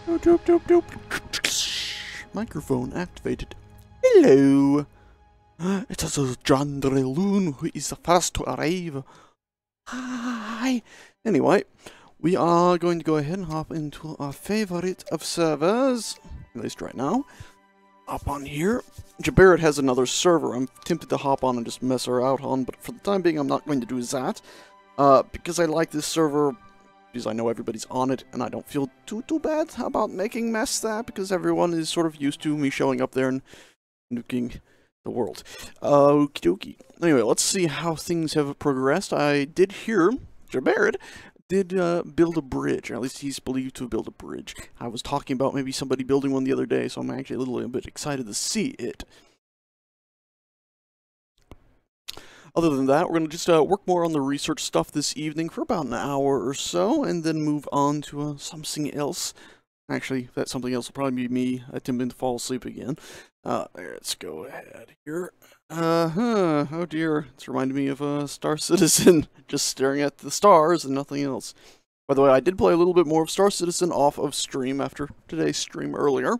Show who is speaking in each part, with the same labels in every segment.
Speaker 1: Doop, doop, doop. Microphone activated. Hello. It is John Dreloon who is the first to arrive. Hi. Anyway, we are going to go ahead and hop into our favorite of servers, at least right now. Hop on here. Jabarrett has another server I'm tempted to hop on and just mess her out on, but for the time being I'm not going to do that. Because I like this server, because I know everybody's on it, and I don't feel too bad about making mess there, because everyone is sort of used to me showing up there and nuking the world. Okie dokie. Anyway, let's see how things have progressed. I did hear Jabarrett did build a bridge, or at least he's believed to have built a bridge. I was talking about maybe somebody building one the other day, so I'm actually a little bit excited to see it. Other than that, we're going to just work more on the research stuff this evening for about an hour or so, and then move on to something else. Actually, that something else will probably be me attempting to fall asleep again. Let's go ahead here. Oh dear, it's reminded me of Star Citizen, just staring at the stars and nothing else. By the way, I did play a little bit more of Star Citizen off of stream after today's stream earlier,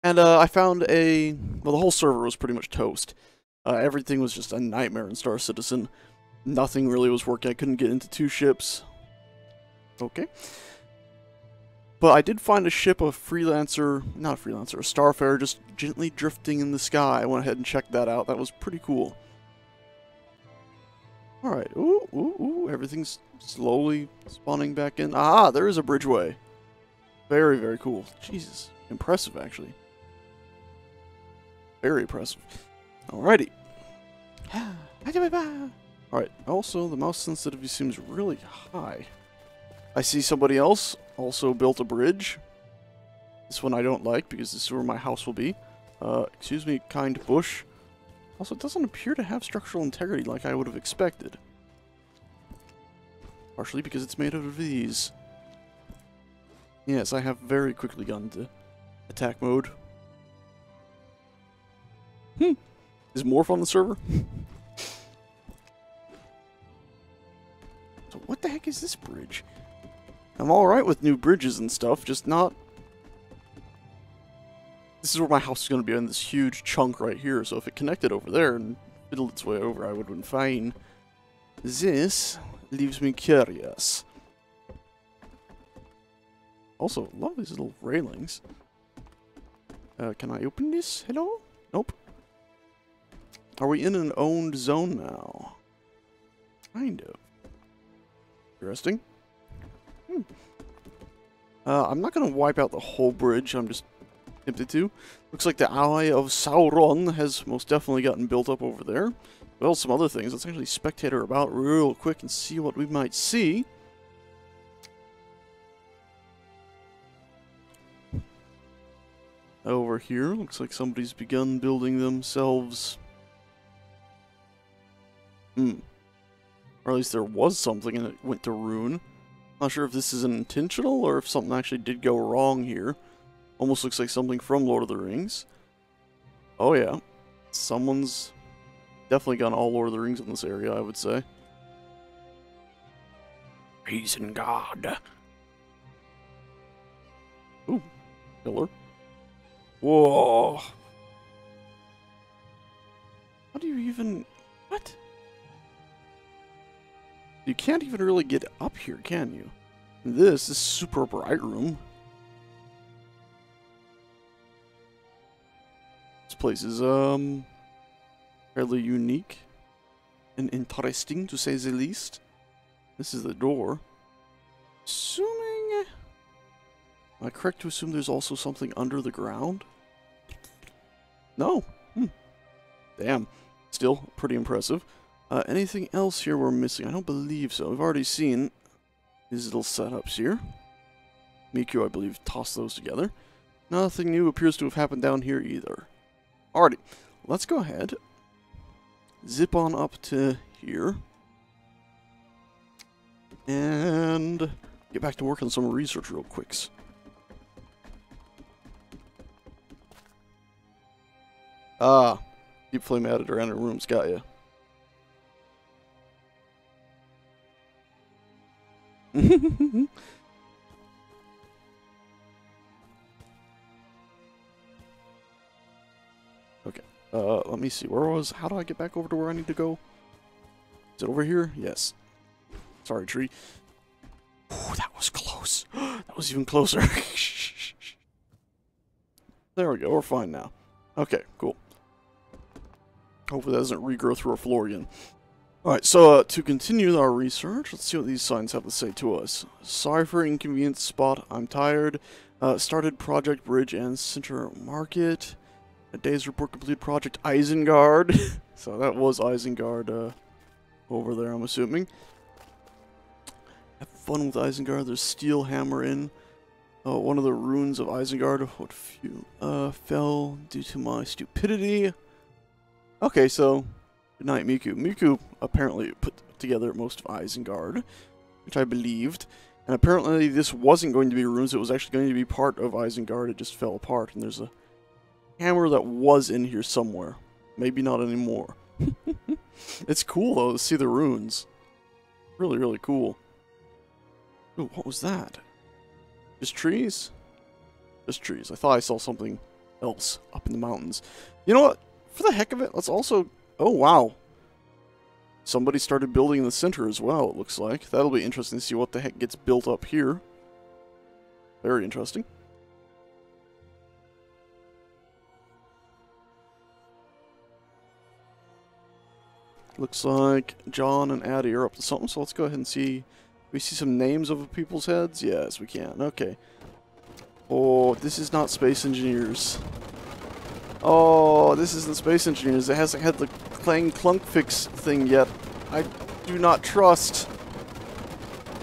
Speaker 1: and I found well, the whole server was pretty much toast. Everything was just a nightmare in Star Citizen. Nothing really was working. I couldn't get into 2 ships. Okay. But I did find a ship of not a starfarer, just gently drifting in the sky. I went ahead and checked that out. That was pretty cool. Alright, ooh, everything's slowly spawning back in. Ah, there is a bridgeway. Very, very cool. Jesus, impressive, actually. Very impressive. Alrighty. Alright, also, the mouse sensitivity seems really high. I see somebody else also built a bridge. This one I don't like, because this is where my house will be. Excuse me, kind bush. Also, it doesn't appear to have structural integrity like I would have expected. Partially because it's made out of these. Yes, I have very quickly gone into attack mode. Is Morph on the server? So what the heck is this bridge? I'm alright with new bridges and stuff, just not... This is where my house is going to be in this huge chunk right here, so if it connected over there and fiddled its way over, I would have been fine. This leaves me curious. Also, love these little railings. Can I open this? Hello? Nope. Are we in an owned zone now? Kind of. Interesting. I'm not going to wipe out the whole bridge, I'm just tempted to. Looks like the Eye of Sauron has most definitely gotten built up over there. Well, some other things. Let's actually spectator about real quick and see what we might see. Over here, looks like somebody's begun building themselves... Or at least there was something and it went to ruin. Not sure if this is intentional or if something actually did go wrong here. Almost looks like something from Lord of the Rings. Oh yeah. Someone's definitely gone all Lord of the Rings in this area, I would say. Peace and God. Ooh. Pillar. Whoa. How do you even... What? You can't even really get up here, can you? This is super bright room. This place is, fairly unique and interesting, to say the least. This is the door. Assuming... Am I correct to assume there's also something under the ground? No. Damn. Still, pretty impressive. Anything else here we're missing? I don't believe so. We've already seen these little setups here. Miku, I believe, tossed those together. Nothing new appears to have happened down here either. Alrighty, let's go ahead. Zip on up to here. And get back to work on some research real quicks. Ah, deep flame added around the room's got ya. me see. How do I get back over to where I need to go? Is it over here? Yes. Sorry, tree. Ooh, that was close. That was even closer. There we go. We're fine now. Okay, cool. Hopefully that doesn't regrow through our floor again. Alright, so to continue our research, let's see what these signs have to say to us. Sorry for inconvenience spot, I'm tired. Started Project Bridge and Center Market. A day's report complete Project Isengard. So that was Isengard over there, I'm assuming. Have fun with Isengard. There's Steel Hammer in. One of the runes of Isengard what fell due to my stupidity. Okay, so good night, Miku. Miku apparently put together most of Isengard, which I believed. And apparently this wasn't going to be runes, it was actually going to be part of Isengard, it just fell apart. And there's a hammer that was in here somewhere. Maybe not anymore. It's cool, though, to see the runes. Really, really cool. Ooh, what was that? Just trees? Just trees. I thought I saw something else up in the mountains. You know what? For the heck of it, let's also... Oh, wow. Somebody started building in the center as well, it looks like. That'll be interesting to see what the heck gets built up here. Very interesting. Looks like John and Addie are up to something, so let's go ahead and see. We see some names of people's heads? Yes, we can. Okay. Oh, this is not Space Engineers. Oh, this isn't Space Engineers. It hasn't had the Clang Clunk fix thing yet. I do not trust.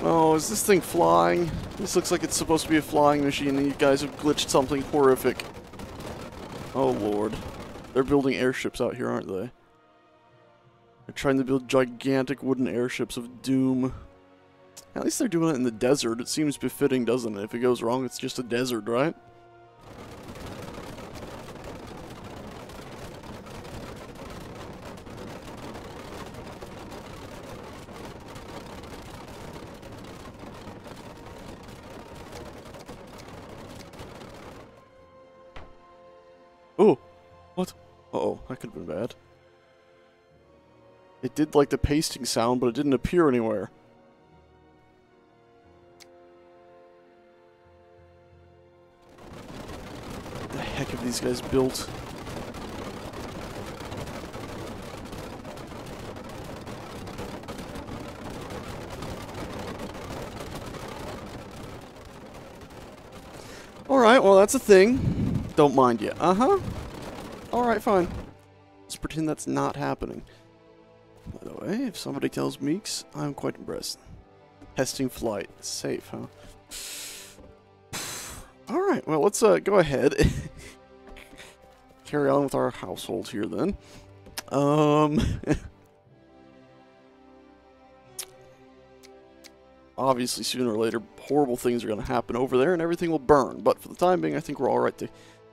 Speaker 1: Oh, is this thing flying? This looks like it's supposed to be a flying machine, and you guys have glitched something horrific. Oh, Lord. They're building airships out here, aren't they? They're trying to build gigantic wooden airships of doom. At least they're doing it in the desert. It seems befitting, doesn't it? If it goes wrong, it's just a desert, right? Oh! What? Uh-oh, that could have been bad. It did like the pasting sound, but it didn't appear anywhere. What the heck have these guys built? Alright, well that's a thing. Don't mind you. Uh-huh. Alright, fine. Let's pretend that's not happening. By the way, if somebody tells Meeks, I'm quite impressed. Testing flight. Safe, huh? Alright, well, let's go ahead. Carry on with our household here, then. Obviously, sooner or later, horrible things are going to happen over there, and everything will burn. But for the time being, I think we're alright to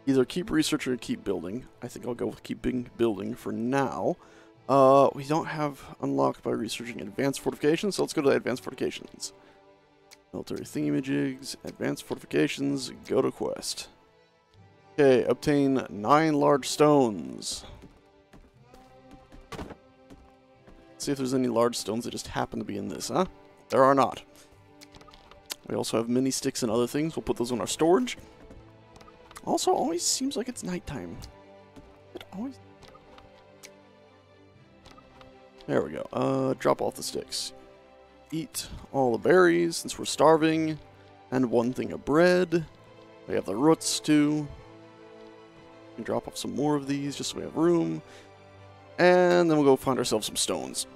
Speaker 1: either keep researching or keep building. I think I'll go with keeping building for now. We don't have unlocked by researching advanced fortifications, so let's go to advanced fortifications. Military thingamajigs, advanced fortifications, go to quest. Okay, obtain 9 large stones. Let's see if there's any large stones that just happen to be in this, huh? There are not. We also have mini sticks and other things. We'll put those in our storage. Also, always seems like it's nighttime. It always... There we go. Drop off the sticks. Eat all the berries, since we're starving. And 1 thing of bread. We have the roots, too. We can drop off some more of these, just so we have room. And then we'll go find ourselves some stones.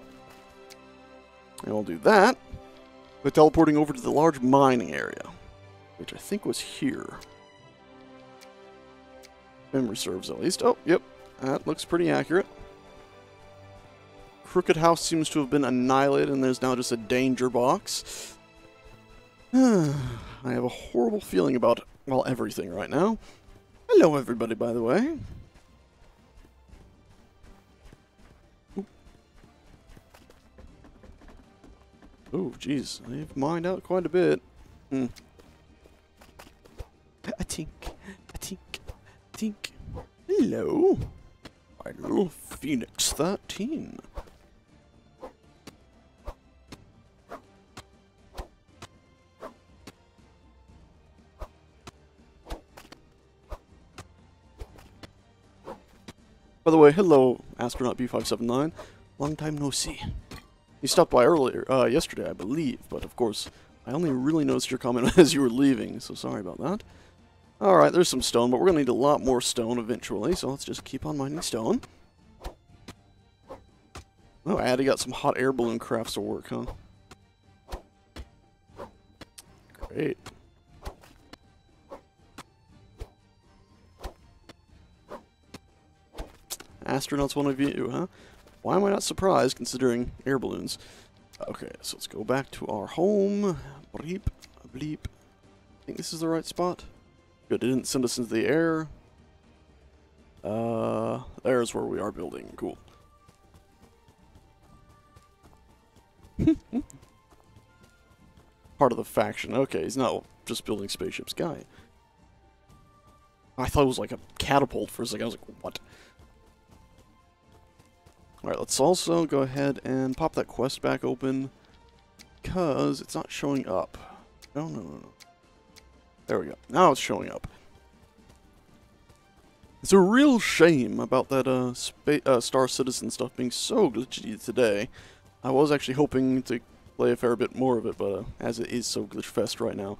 Speaker 1: And we'll do that by teleporting over to the large mining area, which I think was here. Memory serves, at least. Oh, yep. That looks pretty accurate. Crooked House seems to have been annihilated, and there's now just a danger box. I have a horrible feeling about, well, everything right now. Hello, everybody, by the way. Oh, jeez. I've mined out quite a bit. A tink. A tink. A tink. Hello. little Phoenix 13. By the way, hello, Astronaut B579. Long time no see. You stopped by earlier, yesterday, I believe, but of course, I only really noticed your comment as you were leaving, so sorry about that. Alright, there's some stone, but we're going to need a lot more stone eventually, so let's just keep on mining stone. Oh, Addy got some hot air balloon crafts to work, huh? Great. Astronauts one of you, huh? Why am I not surprised, considering air balloons? Okay, so let's go back to our home. Bleep, bleep. I think this is the right spot. Good, it didn't send us into the air. There's where we are building. Cool. Part of the faction. Okay, he's not just building spaceships. Guy. I thought it was like a catapult for a second. I was like, what? Alright, let's also go ahead and pop that quest back open, because it's not showing up. No. There we go. Now it's showing up. It's a real shame about that Star Citizen stuff being so glitchy today. I was actually hoping to play a fair bit more of it, but as it is so glitch-fest right now,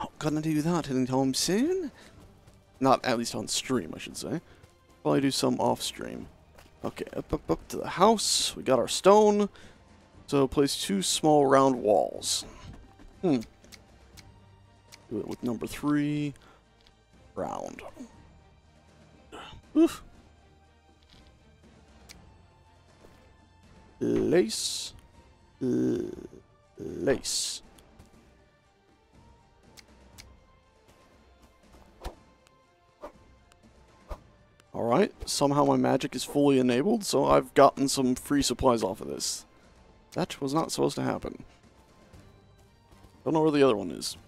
Speaker 1: not gonna do that anytime soon. Not at least on stream, I should say. Probably do some off-stream. Okay, up to the house. We got our stone. So place 2 small round walls. Do it with number 3. Round. Oof. Lace. Lace. Alright, somehow my magic is fully enabled, so I've gotten some free supplies off of this. That was not supposed to happen. Don't know where the other one is.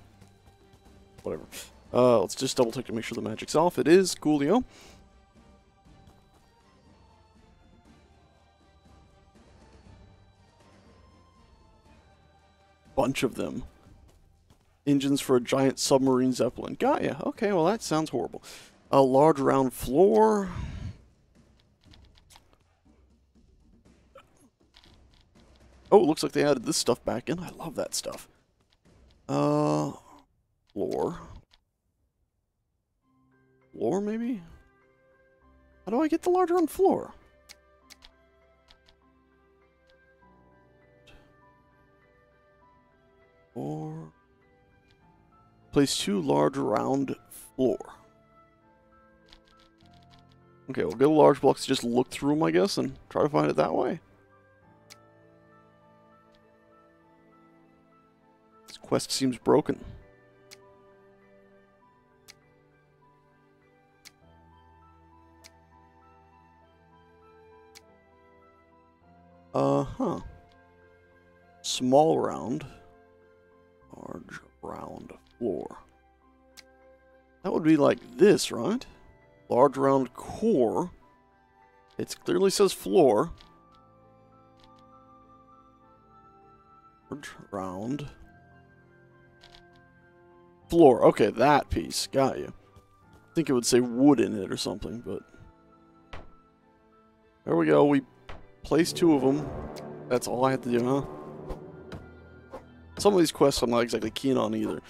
Speaker 1: Whatever. Let's just double check to make sure the magic's off. It is. Coolio. Bunch of them. Engines for a giant submarine zeppelin. Got ya. Okay, well that sounds horrible. A large round floor. Oh, it looks like they added this stuff back in. I love that stuff. Floor. Floor, maybe? How do I get the large round floor? Or place 2 large round floor. Okay, we'll get a large blocks, just look through them, I guess, and try to find it that way. This quest seems broken. Huh. Small round. Large round floor. That would be like this, right? Large round core. It clearly says floor. Large round floor. Okay, that piece. Got you. I think it would say wood in it or something, but there we go. We placed 2 of them. That's all I had to do, huh? Some of these quests I'm not exactly keen on either.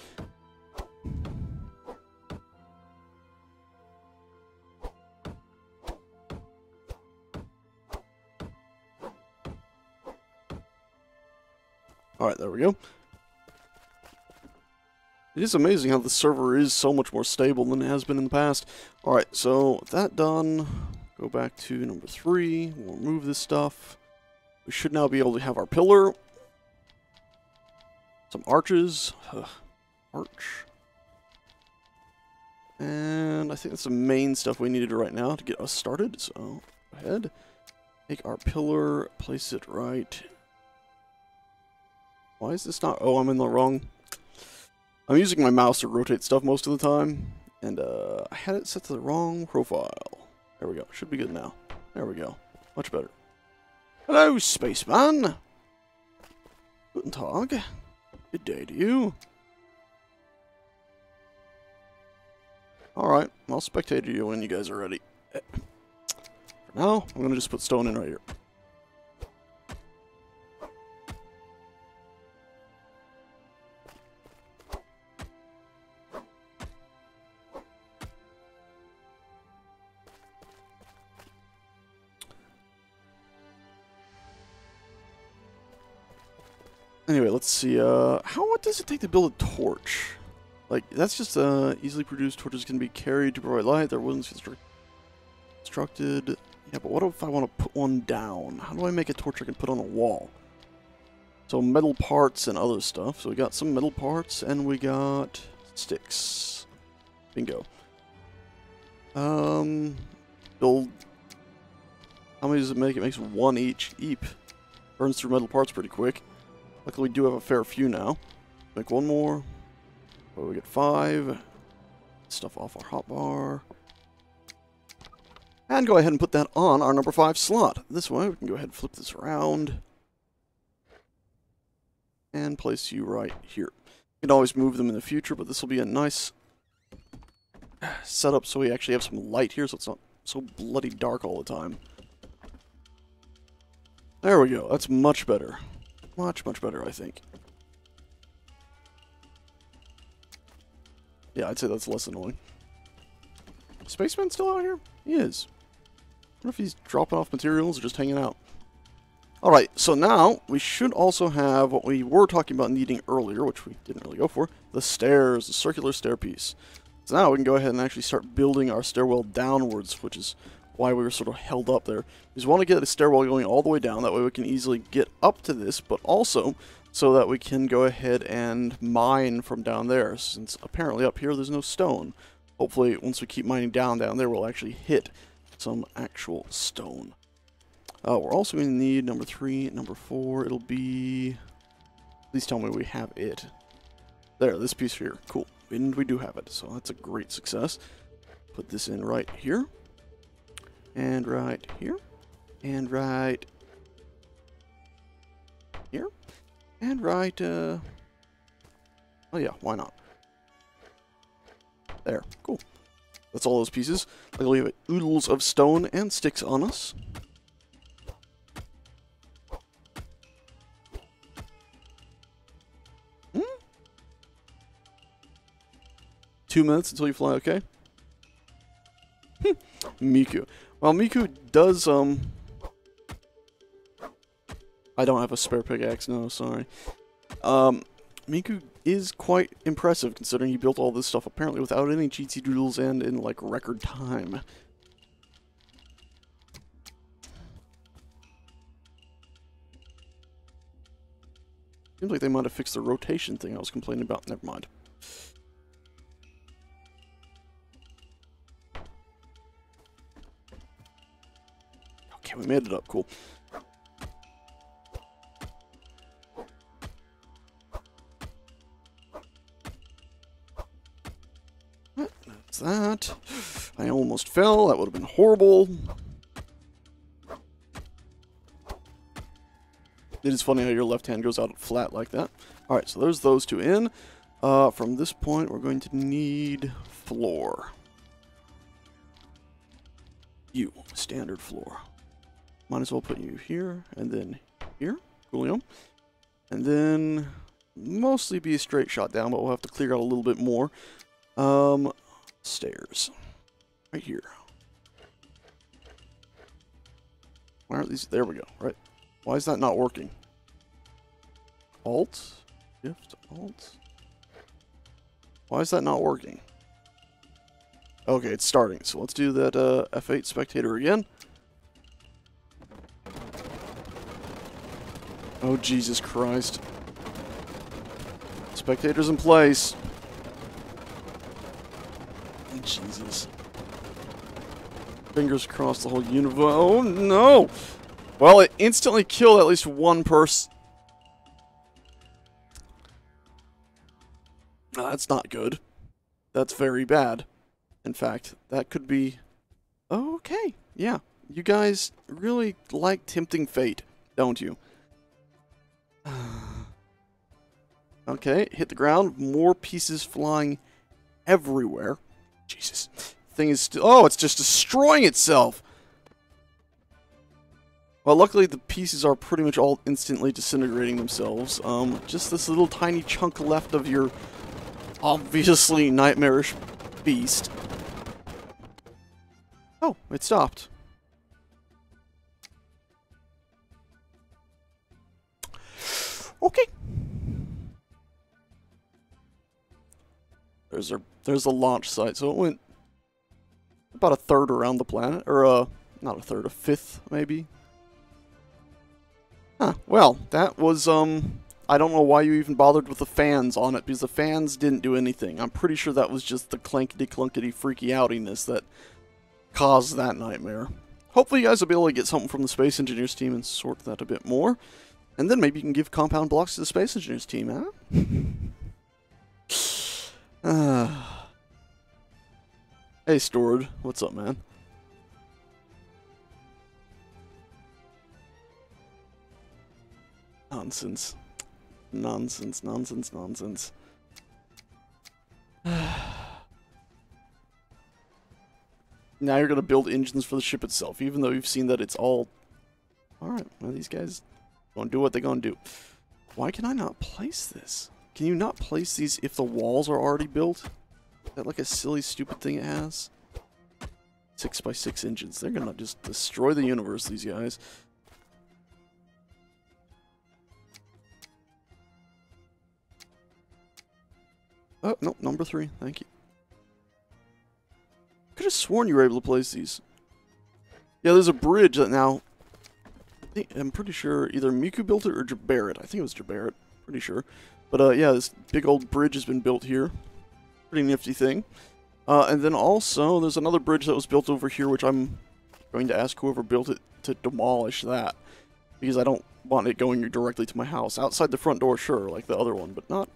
Speaker 1: Alright, there we go. It is amazing how the server is so much more stable than it has been in the past. Alright, so with that done, go back to number 3. We'll remove this stuff. We should now be able to have our pillar. Some arches. Arch. And I think that's the main stuff we needed right now to get us started. So, go ahead. Take our pillar, place it right. Why is this not... Oh, I'm in the wrong... I'm using my mouse to rotate stuff most of the time. And, I had it set to the wrong profile. There we go. Should be good now. There we go. Much better. Hello, spaceman. Guten Tag. Good day to you. Alright, I'll spectate you when you guys are ready. For now, I'm going to just put stone in right here. Anyway, let's see, what does it take to build a torch? Like, that's just, easily produced torches can be carried to provide light, their wooden's constructed. Yeah, but what if I want to put one down? How do I make a torch I can put on a wall? So, metal parts and other stuff. So, we got some metal parts, and we got sticks. Bingo. Build. How many does it make? It makes one each. Eep. Burns through metal parts pretty quick. Luckily, we do have a fair few now. Make one more. Oh, we get 5. Stuff off our hotbar. And go ahead and put that on our number 5 slot. This way, we can go ahead and flip this around. And place you right here. You can always move them in the future, but this will be a nice setup so we actually have some light here, so it's not so bloody dark all the time. There we go. That's much better. Much, much better, I think. Yeah, I'd say that's less annoying. Spaceman still out here? He is. I wonder if he's dropping off materials or just hanging out. Alright, so now we should also have what we were talking about needing earlier, which we didn't really go for, the stairs, the circular stair piece. So now we can go ahead and actually start building our stairwell downwards, which is why we were sort of held up there. We just want to get a stairwell going all the way down, that way we can easily get up to this, but also so that we can go ahead and mine from down there, since apparently up here there's no stone. Hopefully, once we keep mining down there, we'll actually hit some actual stone. We're also going to need number 3, number 4, it'll be... Please tell me we have it. There, this piece here. Cool. And we do have it, so that's a great success. Put this in right here. And right here. And right here. And right, oh yeah, why not? There, cool. That's all those pieces. Luckily we have oodles of stone and sticks on us. Hmm? 2 minutes until you fly, okay? Miku. Well, Miku does, I don't have a spare pickaxe, no, sorry. Miku is quite impressive, considering he built all this stuff apparently without any cheatsy doodles and in, like, record time. Seems like they might have fixed the rotation thing I was complaining about. Never mind. Okay, we made it up. Cool. That's that. I almost fell. That would have been horrible. It is funny how your left hand goes out flat like that. Alright, so there's those 2 in. From this point, we're going to need floor. You, standard floor. Might as well put you here, and then here. Coolio. And then mostly be a straight shot down, but we'll have to clear out a little bit more. Stairs. Right here. Why aren't these? There we go. Right. Why is that not working? Alt? Shift? Alt? Why is that not working? Okay, it's starting. So let's do that F8 spectator again. Oh, Jesus Christ. Spectators in place. Jesus. Fingers crossed the whole universe. Oh, no! Well, it instantly killed at least one person. That's not good. That's very bad. In fact, that could be... Okay, yeah. You guys really like tempting fate, don't you? Okay, hit the ground. More pieces flying everywhere. Jesus. Thing is still... Oh, it's just destroying itself! Well, luckily the pieces are pretty much all instantly disintegrating themselves. Just this little tiny chunk left of your obviously nightmarish beast. Oh, it stopped. Okay. There's a launch site, so it went about a third around the planet, or not a third, a fifth maybe. Huh, well, that was, I don't know why you even bothered with the fans on it, because the fans didn't do anything. I'm pretty sure that was just the clankety-clunkety freaky outiness that caused that nightmare. Hopefully you guys will be able to get something from the Space Engineers team and sort that a bit more. And then maybe you can give compound blocks to the Space Engineers team, huh? Hey, Stored. What's up, man? Nonsense. Nonsense, nonsense, nonsense. Now you're gonna build engines for the ship itself, even though you've seen that it's all... Alright, well, these guys gonna do what they're gonna do. Why can I not place this? Can you not place these if the walls are already built? Is that like a silly, stupid thing it has? 6x6 engines. They're gonna just destroy the universe, these guys. Oh, no, number 3. Thank you. Could have sworn you were able to place these. Yeah, there's a bridge that now... I'm pretty sure either Miku built it or Jabarret. I think it was Jabarret. Pretty sure. But, yeah, this big old bridge has been built here. Pretty nifty thing. And then also, there's another bridge that was built over here, which I'm going to ask whoever built it to demolish that. Because I don't want it going directly to my house. Outside the front door, sure, like the other one, but not...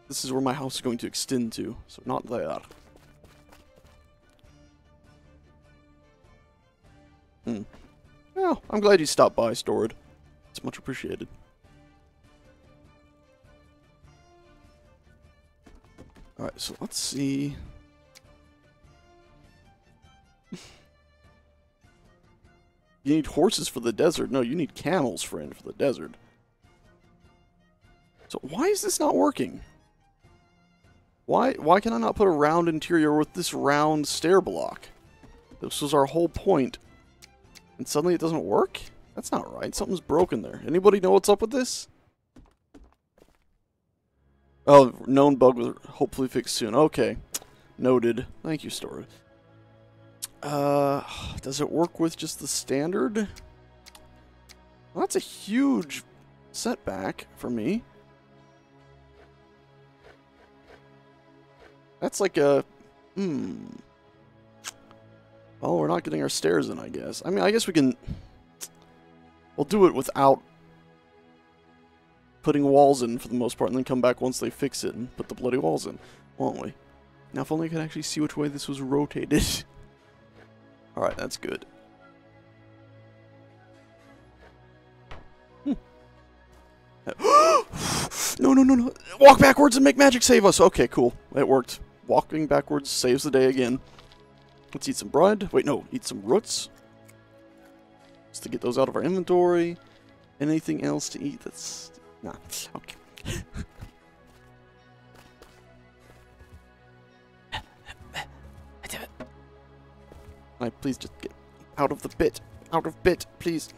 Speaker 1: This is where my house is going to extend to, so not there. Well, I'm glad you stopped by, Stored. It's much appreciated. Alright, so let's see. You need horses for the desert. No, you need camels, friend, for the desert. So why is this not working? Why can I not put a round interior with this round stair block? This was our whole point. And suddenly it doesn't work? That's not right. Something's broken there. Anybody know what's up with this? Oh, known bug will hopefully fixed soon. Okay. Noted. Thank you, Stored. Does it work with just the standard? Well, that's a huge setback for me. That's like a... Well, we're not getting our stairs in, I guess. I mean, I guess we can... We'll do it without putting walls in for the most part, and then come back once they fix it and put the bloody walls in, won't we? Now, if only I could actually see which way this was rotated. Alright, that's good. No, no, no, no. Walk backwards and make magic save us. Okay, cool. It worked. Walking backwards saves the day again. Let's eat some bread. Wait, no. Eat some roots. Just to get those out of our inventory. Anything else to eat that's... Nah. Okay. Alright, please just get out of the bit. Out of bit, please.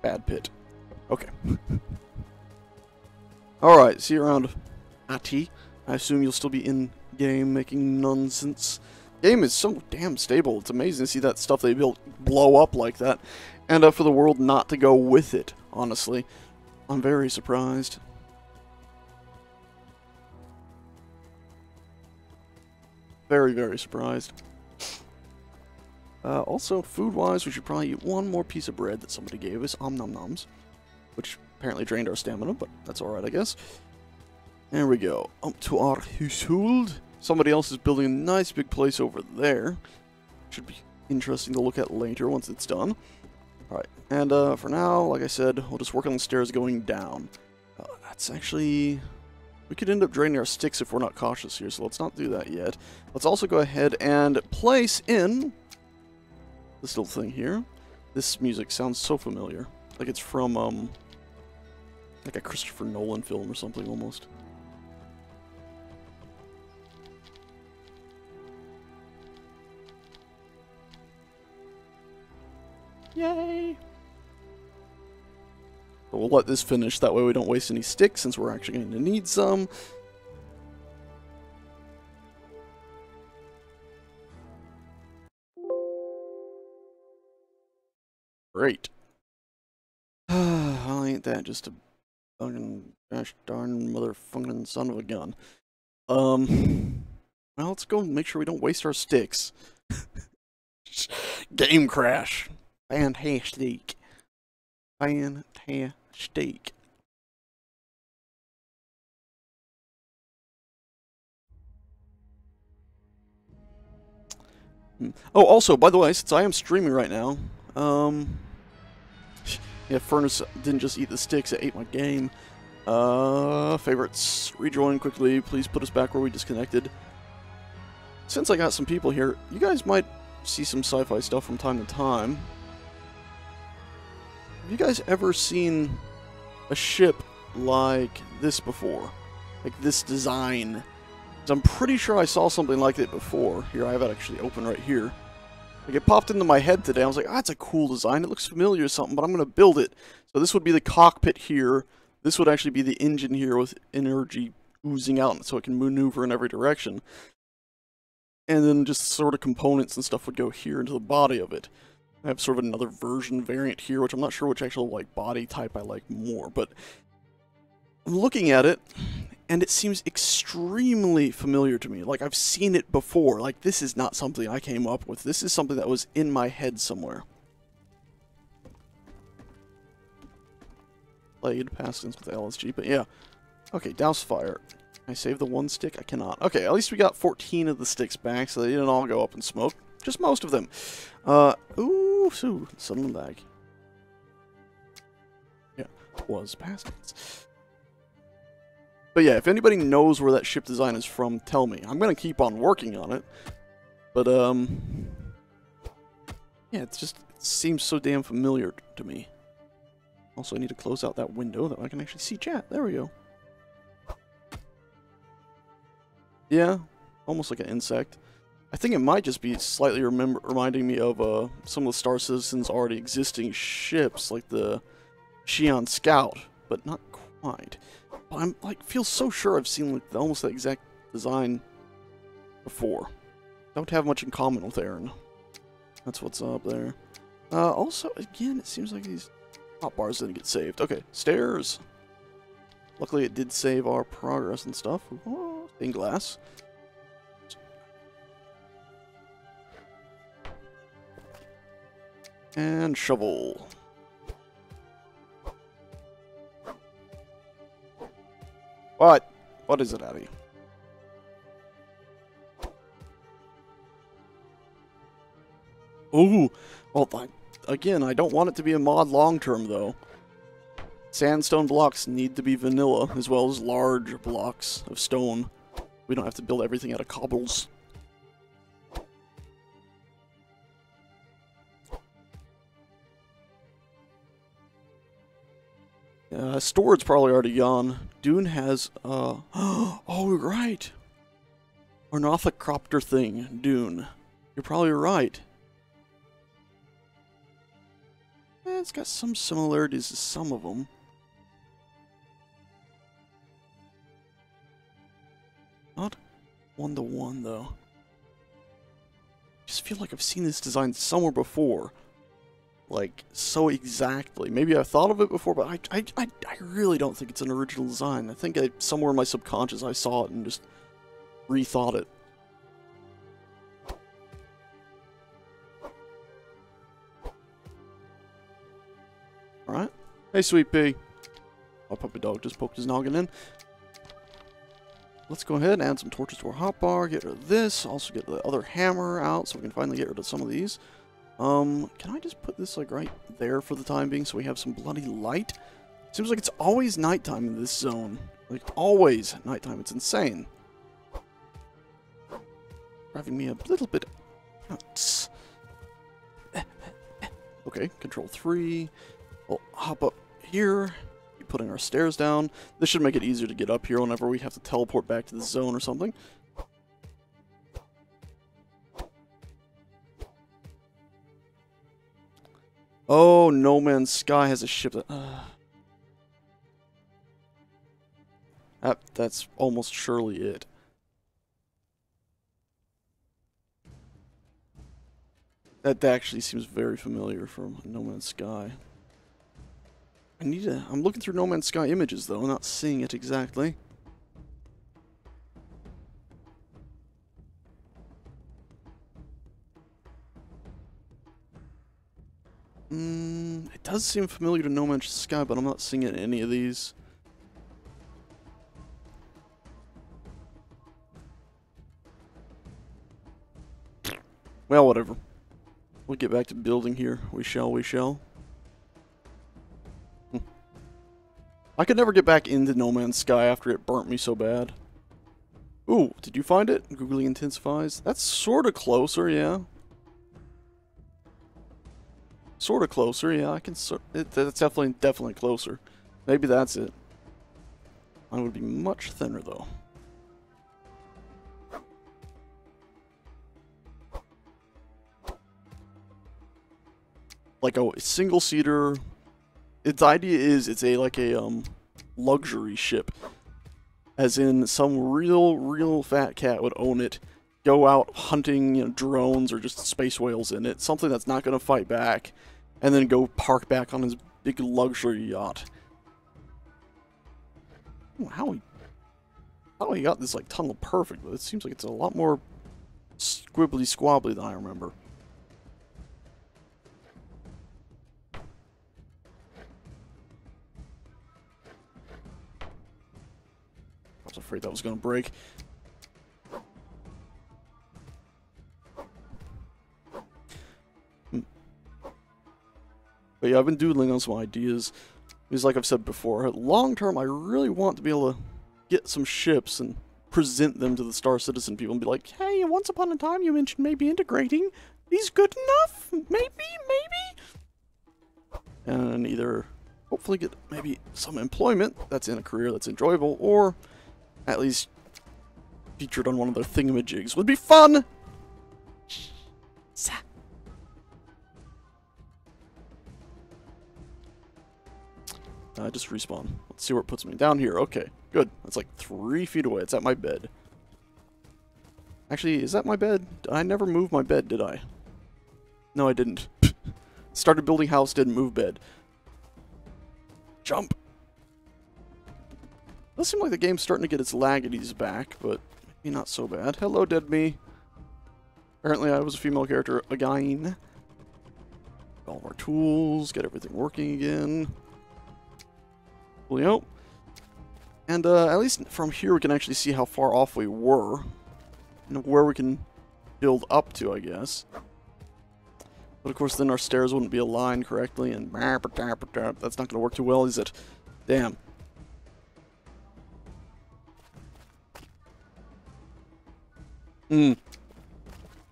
Speaker 1: Bad pit. Okay. Alright, see you around, Ati. I assume you'll still be in-game making nonsense. Game is so damn stable. It's amazing to see that stuff they built blow up like that. And for the world not to go with it, honestly. I'm very surprised. Very, very surprised. Also, food-wise, we should probably eat one more piece of bread that somebody gave us. Nom-nom-noms. Which apparently drained our stamina, but that's alright, I guess. There we go. Up to our household. Somebody else is building a nice big place over there. Should be interesting to look at later once it's done. Alright, and for now, like I said, we'll just work on the stairs going down. That's actually... We could end up draining our sticks if we're not cautious here, so let's not do that yet. Let's also go ahead and place in this little thing here. This music sounds so familiar. Like it's from, like a Christopher Nolan film or something, almost. Yay! But we'll let this finish, that way we don't waste any sticks, since we're actually going to need some. Great. Well, ain't that just a fucking gosh darn motherfucking son of a gun. Well, let's go and make sure we don't waste our sticks. Game crash. Fantastic. Fantastic. Oh, also, by the way, since I am streaming right now, yeah, Furnace didn't just eat the sticks, it ate my game. Favorites, rejoin quickly, please put us back where we disconnected. Since I got some people here, you guys might see some sci-fi stuff from time to time. Have you guys ever seen a ship like this before? Like this design? 'Cause I'm pretty sure I saw something like it before. Here, I have it actually open right here. Like, it popped into my head today. I was like, ah, it's a cool design. It looks familiar or something, but I'm going to build it. So this would be the cockpit here. This would actually be the engine here with energy oozing out so it can maneuver in every direction. And then just sort of components and stuff would go here into the body of it. I have sort of another version variant here, which I'm not sure which actual like body type I like more, but I'm looking at it, and it seems extremely familiar to me. Like, I've seen it before. Like, this is not something I came up with. This is something that was in my head somewhere. Played past tense with LSG, but yeah. Okay, douse fire. Can I save the one stick? I cannot. Okay, at least we got 14 of the sticks back, so they didn't all go up in smoke. Just most of them. Ooh, so, sudden lag. Yeah, was past tense. But yeah, if anybody knows where that ship design is from, tell me. I'm gonna keep on working on it. But, yeah, it seems so damn familiar to me. Also, I need to close out that window that I can actually see chat. There we go. Yeah, almost like an insect. I think it might just be slightly reminding me of some of the Star Citizen's already existing ships, like the Xi'an Scout, but not quite. But I'm like feel so sure I've seen like almost that exact design before. Don't have much in common with Aaron. That's what's up there. Also, again, it seems like these hot bars didn't get saved. Okay, stairs. Luckily, it did save our progress and stuff. Oh, stained glass. And shovel. What? What is it, Abby? Ooh. Well, again, I don't want it to be a mod long-term, though. Sandstone blocks need to be vanilla, as well as large blocks of stone. We don't have to build everything out of cobbles. Storage probably already gone. Dune has, oh, right! Ornithocopter thing, Dune. You're probably right. It's got some similarities to some of them. Not one-to-one, though. I just feel like I've seen this design somewhere before. Like, so exactly. Maybe I've thought of it before, but I really don't think it's an original design. I think somewhere in my subconscious I saw it and just rethought it. Alright. Hey, sweet pea. My puppy dog just poked his noggin in. let's go ahead and add some torches to our hotbar, get rid of this, also get the other hammer out so we can finally get rid of some of these. Can I just put this like right there for the time being so we have some bloody light? Seems like it's always nighttime in this zone. Like, always nighttime. It's insane. Driving me a little bit nuts. Okay, control 3. We'll hop up here. Keep putting our stairs down. This should make it easier to get up here whenever we have to teleport back to the zone or something. Oh, No Man's Sky has a ship that... that's almost surely it. That actually seems very familiar from No Man's Sky. I'm looking through No Man's Sky images, though. I'm not seeing it exactly. It does seem familiar to No Man's Sky, but I'm not seeing it in any of these. Well, whatever. We'll get back to building here. We shall, we shall. I could never get back into No Man's Sky after it burnt me so bad. Ooh, did you find it? Googly intensifies. That's sort of closer, yeah. Sort of closer, yeah. That's definitely closer. Maybe that's it. Mine would be much thinner, though. Like a single-seater. Its idea is it's like a luxury ship. As in, some real fat cat would own it. Go out hunting, you know, drones or just space whales in it. Something that's not going to fight back. And then go park back on his big luxury yacht. How he got this like tunnel perfect, but it seems like it's a lot more squibbly squabbly than I remember. I was afraid that was going to break. But yeah, I've been doodling on some ideas. Because like I've said before, long term I really want to be able to get some ships and present them to the Star Citizen people and be like, hey, once upon a time you mentioned maybe integrating. These good enough? Maybe? And either hopefully get maybe some employment that's in a career that's enjoyable, or at least featured on one of their thingamajigs. Would be fun! Just respawn. Let's see where it puts me. Down here. Okay, good. That's like 3 feet away. It's at my bed. Actually, is that my bed? I never moved my bed, did I? No, I didn't. Started building house, didn't move bed. Jump! Does seem like the game's starting to get its laggities back, but maybe not so bad. Hello, dead me. Apparently I was a female character again. All of our tools, get everything working again. Yep. And at least from here we can actually see how far off we were. And where we can build up to, I guess. But of course then our stairs wouldn't be aligned correctly, and that's not going to work too well, is it? Damn.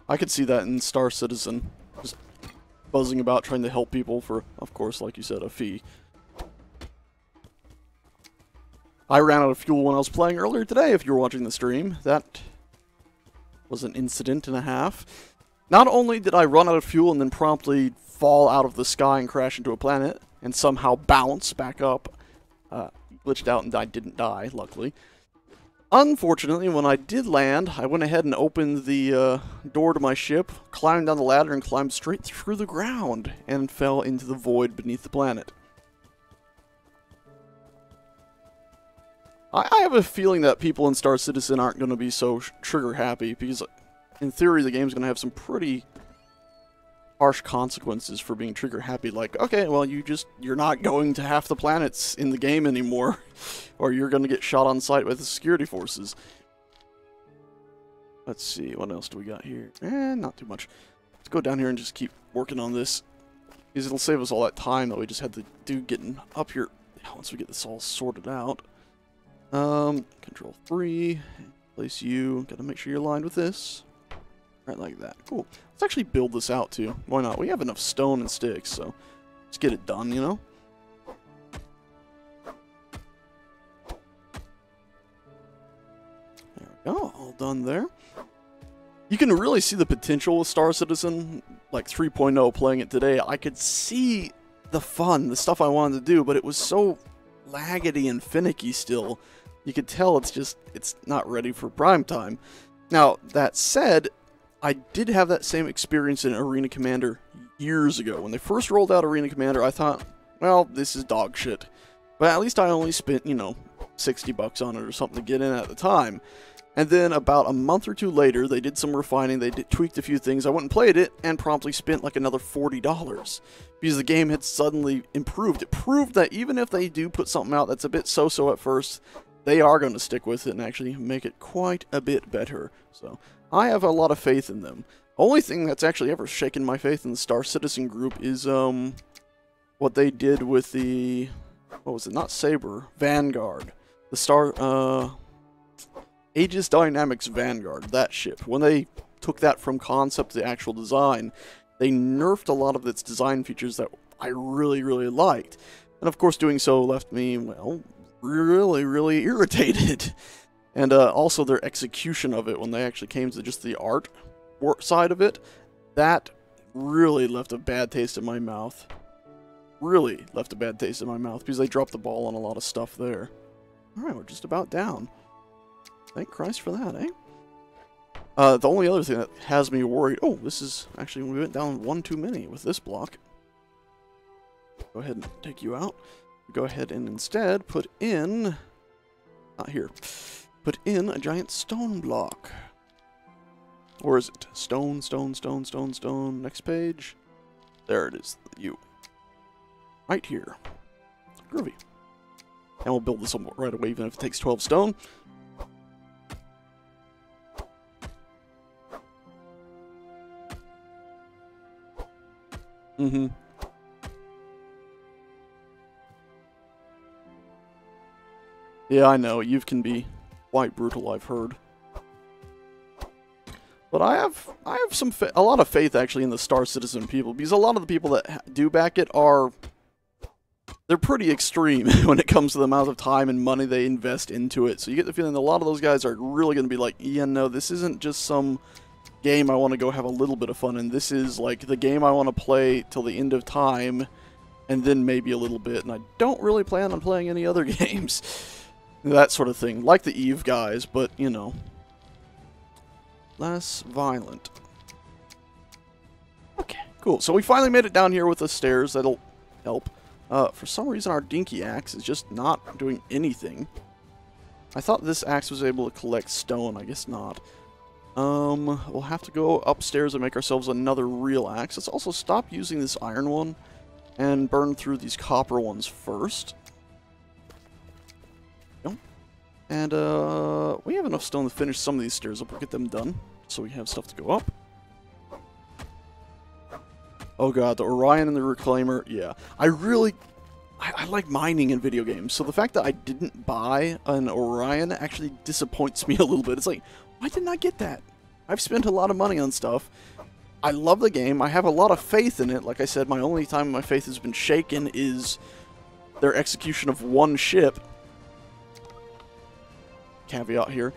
Speaker 1: I could see that in Star Citizen. Just buzzing about trying to help people for, of course, like you said, a fee. I ran out of fuel when I was playing earlier today, if you were watching the stream. That was an incident and a half. Not only did I run out of fuel and then promptly fall out of the sky and crash into a planet, and somehow bounce back up, glitched out and I didn't die, luckily. Unfortunately, when I did land, I went ahead and opened the door to my ship, climbed down the ladder, and climbed straight through the ground, and fell into the void beneath the planet. I have a feeling that people in Star Citizen aren't going to be so trigger happy, because in theory the game's going to have some pretty harsh consequences for being trigger happy. Like, okay, well you're not going to half the planets in the game anymore, or you're going to get shot on sight by the security forces. Let's see, what else do we got here? Not too much. Let's go down here and just keep working on this. Because it'll save us all that time that we just had to do getting up here. Once we get this all sorted out. Control 3. Place you. Gotta make sure you're aligned with this. Right like that. Cool. Let's actually build this out too. Why not? We have enough stone and sticks, so let's get it done, you know? There we go. All done there. You can really see the potential with Star Citizen, like 3.0 playing it today. I could see the fun, the stuff I wanted to do, but it was so laggedy and finicky still. You could tell it's not ready for prime time. Now, that said, I did have that same experience in Arena Commander years ago. When they first rolled out Arena Commander, I thought, well, this is dog shit. But at least I only spent, you know, 60 bucks on it or something to get in at the time. And then about a month or two later, they did some refining, they tweaked a few things, I went and played it, and promptly spent like another $40. Because the game had suddenly improved. It proved that even if they do put something out that's a bit so-so at first, they are going to stick with it and actually make it quite a bit better. So, I have a lot of faith in them. Only thing that's actually ever shaken my faith in the Star Citizen group is, what they did with the, what was it, not Saber, Vanguard. The Aegis Dynamics Vanguard, that ship. When they took that from concept to the actual design, they nerfed a lot of its design features that I really, really liked. And of course doing so left me, well, really, really irritated. And also their execution of it when they actually came to just the art side of it, that really left a bad taste in my mouth. Really left a bad taste in my mouth because they dropped the ball on a lot of stuff there. Alright, we're just about down. Thank Christ for that, eh? The only other thing that has me worried... Oh, this is... Actually, we went down one too many with this block. Go ahead and take you out. Go ahead and instead put in... Not here. Put in a giant stone block. Or is it? Stone, stone, stone, stone, stone. Next page. There it is. You. Right here. Groovy. And we'll build this right away, even if it takes 12 stone. Mm-hmm. Yeah, I know. Eve can be quite brutal, I've heard. But I have a lot of faith, actually, in the Star Citizen people, because a lot of the people that do back it are... They're pretty extreme when it comes to the amount of time and money they invest into it. So you get the feeling that a lot of those guys are really going to be like, yeah, no, this isn't just some game I want to go have a little bit of fun in. This is like the game I want to play till the end of time, and then maybe a little bit. And I don't really plan on playing any other games. That sort of thing. Like the Eve guys, but, you know, less violent. Okay, cool. So we finally made it down here with the stairs. That'll help. For some reason, our dinky axe is just not doing anything. I thought this axe was able to collect stone. I guess not. We'll have to go upstairs and make ourselves another real axe. Let's also stop using this iron one and burn through these copper ones first. Yep. And, we have enough stone to finish some of these stairs up. We'll get them done, so we have stuff to go up. Oh god, the Orion and the Reclaimer, yeah. I like mining in video games, so the fact that I didn't buy an Orion actually disappoints me a little bit. It's like, why didn't I get that? I've spent a lot of money on stuff. I love the game. I have a lot of faith in it. Like I said, my only time my faith has been shaken is their execution of one ship. Caveat here.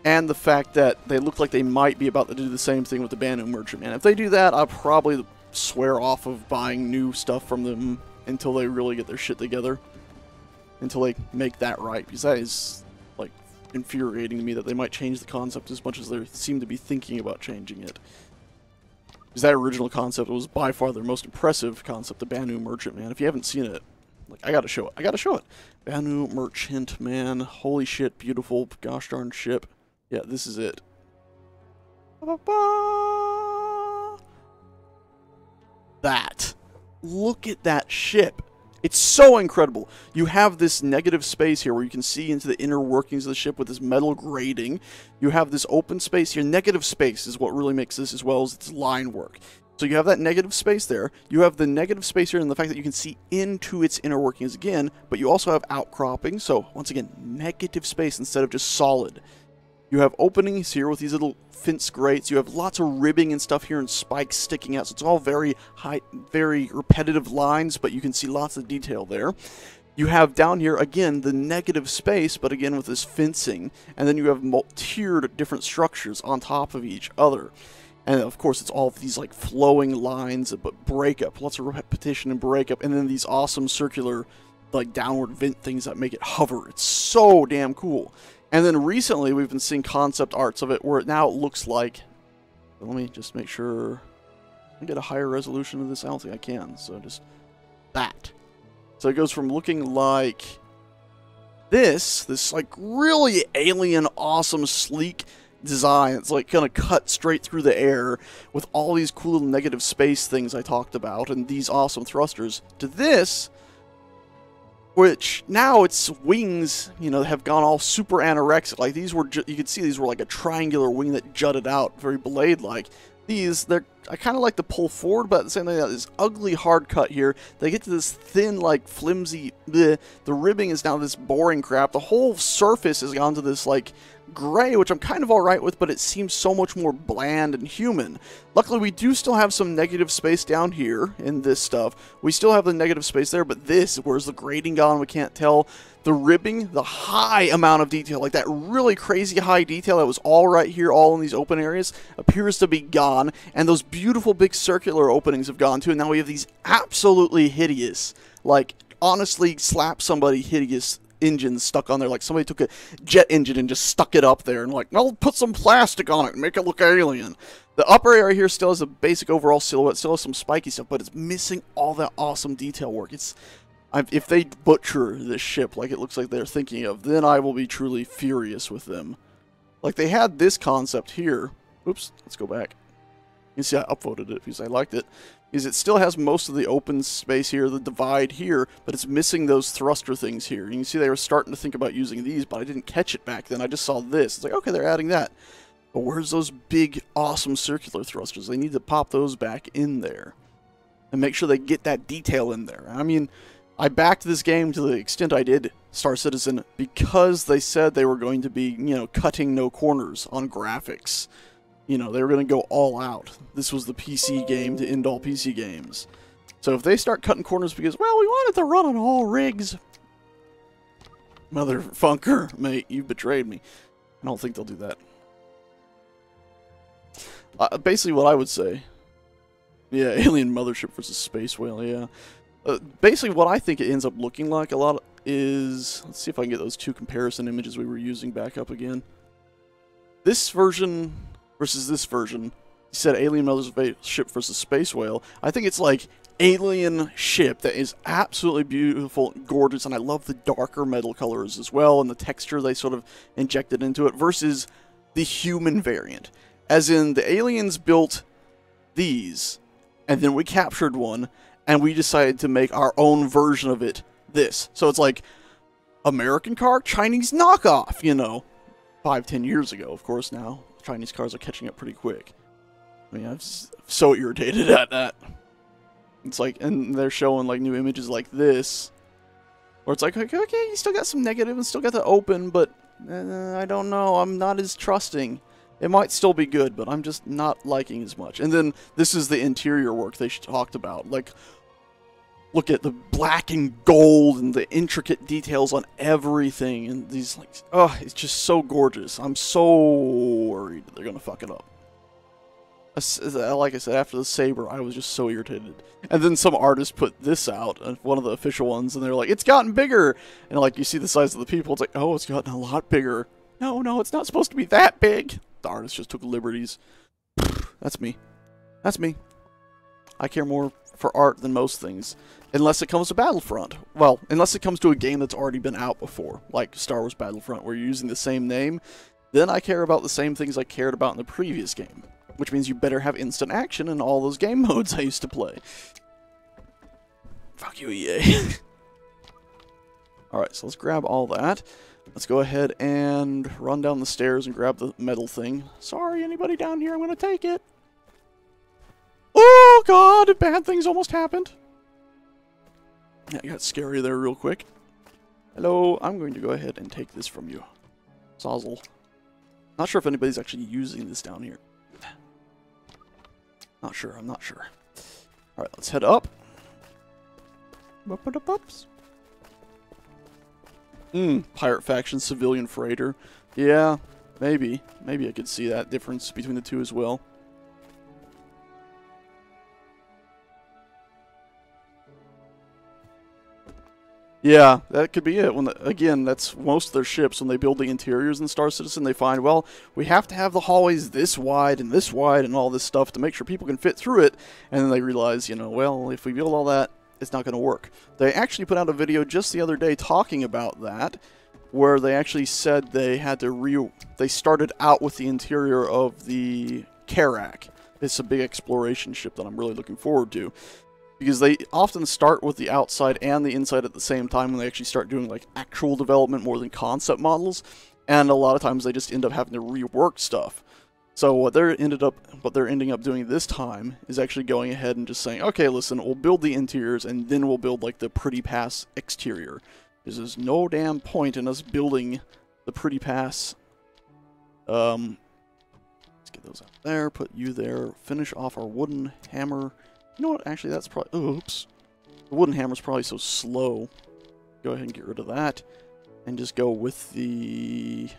Speaker 1: And the fact that they look like they might be about to do the same thing with the Banu Merchantman. If they do that, I'll probably swear off of buying new stuff from them until they really get their shit together. Until they make that right. Because that is, like, infuriating to me that they might change the concept as much as they seem to be thinking about changing it. Because that original concept was by far their most impressive concept, the Banu Merchantman. If you haven't seen it, like, I gotta show it. I gotta show it. Banu Merchantman. Holy shit, beautiful, gosh darn ship. Yeah, this is it. That. Look at that ship. It's so incredible. You have this negative space here where you can see into the inner workings of the ship with this metal grating. You have this open space here. Negative space is what really makes this, as well as its line work. So you have that negative space there. You have the negative space here and the fact that you can see into its inner workings again, but you also have outcropping. So once again, negative space instead of just solid. You have openings here with these little fence grates. You have lots of ribbing and stuff here and spikes sticking out. So it's all very high, very repetitive lines, but you can see lots of detail there. You have down here, again, the negative space, but again with this fencing. And then you have tiered different structures on top of each other. And of course, it's all of these like flowing lines, but breakup. Lots of repetition and breakup. And then these awesome circular, like downward vent things that make it hover. It's so damn cool. And then recently, we've been seeing concept arts of it where now it looks like... Let me just make sure I can get a higher resolution of this. I don't think I can. So just that. So it goes from looking like this like really alien, awesome, sleek design. It's like gonna cut straight through the air with all these cool little negative space things I talked about and these awesome thrusters, to this, which now its wings, you know, have gone all super anorexic. Like these were, you could see these were like a triangular wing that jutted out, very blade-like. These, I kind of like to pull forward, but at the same time, this ugly hard cut here. They get to this thin, like flimsy. Bleh. The ribbing is now this boring crap. The whole surface has gone to this like gray, which I'm kind of alright with, but it seems so much more bland and human. Luckily, we do still have some negative space down here in this stuff. We still have the negative space there, but this, where's the grading gone? We can't tell. The ribbing, the high amount of detail, like that really crazy high detail that was all right here, all in these open areas, appears to be gone. And those beautiful big circular openings have gone too. And now we have these absolutely hideous, like honestly slap somebody hideous engines stuck on there. Like somebody took a jet engine and just stuck it up there and like, well, put some plastic on it and make it look alien. The upper area here still has a basic overall silhouette, still has some spiky stuff, but it's missing all that awesome detail work. If they butcher this ship like it looks like they're thinking of, then I will be truly furious with them. Like, they had this concept here. Oops, let's go back. You can see I upvoted it because I liked it. Because it still has most of the open space here, the divide here, but it's missing those thruster things here. You can see they were starting to think about using these, but I didn't catch it back then. I just saw this. It's like, okay, they're adding that. But where's those big, awesome circular thrusters? They need to pop those back in there. And make sure they get that detail in there. I mean, I backed this game to the extent I did, Star Citizen, because they said they were going to be, you know, cutting no corners on graphics. You know, they were going to go all out. This was the PC game to end all PC games. So if they start cutting corners because, well, we wanted to run on all rigs. Motherfunker, mate, you betrayed me. I don't think they'll do that. Basically what I would say. Yeah, alien mothership versus space whale, yeah. Basically, what I think it ends up looking like a lot is... Let's see if I can get those two comparison images we were using back up again. This version versus this version. You said alien mothership versus space whale. I think it's like alien ship that is absolutely beautiful, gorgeous, and I love the darker metal colors as well, and the texture they sort of injected into it, versus the human variant. As in, the aliens built these, and then we captured one, and we decided to make our own version of it, this. So it's like, American car, Chinese knockoff, you know. 5-10 years ago, of course, now. Chinese cars are catching up pretty quick. I mean, I'm so irritated at that. It's like, and they're showing, like, new images like this. Where it's like, okay, you still got some negative and still got the open, but I don't know, I'm not as trusting. It might still be good, but I'm just not liking as much. And then this is the interior work they talked about. Like, look at the black and gold and the intricate details on everything. And these, like, oh, it's just so gorgeous. I'm so worried that they're going to fuck it up. Like I said, after the Saber, I was just so irritated. And then some artist put this out, one of the official ones, and they're like, it's gotten bigger. And, like, you see the size of the people. It's like, oh, it's gotten a lot bigger. No, it's not supposed to be that big. The artist just took liberties. That's me. That's me. I care more for art than most things. Unless it comes to Battlefront. Well, unless it comes to a game that's already been out before. Like Star Wars Battlefront, where you're using the same name. Then I care about the same things I cared about in the previous game. Which means you better have instant action in all those game modes I used to play. Fuck you, EA. Alright, so let's grab all that. Let's go ahead and run down the stairs and grab the metal thing. Sorry, anybody down here, I'm gonna take it. Oh god, bad things almost happened. Yeah, it got scary there real quick. Hello, I'm going to go ahead and take this from you. Sozzle. Not sure if anybody's actually using this down here. Not sure, I'm not sure. Alright, let's head up. Pirate faction, civilian freighter. Yeah, maybe. Maybe I could see that difference between the two as well. Yeah, that could be it. Again, that's most of their ships. When they build the interiors in Star Citizen, they find, well, we have to have the hallways this wide and all this stuff to make sure people can fit through it. And then they realize, you know, well, if we build all that, it's not going to work. They actually put out a video just the other day talking about that, where they actually said they had to they started out with the interior of the Karak. It's a big exploration ship that I'm really looking forward to. Because they often start with the outside and the inside at the same time when they actually start doing like actual development more than concept models. And a lot of times they just end up having to rework stuff. So what they're ending up doing this time is actually going ahead and just saying, okay, listen, we'll build the interiors and then we'll build like the pretty pass exterior. Because there's no damn point in us building the pretty pass. Let's get those out there, put you there, finish off our wooden hammer. You know what? Actually, that's probably... Oops. The wooden hammer's probably so slow. Go ahead and get rid of that. And just go with the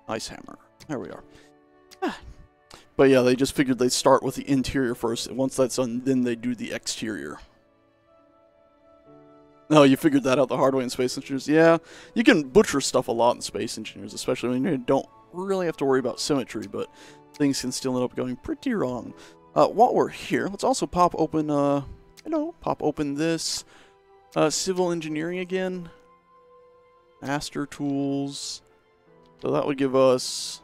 Speaker 1: ice hammer. There we are. But yeah, they just figured they'd start with the interior first. And once that's done, then they do the exterior. Oh, you figured that out the hard way in Space Engineers? Yeah, you can butcher stuff a lot in Space Engineers, especially when you don't really have to worry about symmetry, but things can still end up going pretty wrong. While we're here, let's also pop open, pop open this civil engineering again. Master tools. So that would give us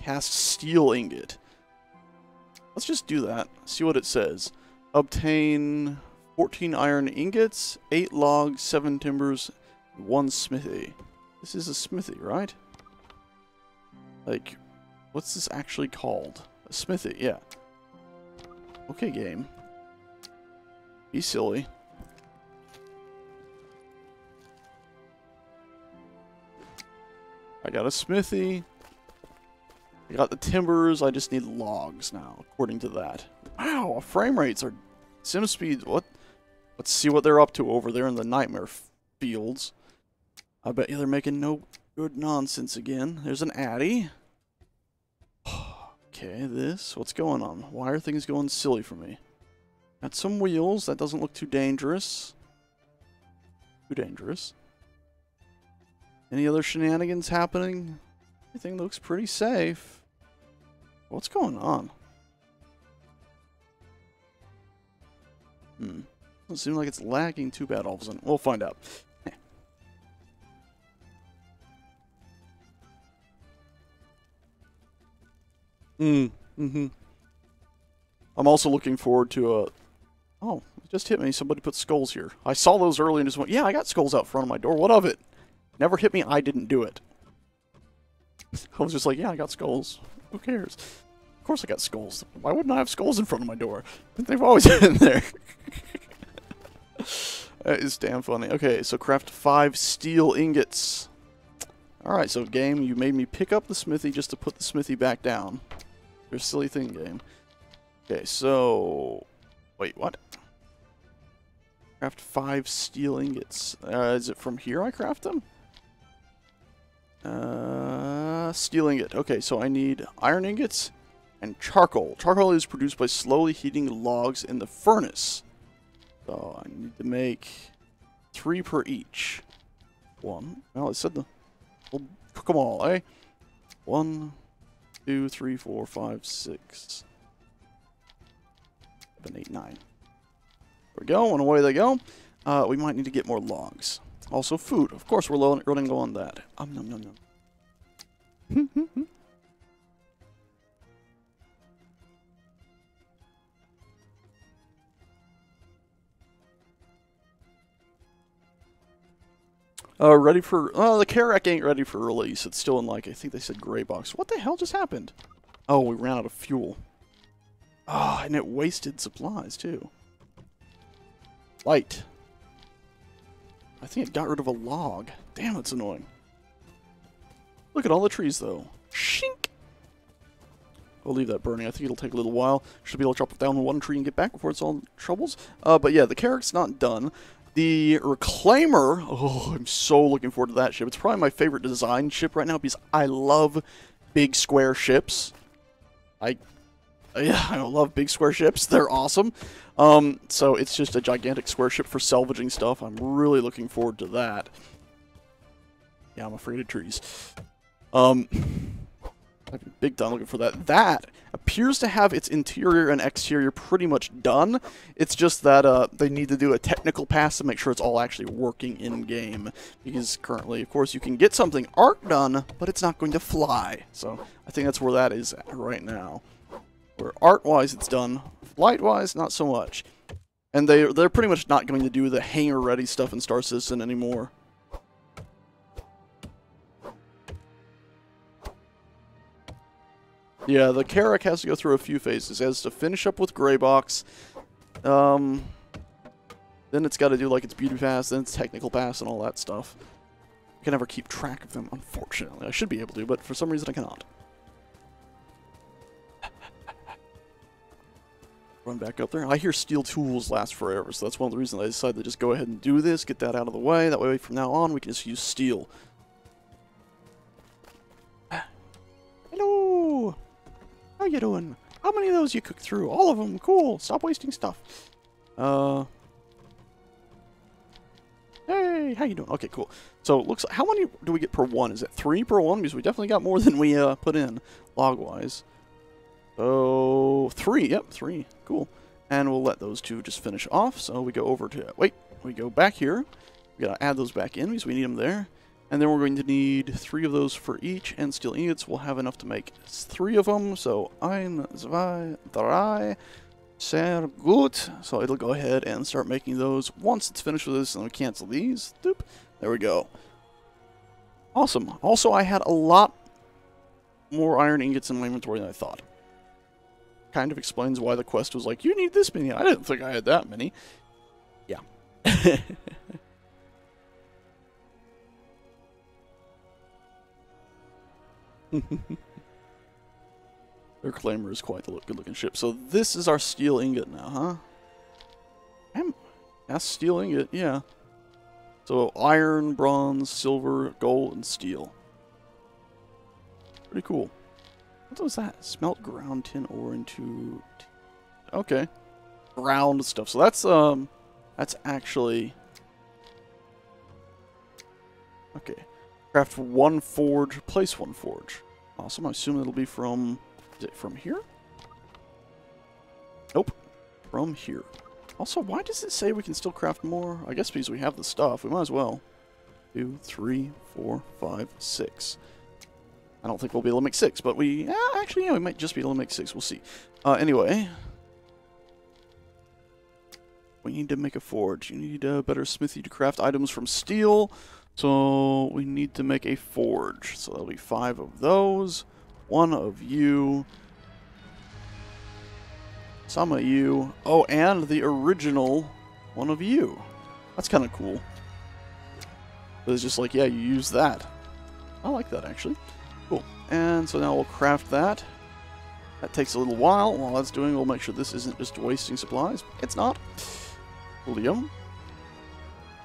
Speaker 1: cast steel ingot. Let's just do that. See what it says. Obtain 14 iron ingots, 8 logs, 7 timbers, 1 smithy. This is a smithy, right? Like, what's this actually called? A smithy, yeah. Okay, game. Be silly. I got a smithy. I got the timbers. I just need logs now, according to that. Wow, frame rates are... Sim speed, what? Let's see what they're up to over there in the nightmare fields. I bet you they're making no good nonsense again. There's an Addy. Okay, this. What's going on? Why are things going silly for me? Got some wheels. That doesn't look too dangerous. Too dangerous. Any other shenanigans happening? Everything looks pretty safe. What's going on? Doesn't seem like it's lagging too bad all of a sudden. We'll find out. I'm also looking forward to oh, it just hit me. Somebody put skulls here. I saw those early and just went, yeah, I got skulls out front of my door. What of it? Never hit me. I didn't do it. I was just like, yeah, I got skulls. Who cares? Of course I got skulls. Why wouldn't I have skulls in front of my door? They've always been there. That is damn funny. Okay, so craft 5 steel ingots. Alright, so game, you made me pick up the smithy just to put the smithy back down. You're a silly thing, game. Okay, so... Wait, what? Craft 5 steel ingots. Is it from here I craft them? Steel ingot. Okay, so I need iron ingots and charcoal. Charcoal is produced by slowly heating logs in the furnace. So I need to make 3 per each. 1. Well, it said the... Well, cook them all, eh? 1, 2, 3, 4, 5, 6, 7, 8, 9. There we go, and away they go. We might need to get more logs. Also food. Of course, we're running low on that. Nom nom nom. Ready for... the Karak ain't ready for release. It's still in, like, I think they said gray box. What the hell just happened? Oh, we ran out of fuel. Ah, and it wasted supplies, too. Light. I think it got rid of a log. Damn, that's annoying. Look at all the trees, though. Shink! We'll leave that burning. I think it'll take a little while. Should be able to chop down one tree and get back before it's all in troubles. But yeah, the Karak's not done. The Reclaimer, oh, I'm so looking forward to that ship. It's probably my favorite design ship right now because I love big square ships. I love big square ships. They're awesome. So it's just a gigantic square ship for salvaging stuff. I'm really looking forward to that. Yeah, I'm afraid of trees. I've been big time looking for that. That appears to have its interior and exterior pretty much done. It's just that they need to do a technical pass to make sure it's all actually working in-game. Because currently, of course, you can get something art done, but it's not going to fly. So I think that's where that is at right now. Where art-wise it's done, flight-wise not so much. And they're pretty much not going to do the hangar-ready stuff in Star Citizen anymore. Yeah, the Karak has to go through a few phases. It has to finish up with Gray Box. Then it's got to do like its beauty pass, then its technical pass, and all that stuff. I can never keep track of them, unfortunately. I should be able to, but for some reason I cannot. Run back up there. I hear steel tools last forever, so that's one of the reasons I decided to just go ahead and do this, get that out of the way. That way from now on we can just use steel. Hello! How you doing? How many of those you cooked through? All of them. Cool. Stop wasting stuff. Hey, how you doing? Okay, cool. So, it looks like, how many do we get per one? Is it 3 per one? Because we definitely got more than we put in, log-wise. Oh, 3. Yep, 3. Cool. And we'll let those two just finish off. So, we go over to... Wait, we go back here. We gotta add those back in because we need them there. And then we're going to need 3 of those for each, and steel ingots will have enough to make 3 of them. So, 1, 2, 3, sehr gut. So it'll go ahead and start making those. Once it's finished with this, and we cancel these. Doop. There we go. Awesome. Also, I had a lot more iron ingots in my inventory than I thought. Kind of explains why the quest was like, you need this many. I didn't think I had that many. Yeah. Their Reclaimer is quite a good-looking ship. So this is our steel ingot now, huh? That's steel ingot, yeah. So iron, bronze, silver, gold, and steel. Pretty cool. What was that? Smelt ground tin ore into... Okay. Ground stuff. So that's actually... Okay. Craft 1 forge, place 1 forge. Awesome. I assume it'll be from... Is it from here? Nope. From here. Also, why does it say we can still craft more? I guess because we have the stuff. We might as well. 2, 3, 4, 5, 6. I don't think we'll be able to make 6, but we... actually, yeah, we might just be able to make 6. We'll see. Anyway. We need to make a forge. You need a better smithy to craft items from steel. So, we need to make a forge. So, that'll be 5 of those. 1 of you. Some of you. Oh, and the original 1 of you. That's kind of cool. It's just like, yeah, you use that. I like that, actually. Cool. And so now we'll craft that. That takes a little while. While that's doing, we'll make sure this isn't just wasting supplies. It's not. Helium.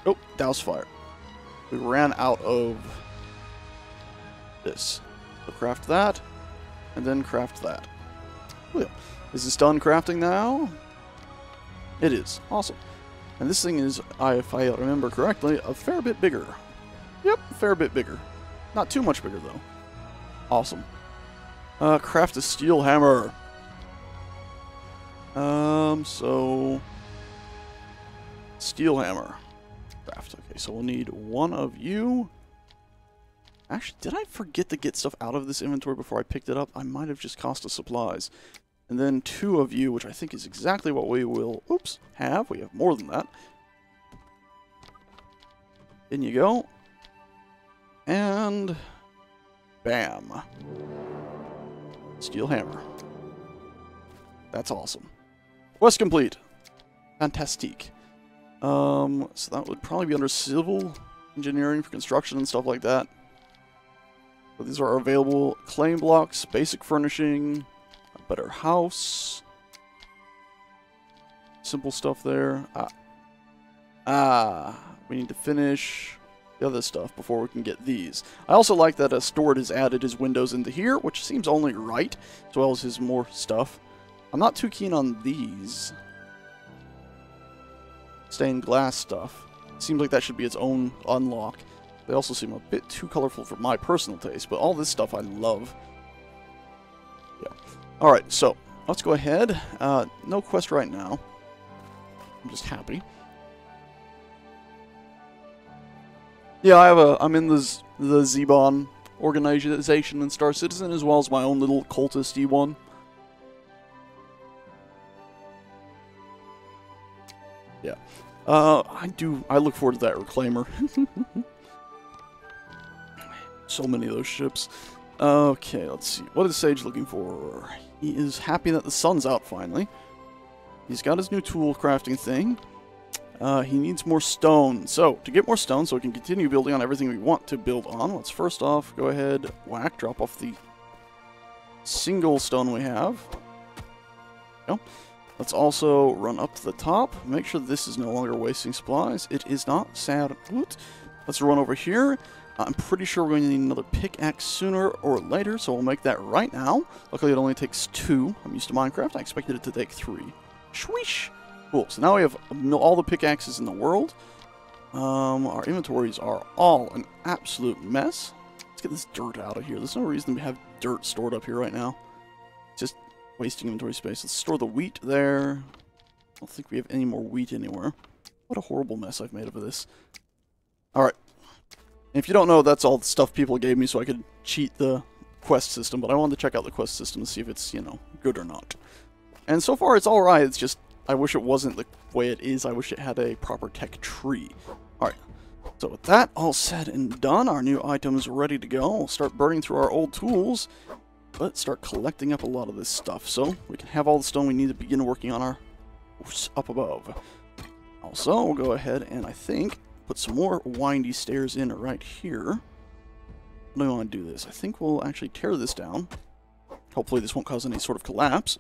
Speaker 1: Oh, douse fire. We ran out of this. So craft that, and then craft that. Oh, yeah. Is this done crafting now? It is. Awesome. And this thing is, if I remember correctly, a fair bit bigger. Yep, a fair bit bigger. Not too much bigger, though. Awesome. Craft a steel hammer. So... Steel hammer. Craft. Okay, so we'll need 1 of you. Actually, did I forget to get stuff out of this inventory before I picked it up? I might have just cost us supplies. And then 2 of you, which I think is exactly what we will, have. We have more than that. In you go. And bam. Steel hammer. That's awesome. Quest complete. Fantastique. So that would probably be under civil engineering for construction and stuff like that. So these are available claim blocks, basic furnishing, a better house. Simple stuff there. We need to finish the other stuff before we can get these. I also like that Stuart has added his windows into here, which seems only right, as well as his more stuff. I'm not too keen on these stained glass stuff. Seems like that should be its own unlock. They also seem a bit too colorful for my personal taste, but all this stuff I love. Yeah. Alright, so let's go ahead. No quest right now. I'm just happy. Yeah, I'm in the Xebon organization in Star Citizen, as well as my own little cultist-y one. Yeah. I look forward to that reclaimer. So many of those ships. Okay, let's see. What is Sage looking for? He is happy that the sun's out finally. He's got his new tool crafting thing. He needs more stone. So, to get more stone so we can continue building on everything we want to build on, let's first off go ahead, drop off the single stone we have. There we go. Let's also run up to the top, make sure this is no longer wasting supplies. It is not. Sad. Let's run over here. I'm pretty sure we're going to need another pickaxe sooner or later, so we'll make that right now. Luckily, it only takes 2. I'm used to Minecraft. I expected it to take 3. Shweesh! Cool, so now we have all the pickaxes in the world. Our inventories are all an absolute mess. Let's get this dirt out of here. There's no reason to have dirt stored up here right now. Just wasting inventory space. Let's store the wheat there. I don't think we have any more wheat anywhere. What a horrible mess I've made of this. Alright. If you don't know, that's all the stuff people gave me so I could cheat the quest system, but I wanted to check out the quest system to see if it's, you know, good or not. And so far it's alright, it's just, I wish it wasn't the way it is. I wish it had a proper tech tree. Alright, so with that all said and done, our new items are ready to go. We'll start burning through our old tools, but start collecting up a lot of this stuff so we can have all the stone we need to begin working on our up above. Also, we'll go ahead and I think put some more windy stairs in right here. How do I want to do this? I think we'll actually tear this down. Hopefully this won't cause any sort of collapse.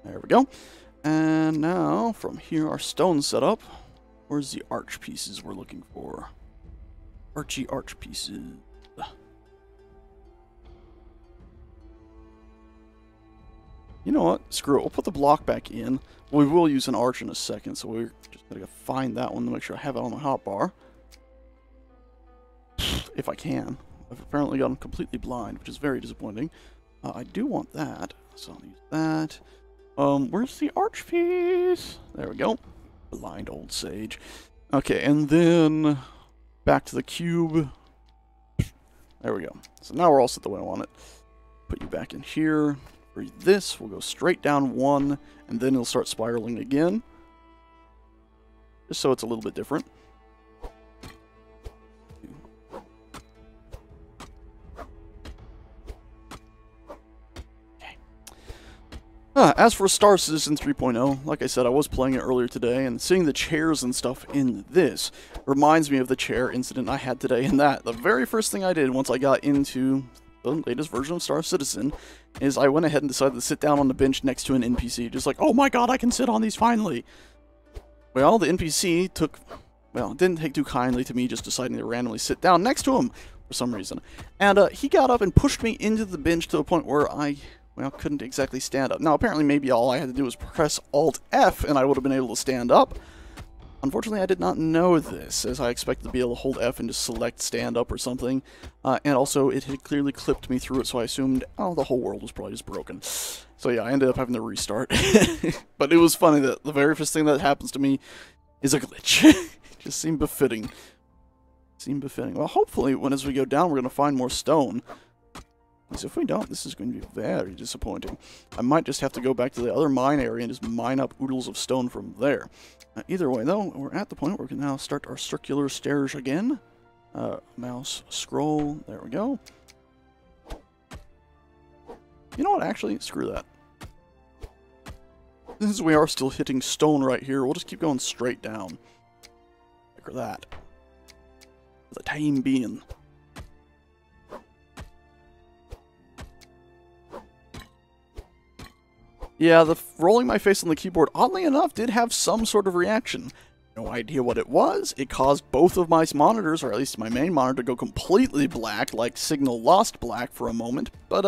Speaker 1: There we go. And now, from here, our stone setup. Where's the arch pieces we're looking for? Archy arch pieces. You know what? Screw it. We'll put the block back in. We will use an arch in a second, so we're just going to find that one to make sure I have it on my hotbar. If I can. I've apparently gotten completely blind, which is very disappointing. I do want that, so I'll use that. Where's the arch piece? There we go. Blind old sage. Okay, and then back to the cube. There we go. So now we're all set the way I want it. Put you back in here. For this, we'll go straight down 1, and then it'll start spiraling again. Just so it's a little bit different. As for Star Citizen 3.0, like I said, I was playing it earlier today, and seeing the chairs and stuff in this reminds me of the chair incident I had today in that. The very first thing I did once I got into the latest version of Star Citizen is I went ahead and decided to sit down on the bench next to an NPC, just like, oh my god, I can sit on these finally! Well, the NPC didn't take too kindly to me just deciding to randomly sit down next to him for some reason. And he got up and pushed me into the bench to the point where I couldn't exactly stand up. Now, apparently, maybe all I had to do was press Alt-F, and I would have been able to stand up. Unfortunately, I did not know this, as I expected to be able to hold F and just select stand up or something. And also, it had clearly clipped me through it, so I assumed, oh, the whole world was probably just broken. So yeah, I ended up having to restart. But it was funny that the very first thing that happens to me is a glitch. It just seemed befitting. Well, hopefully, as we go down, we're going to find more stone. Because if we don't, this is going to be very disappointing. I might just have to go back to the other mine area and just mine up oodles of stone from there. Either way, though, we're at the point where we can now start our circular stairs again. Mouse, scroll, there we go. You know what, actually, screw that. Since we are still hitting stone right here, we'll just keep going straight down. Like that. For the time being. Yeah, the rolling my face on the keyboard, oddly enough, did have some sort of reaction. No idea what it was. It caused both of my monitors, or at least my main monitor, to go completely black, like signal lost black for a moment. But,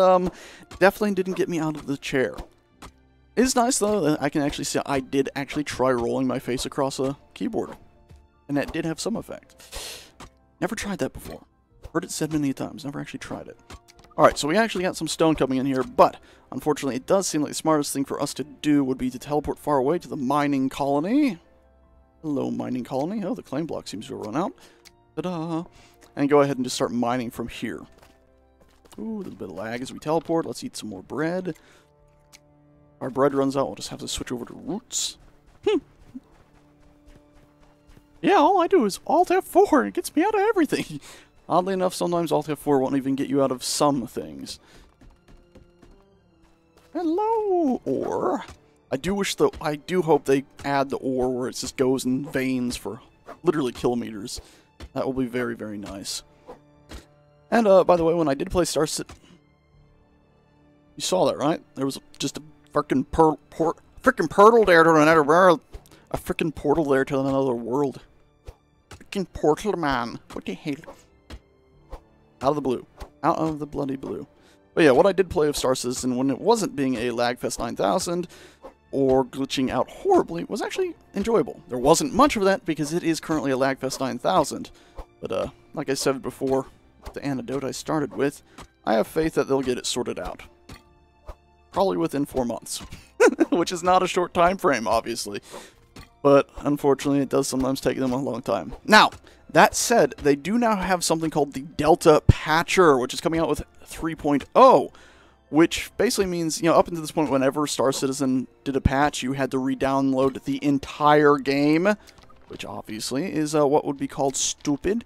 Speaker 1: definitely didn't get me out of the chair. It's nice, though, that I can actually see I did actually try rolling my face across a keyboard. And that did have some effect. Never tried that before. Heard it said many times, never actually tried it. Alright, so we actually got some stone coming in here, but unfortunately it does seem like the smartest thing for us to do would be to teleport far away to the mining colony. Hello, mining colony. Oh, the claim block seems to have run out. Ta-da! And go ahead and just start mining from here. Ooh, a little bit of lag as we teleport. Let's eat some more bread. Our bread runs out, we'll just have to switch over to roots. Yeah, all I do is Alt F4 and it gets me out of everything. Oddly enough, sometimes Alt F4 won't even get you out of some things. Hello, ore. I do hope they add the ore where it just goes in veins for literally kilometers. That will be very, very nice. And, by the way, when I did play Star Citizen, you saw that, right? There was just a frickin' portal there to another world. A frickin' portal there to another world. Frickin' portal, man. What the hell? Out of the blue. Out of the bloody blue. But yeah, what I did play of Star Citizen when it wasn't being a Lagfest 9000 or glitching out horribly was actually enjoyable. There wasn't much of that because it is currently a Lagfest 9000. But like I said before, the antidote I started with, I have faith that they'll get it sorted out. Probably within 4 months. Which is not a short time frame, obviously. But unfortunately, it does sometimes take them a long time. Now, that said, they do now have something called the Delta Patcher, which is coming out with 3.0, which basically means, you know, up until this point, whenever Star Citizen did a patch, you had to re-download the entire game, which obviously is what would be called stupid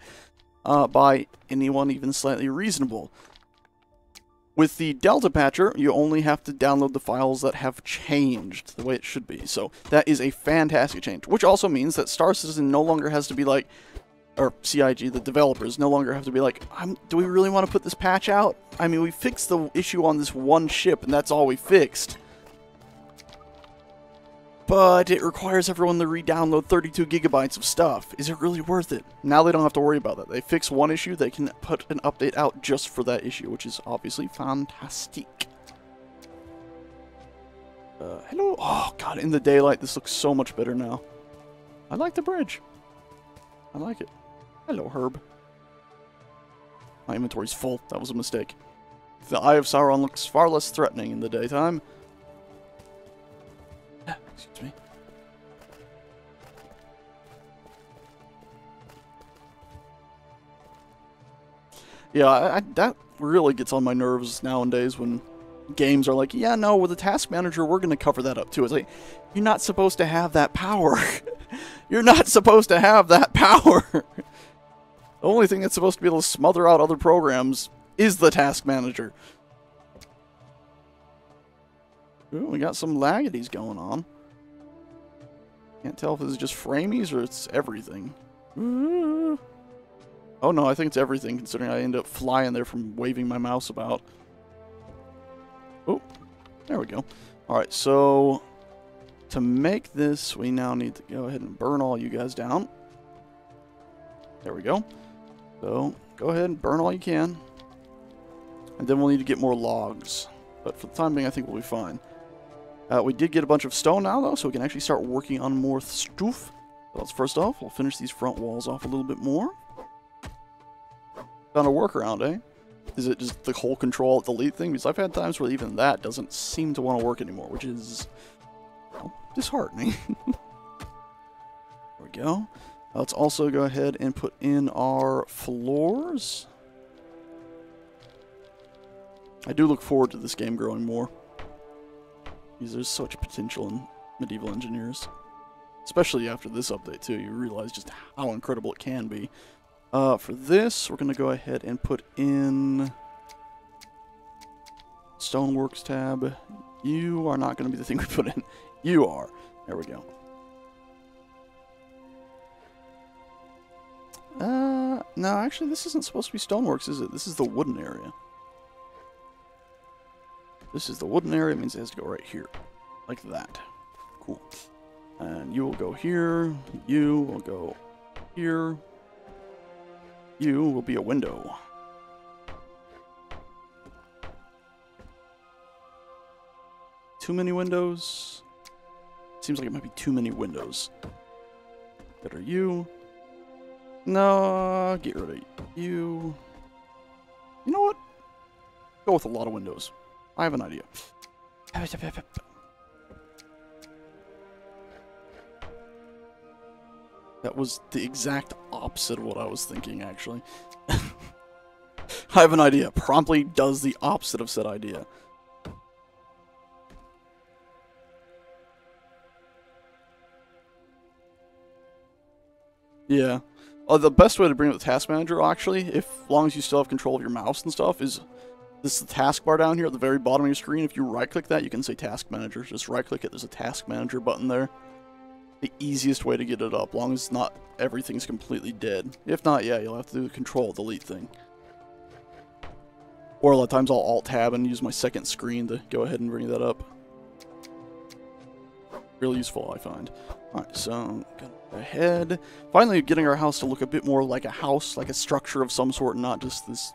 Speaker 1: by anyone even slightly reasonable. With the Delta Patcher, you only have to download the files that have changed the way it should be. So that is a fantastic change, which also means that Star Citizen no longer has to be like, or CIG, the developers, no longer have to be like, do we really want to put this patch out? I mean, we fixed the issue on this one ship, and that's all we fixed. But it requires everyone to re-download 32 gigabytes of stuff. Is it really worth it? Now they don't have to worry about that. They fix one issue, they can put an update out just for that issue, which is obviously fantastic. Hello? Oh, God, in the daylight, this looks so much better now. I like the bridge. I like it. Hello, Herb. My inventory's full. That was a mistake. The Eye of Sauron looks far less threatening in the daytime. Excuse me. Yeah, that really gets on my nerves nowadays when games are like, yeah, no, with the task manager, we're going to cover that up too. It's like, you're not supposed to have that power. You're not supposed to have that power. The only thing that's supposed to be able to smother out other programs is the task manager. Ooh, we got some laggities going on. Can't tell if this is just framies or it's everything. Ooh. Oh no, I think it's everything, considering I end up flying there from waving my mouse about. Oh, there we go. Alright, so to make this, we now need to go ahead and burn all you guys down. There we go. So, go ahead and burn all you can. And then we'll need to get more logs. But for the time being, I think we'll be fine. We did get a bunch of stone now, though, so we can actually start working on more stuff. So let's first off, we'll finish these front walls off a little bit more. Found a workaround, eh? Is it just the whole Control-Alt-Delete thing? Because I've had times where even that doesn't seem to want to work anymore, which is, well, disheartening. There we go. Let's also go ahead and put in our floors. I do look forward to this game growing more. Because there's such potential in medieval engineers. Especially after this update, too. You realize just how incredible it can be. For this, we're going to go ahead and put in... Stoneworks tab. You are not going to be the thing we put in. You are. There we go. No, actually, this isn't supposed to be stoneworks, is it? This is the wooden area. This is the wooden area. It means it has to go right here. Like that. Cool. And you will go here. You will go here. You will be a window. Too many windows? Seems like it might be too many windows. That are you. No, get rid of you. You know what? Go with a lot of windows. I have an idea. That was the exact opposite of what I was thinking, actually. I have an idea. Promptly does the opposite of said idea. Yeah. The best way to bring up the task manager, actually, as long as you still have control of your mouse and stuff, is this is the taskbar down here at the very bottom of your screen. If you right-click that, you can say task manager. Just right-click it. There's a task manager button there. The easiest way to get it up, long as not everything's completely dead. If not, yeah, you'll have to do the control-delete thing. Or a lot of times I'll alt-tab and use my second screen to go ahead and bring that up. Really useful, I find. Alright, so, gonna go ahead. Finally getting our house to look a bit more like a house, like a structure of some sort, not just this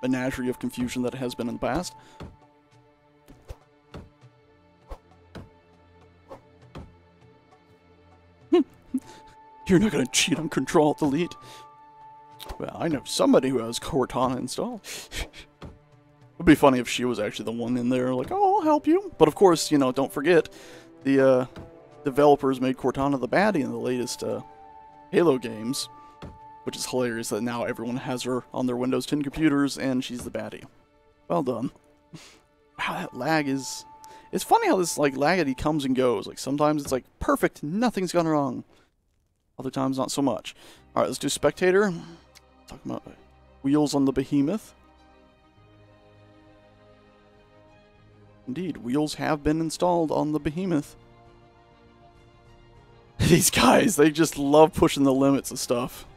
Speaker 1: menagerie of confusion that it has been in the past. You're not gonna cheat on Control-Delete. Well, I know somebody who has Cortana installed. It'd be funny if she was actually the one in there, like, oh, I'll help you. But of course, you know, don't forget, the developers made Cortana the baddie in the latest Halo games, which is hilarious that now everyone has her on their Windows 10 computers, and she's the baddie. Well done. Wow, that lag is... It's funny how this, like, laggity comes and goes. Like, sometimes it's like, perfect, nothing's gone wrong. Other times, not so much. Alright, let's do Spectator. Talking about wheels on the behemoth. Indeed, wheels have been installed on the behemoth. These guys, they just love pushing the limits of stuff.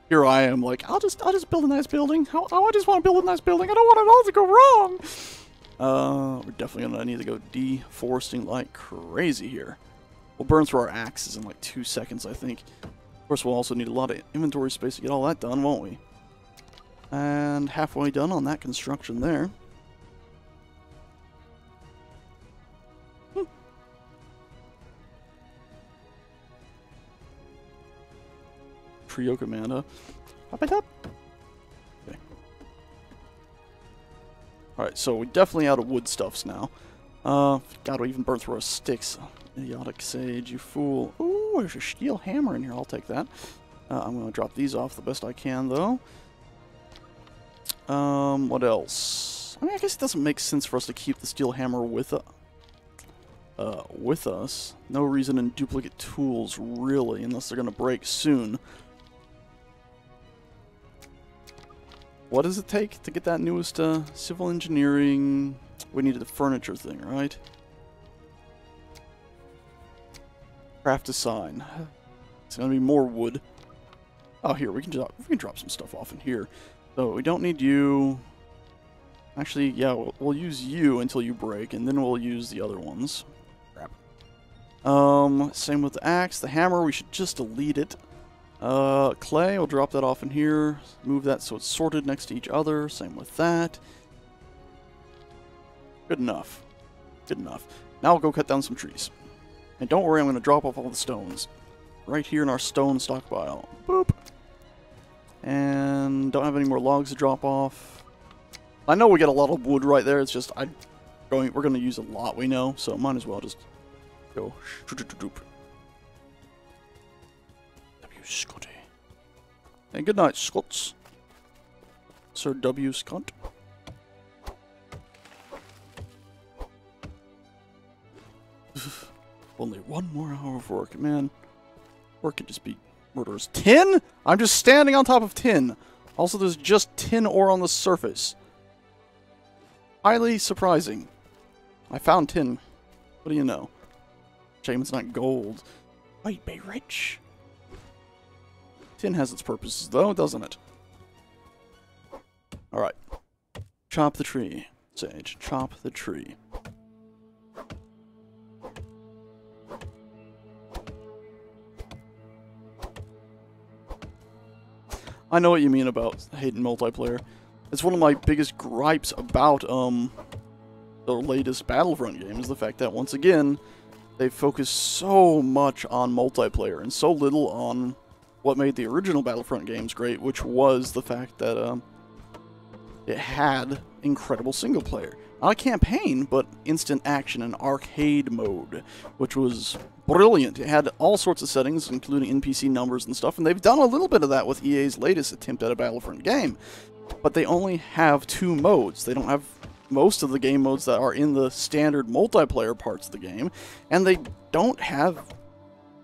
Speaker 1: Here I am, like, I'll just build a nice building. I just want to build a nice building. I don't want it all to go wrong. We're definitely gonna need to go deforesting like crazy here. We'll burn through our axes in like 2 seconds, I think. Of course, we'll also need a lot of inventory space to get all that done, won't we? And halfway done on that construction there. Trio command, huh? Hop it up. Okay. Alright, so we're definitely out of wood stuffs now. God, we even burnt through our sticks. Idiotic sage, you fool. Ooh, there's a steel hammer in here. I'll take that. I'm going to drop these off the best I can, though. What else? I mean, I guess it doesn't make sense for us to keep the steel hammer with us. No reason in duplicate tools, really, unless they're going to break soon. What does it take to get that newest civil engineering? We needed the furniture thing, right? Craft design. It's gonna be more wood. Oh, here we can drop some stuff off in here. So we don't need you. Actually, yeah, we'll use you until you break, and then we'll use the other ones. Crap. Same with the axe. The hammer, we should just delete it. Clay, we'll drop that off in here. Move that so it's sorted next to each other. Same with that. Good enough. Good enough. Now we'll go cut down some trees. And don't worry, I'm going to drop off all the stones. Right here in our stone stockpile. Boop. And don't have any more logs to drop off. I know we got a lot of wood right there. It's just we're going to use a lot, we know. So might as well just go. W. Scotty. And good night, Scots. Sir W. Scott. Only one more hour of work, man. Work could just be murderous. Tin? I'm just standing on top of tin. Also, there's just tin ore on the surface. Highly surprising. I found tin. What do you know? Shame it's not gold. Might be rich. Tin has its purposes, though, doesn't it? Alright. Chop the tree, Sage. Chop the tree. I know what you mean about hating multiplayer. It's one of my biggest gripes about the latest Battlefront game is the fact that, once again, they focus so much on multiplayer and so little on what made the original Battlefront games great, which was the fact that it had incredible single player. Not a campaign, but instant action and arcade mode, which was brilliant. It had all sorts of settings, including NPC numbers and stuff, and they've done a little bit of that with EA's latest attempt at a Battlefront game. But they only have 2 modes. They don't have most of the game modes that are in the standard multiplayer parts of the game, and they don't have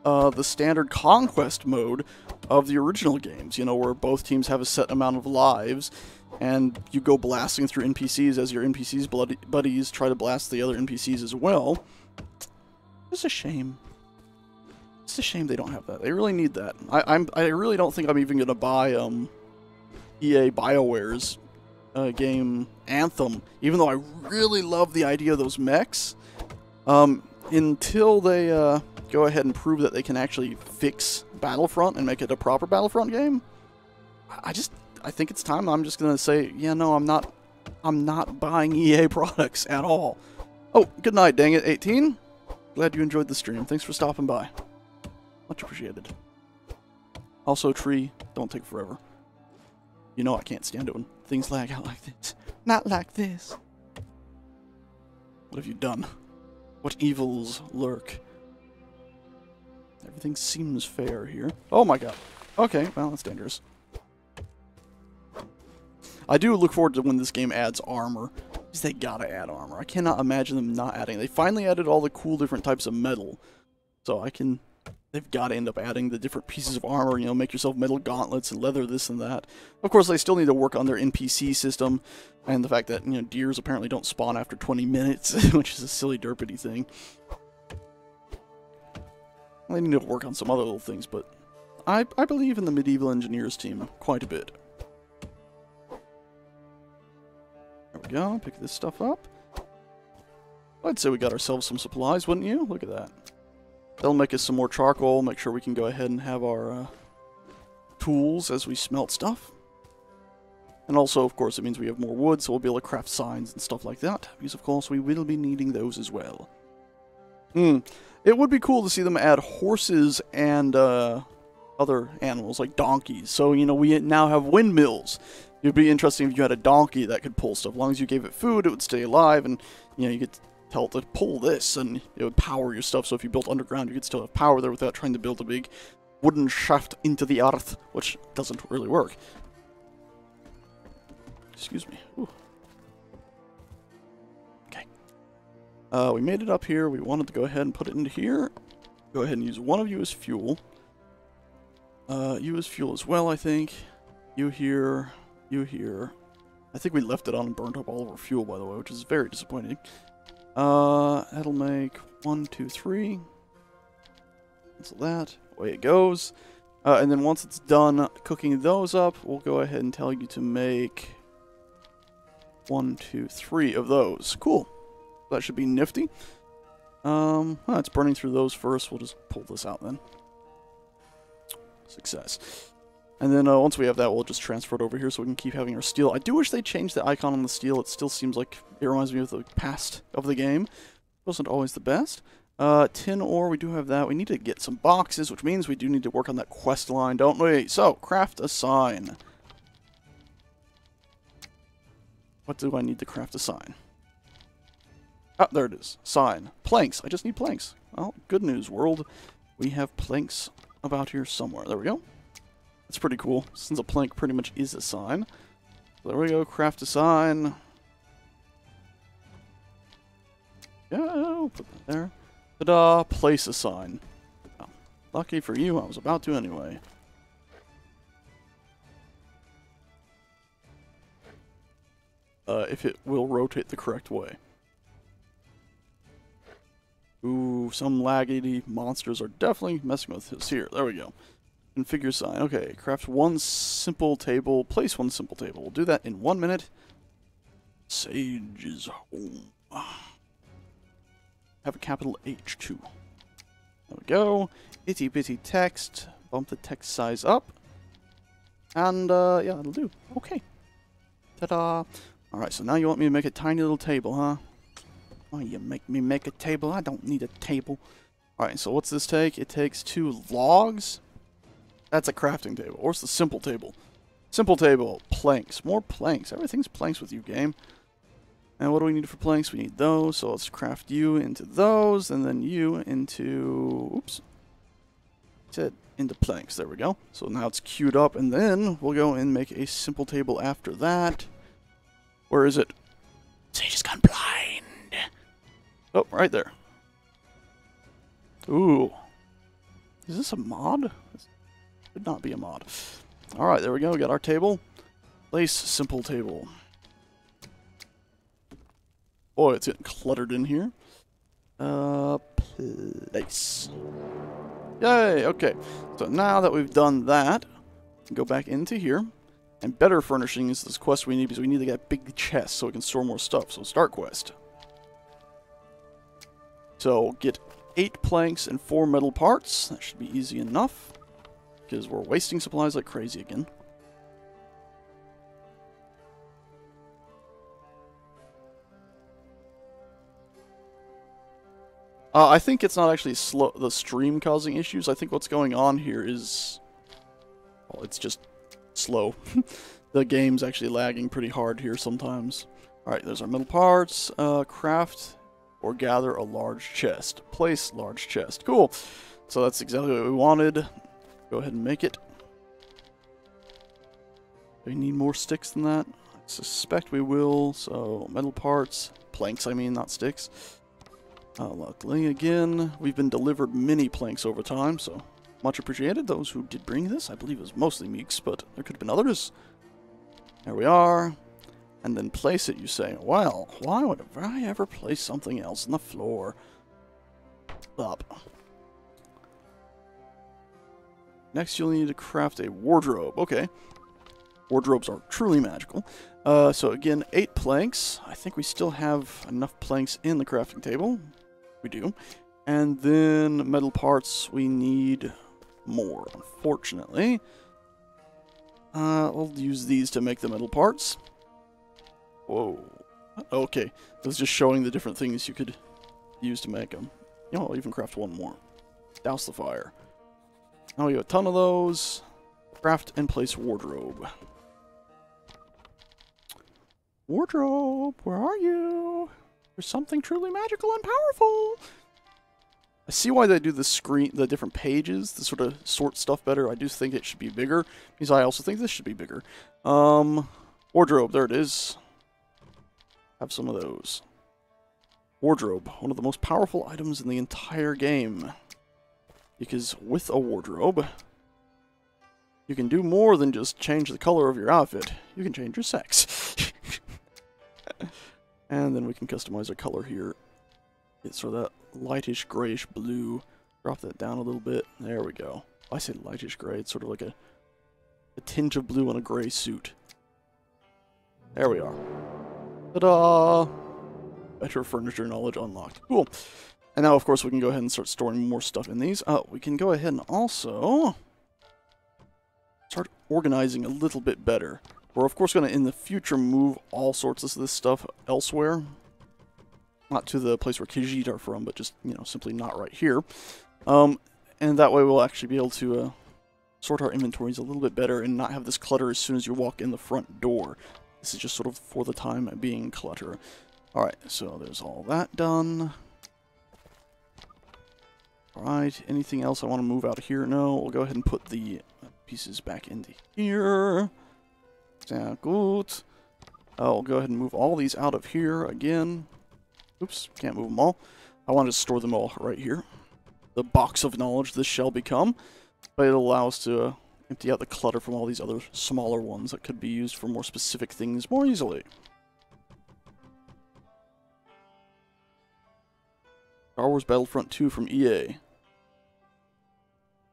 Speaker 1: the standard conquest mode of the original games, you know, where both teams have a set amount of lives, and you go blasting through NPCs as your NPCs buddies try to blast the other NPCs as well. It's a shame. It's a shame they don't have that. They really need that. I really don't think I'm even gonna buy EA BioWare's game Anthem, even though I really love the idea of those mechs. Until they go ahead and prove that they can actually fix Battlefront and make it a proper Battlefront game, I think it's time. I'm just gonna say, yeah, no, I'm not buying EA products at all. Oh, good night, dang it, 18. Glad you enjoyed the stream. Thanks for stopping by. Much appreciated. Also, tree, don't take forever. You know I can't stand it when things lag out like this. Not like this. What have you done? What evils lurk? Everything seems fair here. Oh my god. Okay, well, that's dangerous. I do look forward to when this game adds armor, because they gotta add armor. I cannot imagine them not adding. They finally added all the cool different types of metal, so they've gotta end up adding the different pieces of armor, you know, make yourself metal gauntlets and leather this and that. Of course, they still need to work on their NPC system, and the fact that, you know, deers apparently don't spawn after 20 minutes, which is a silly derpity thing. They need to work on some other little things, but I believe in the Medieval Engineers team quite a bit. There we go, pick this stuff up. I'd say we got ourselves some supplies, wouldn't you? Look at that. That'll make us some more charcoal, make sure we can go ahead and have our tools as we smelt stuff. And also, of course, it means we have more wood, so we'll be able to craft signs and stuff like that, because of course we will be needing those as well. It would be cool to see them add horses and other animals, like donkeys. So, you know, we now have windmills. It would be interesting if you had a donkey that could pull stuff. As long as you gave it food, it would stay alive, and, you know, you could tell it to pull this, and it would power your stuff. So if you built underground, you could still have power there without trying to build a big wooden shaft into the earth, which doesn't really work. Excuse me. Ooh. Okay. We made it up here. We wanted to go ahead and put it into here. Go ahead and use one of you as fuel. You as fuel as well, I think. You here. You here. I think we left it on and burned up all of our fuel, by the way, which is very disappointing. That'll make 1, 2, 3. Cancel that. Away it goes. And then once it's done cooking those up, we'll go ahead and tell you to make 1, 2, 3 of those. Cool. That should be nifty. It's burning through those first. We'll just pull this out then. Success. And then once we have that, we'll just transfer it over here so we can keep having our steel. I do wish they changed the icon on the steel. It still seems like it reminds me of the past of the game. Wasn't always the best. Tin ore, we do have that. We need to get some boxes, which means we do need to work on that quest line, don't we? So, craft a sign. What do I need to craft a sign? Ah, there it is. Sign. Planks. I just need planks. Well, good news, world. We have planks about here somewhere. There we go. That's pretty cool, since a plank pretty much is a sign. There we go, craft a sign. Yeah, I'll put that there. Ta-da! Place a sign. Oh, lucky for you, I was about to anyway. If it will rotate the correct way. Ooh, some laggedy monsters are definitely messing with us here. There we go. Configure sign. Okay, craft one simple table. Place one simple table. We'll do that in 1 minute. Sage is home. Have a capital H too. There we go. Itty bitty text. Bump the text size up. And, yeah, that'll do. Okay. Ta-da. Alright, so now you want me to make a tiny little table, huh? Oh, you make me make a table? I don't need a table. Alright, so what's this take? It takes 2 logs. That's a crafting table. Or it's the simple table. Simple table. Planks. More planks. Everything's planks with you, game. And what do we need for planks? We need those. So let's craft you into those. And then you into... Oops. Into planks. There we go. So now it's queued up. And then we'll go and make a simple table after that. Where is it? Sage has gone blind. Oh, right there. Ooh. Is this a mod? This could not be a mod. Alright, there we go. We got our table. Place simple table. Boy, it's getting cluttered in here. Place. Yay, okay. So now that we've done that, we can go back into here. And better furnishing is this quest we need because we need to get big chests so we can store more stuff. So start quest. So get 8 planks and 4 metal parts. That should be easy enough. Because we're wasting supplies like crazy again. I think it's not actually the stream causing issues. I think what's going on here is... Well, it's just slow. The game's actually lagging pretty hard here sometimes. Alright, there's our metal parts. Craft or gather a large chest. Place large chest. Cool. So that's exactly what we wanted. Go ahead and make it. Do we need more sticks than that? I suspect we will. So, metal parts. Planks, I mean, not sticks. Luckily, again, we've been delivered many planks over time, so much appreciated. Those who did bring this, I believe it was mostly Meeks, but there could have been others. There we are. And then place it, you say. Well, why would I ever place something else on the floor? Up. Next, you'll need to craft a wardrobe. Okay. Wardrobes are truly magical. So again, 8 planks. I think we still have enough planks in the crafting table. We do. And then metal parts, we need more, unfortunately. We'll use these to make the metal parts. Whoa. Okay. This is just showing the different things you could use to make them. You know, I'll even craft one more. Douse the fire. Now we have a ton of those. Craft and place wardrobe. Wardrobe, where are you? There's something truly magical and powerful. I see why they do the different pages to sort of sort stuff better. I do think it should be bigger, because I also think this should be bigger. Wardrobe, there it is. Have some of those. Wardrobe, one of the most powerful items in the entire game. Because with a wardrobe, you can do more than just change the color of your outfit. You can change your sex. And then we can customize our color here. It's sort of that lightish grayish blue. Drop that down a little bit. There we go. I say lightish gray. It's sort of like a tinge of blue on a gray suit. There we are. Ta-da! Better furniture knowledge unlocked. Cool. And now, of course, we can go ahead and start storing more stuff in these. We can go ahead and also start organizing a little bit better. We're, of course, going to, in the future, move all sorts of this stuff elsewhere. Not to the place where Khajiit are from, but just, you know, simply not right here. And that way we'll actually be able to sort our inventories a little bit better and not have this clutter as soon as you walk in the front door. This is just sort of for the time being clutter. Alright, so there's all that done. Alright, anything else I want to move out of here? No, we'll go ahead and put the pieces back into here. Sehr gut. I'll go ahead and move all these out of here again. Oops, can't move them all. I want to store them all right here. The box of knowledge this shall become, but it allows to empty out the clutter from all these other smaller ones that could be used for more specific things more easily. Star Wars Battlefront 2 from EA.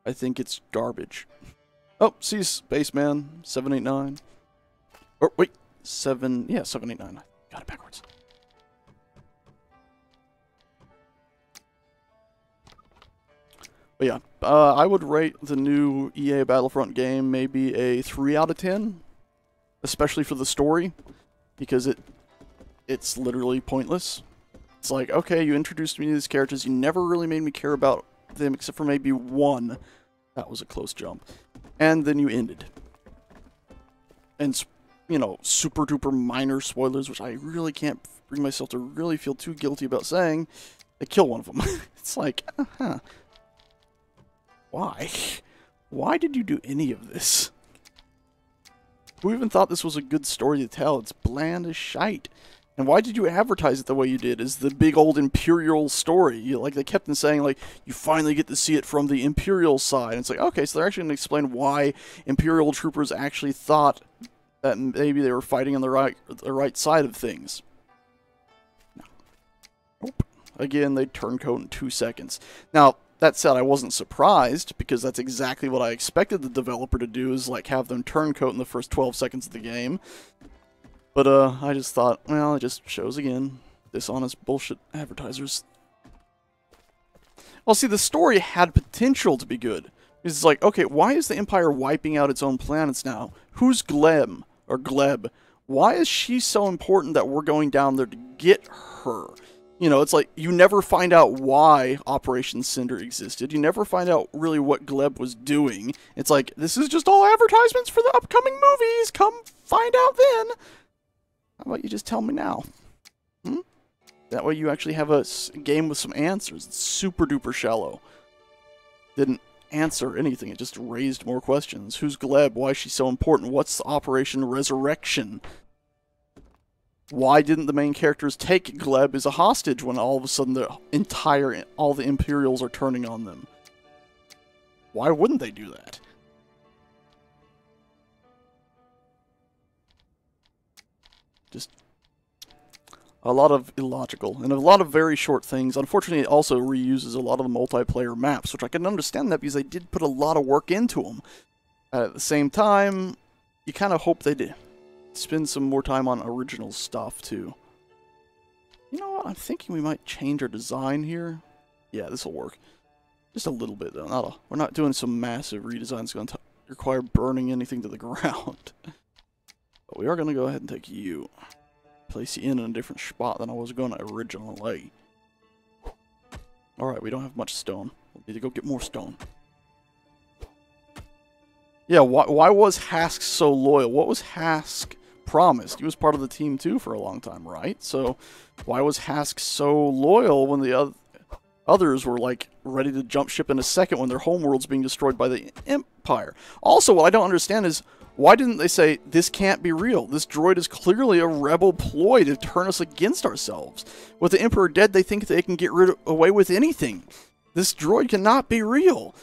Speaker 1: I think it's garbage. Oh, see, Spaceman 789. Oh, wait, 789. I got it backwards. But yeah, I would rate the new EA Battlefront game maybe a 3 out of 10, especially for the story, because it's literally pointless. It's like, okay, you introduced me to these characters, you never really made me care about them except for maybe one. That was a close jump. And then you ended. And, you know, super duper minor spoilers, which I really can't bring myself to really feel too guilty about saying. They kill one of them. It's like, why? Why did you do any of this? Who even thought this was a good story to tell? It's bland as shite. And why did you advertise it the way you did? Is the big old Imperial story. Like, they kept on saying, like, you finally get to see it from the Imperial side. And it's like, okay, so they're actually going to explain why Imperial troopers actually thought that maybe they were fighting on the right side of things. No. Nope. Again, they turncoat in 2 seconds. Now, that said, I wasn't surprised, because that's exactly what I expected the developer to do, is, like, have them turncoat in the first 12 seconds of the game. But, I just thought, well, it just shows again, dishonest bullshit advertisers. Well, see, the story had potential to be good. It's like, okay, why is the Empire wiping out its own planets now? Who's Gleb, or Gleb? Why is she so important that we're going down there to get her? You know, it's like, you never find out why Operation Cinder existed. You never find out really what Gleb was doing. It's like, this is just all advertisements for the upcoming movies. Come find out then. How about you just tell me now? That way you actually have a game with some answers. It's super duper shallow. Didn't answer anything. It just raised more questions. Who's Gleb? Why is she so important? What's the Operation Resurrection? Why didn't the main characters take Gleb as a hostage when all of a sudden all the Imperials are turning on them? Why wouldn't they do that? Just a lot of illogical, and a lot of very short things. Unfortunately, it also reuses a lot of the multiplayer maps, which I can understand that because they did put a lot of work into them. At the same time, you kind of hope they did spend some more time on original stuff, too. You know what? I'm thinking we might change our design here. Yeah, this will work. Just a little bit, though. We're not doing some massive redesign that's going to require burning anything to the ground. But we are going to go ahead and take you. Place you in a different spot than I was going to originally. Alright, we don't have much stone. We'll need to go get more stone. Yeah, why was Hask so loyal? What was Hask promised? He was part of the team too for a long time, right? So, why was Hask so loyal when the others were, like, ready to jump ship in a second when their homeworld's being destroyed by the Empire? Also, what I don't understand is, why didn't they say, this can't be real? This droid is clearly a rebel ploy to turn us against ourselves. With the Emperor dead, they think they can get away with anything. This droid cannot be real.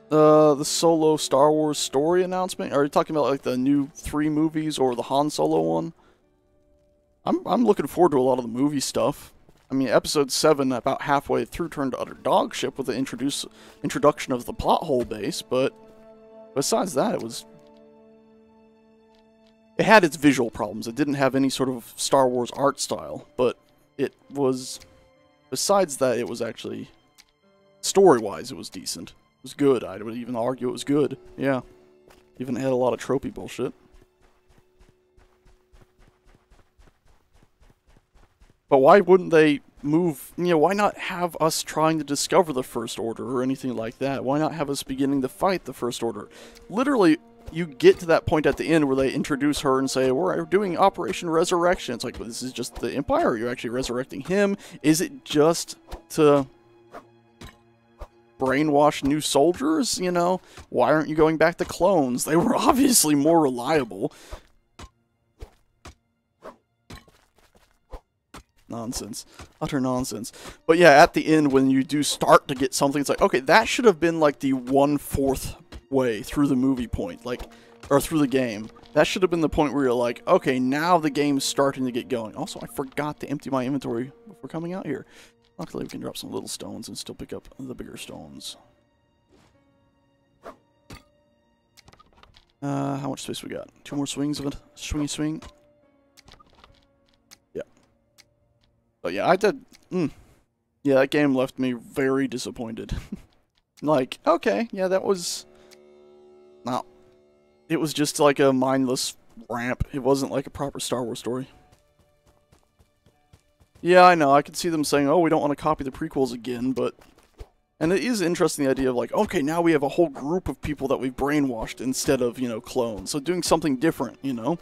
Speaker 1: The Solo Star Wars story announcement? Are you talking about, like, the new 3 movies or the Han Solo one? I'm looking forward to a lot of the movie stuff. I mean, Episode 7, about halfway through, turned to utter dog shit with the introduction of the plot hole base, but besides that, it had its visual problems. It didn't have any sort of Star Wars art style, but it was, besides that, it was actually, story-wise, it was decent. It was good. I would even argue it was good. Yeah. Even had a lot of tropey bullshit. But why wouldn't they move, you know, why not have us trying to discover the First Order or anything like that? Why not have us beginning to fight the First Order? Literally, you get to that point at the end where they introduce her and say, we're doing Operation Resurrection. It's like, well, this is just the Empire. Are you actually resurrecting him? Is it just to brainwash new soldiers, you know? Why aren't you going back to clones? They were obviously more reliable. Nonsense. Utter nonsense. But yeah, at the end, when you do start to get something, it's like, okay, that should have been like the 1/4 way through the movie point, like, or through the game. That should have been the point where you're like, okay, now the game's starting to get going. Also, I forgot to empty my inventory before coming out here. Luckily, we can drop some little stones and still pick up the bigger stones. How much space we got? 2 more swings of it? Swingy swing? Yeah. But yeah, I did... Yeah, that game left me very disappointed. Like, okay, yeah, that was... No. It was just like a mindless ramp. It wasn't like a proper Star Wars story. Yeah, I know. I could see them saying, oh, we don't want to copy the prequels again, but... And it is interesting, the idea of like, okay, now we have a whole group of people that we've brainwashed instead of, you know, clones. So doing something different, you know?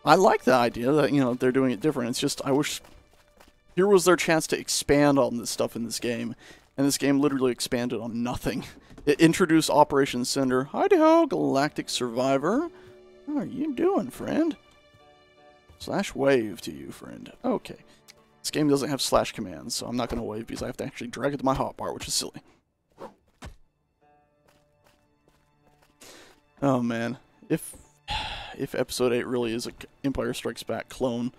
Speaker 1: I like the idea that, you know, they're doing it different. It's just, I wish... Here was their chance to expand on this stuff in this game. And this game literally expanded on nothing. It introduced Operation Cinder. Hi-ho, Galactic Survivor. How are you doing, friend? Slash wave to you, friend. Okay. This game doesn't have slash commands, so I'm not going to wave because I have to actually drag it to my hotbar, which is silly. Oh, man. If Episode 8 really is a Empire Strikes Back clone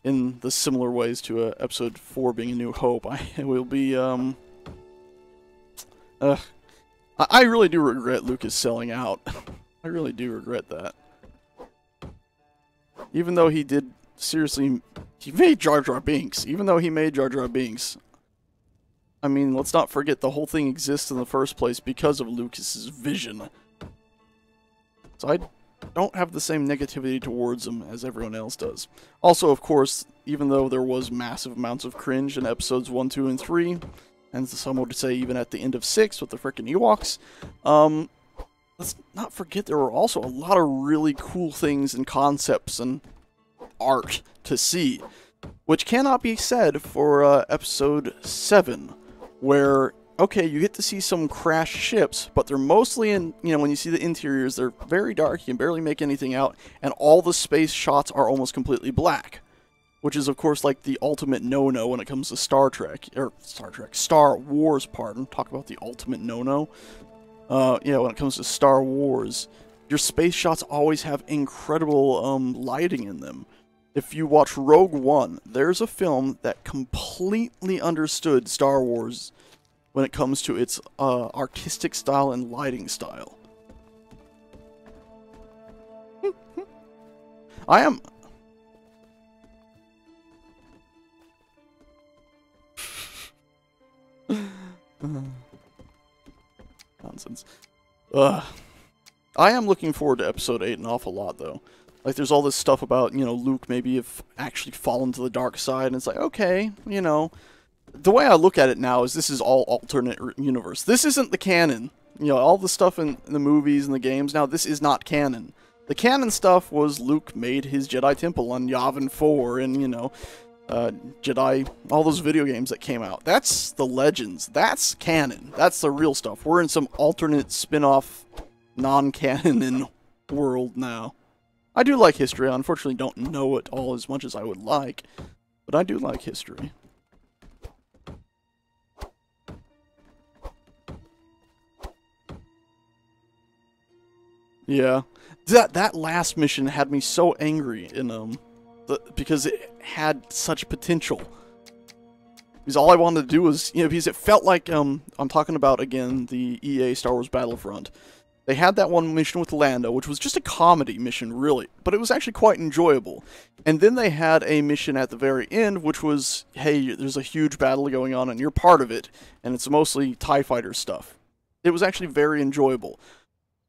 Speaker 1: in the similar ways to Episode 4 being A New Hope, I will be, I really do regret Lucas selling out. I really do regret that. Even though he did, seriously, he made Jar Jar Binks. Even though he made Jar Jar Binks. I mean, let's not forget the whole thing exists in the first place because of Lucas's vision. So I don't have the same negativity towards him as everyone else does. Also, of course, even though there was massive amounts of cringe in episodes 1, 2, and 3... and some would say even at the end of 6 with the frickin' Ewoks. Let's not forget there were also a lot of really cool things and concepts and art to see, which cannot be said for Episode 7, where, okay, you get to see some crashed ships, but they're mostly in, you know, when you see the interiors, they're very dark, you can barely make anything out, and all the space shots are almost completely black. Which is, of course, like the ultimate no-no when it comes to Star Wars, pardon. Talk about the ultimate no-no. Yeah, when it comes to Star Wars, your space shots always have incredible lighting in them. If you watch Rogue One, there's a film that completely understood Star Wars when it comes to its artistic style and lighting style. I am... Nonsense. I am looking forward to Episode 8 an awful lot, though. Like, there's all this stuff about, you know, Luke maybe have actually fallen to the dark side, and it's like, okay, you know. The way I look at it now is this is all alternate universe. This isn't the canon. You know, all the stuff in the movies and the games now, this is not canon. The canon stuff was Luke made his Jedi Temple on Yavin 4, and, you know... Jedi, all those video games that came out. That's the Legends. That's canon. That's the real stuff. We're in some alternate spin-off, non-canon world now. I do like history. I unfortunately don't know it all as much as I would like, but I do like history. Yeah. That last mission had me so angry in, because it had such potential. Because all I wanted to do was, you know, because it felt like, I'm talking about, again, the EA Star Wars Battlefront. They had that one mission with Lando, which was just a comedy mission, really, but it was actually quite enjoyable. And then they had a mission at the very end, which was, hey, there's a huge battle going on, and you're part of it, and it's mostly TIE fighter stuff. It was actually very enjoyable.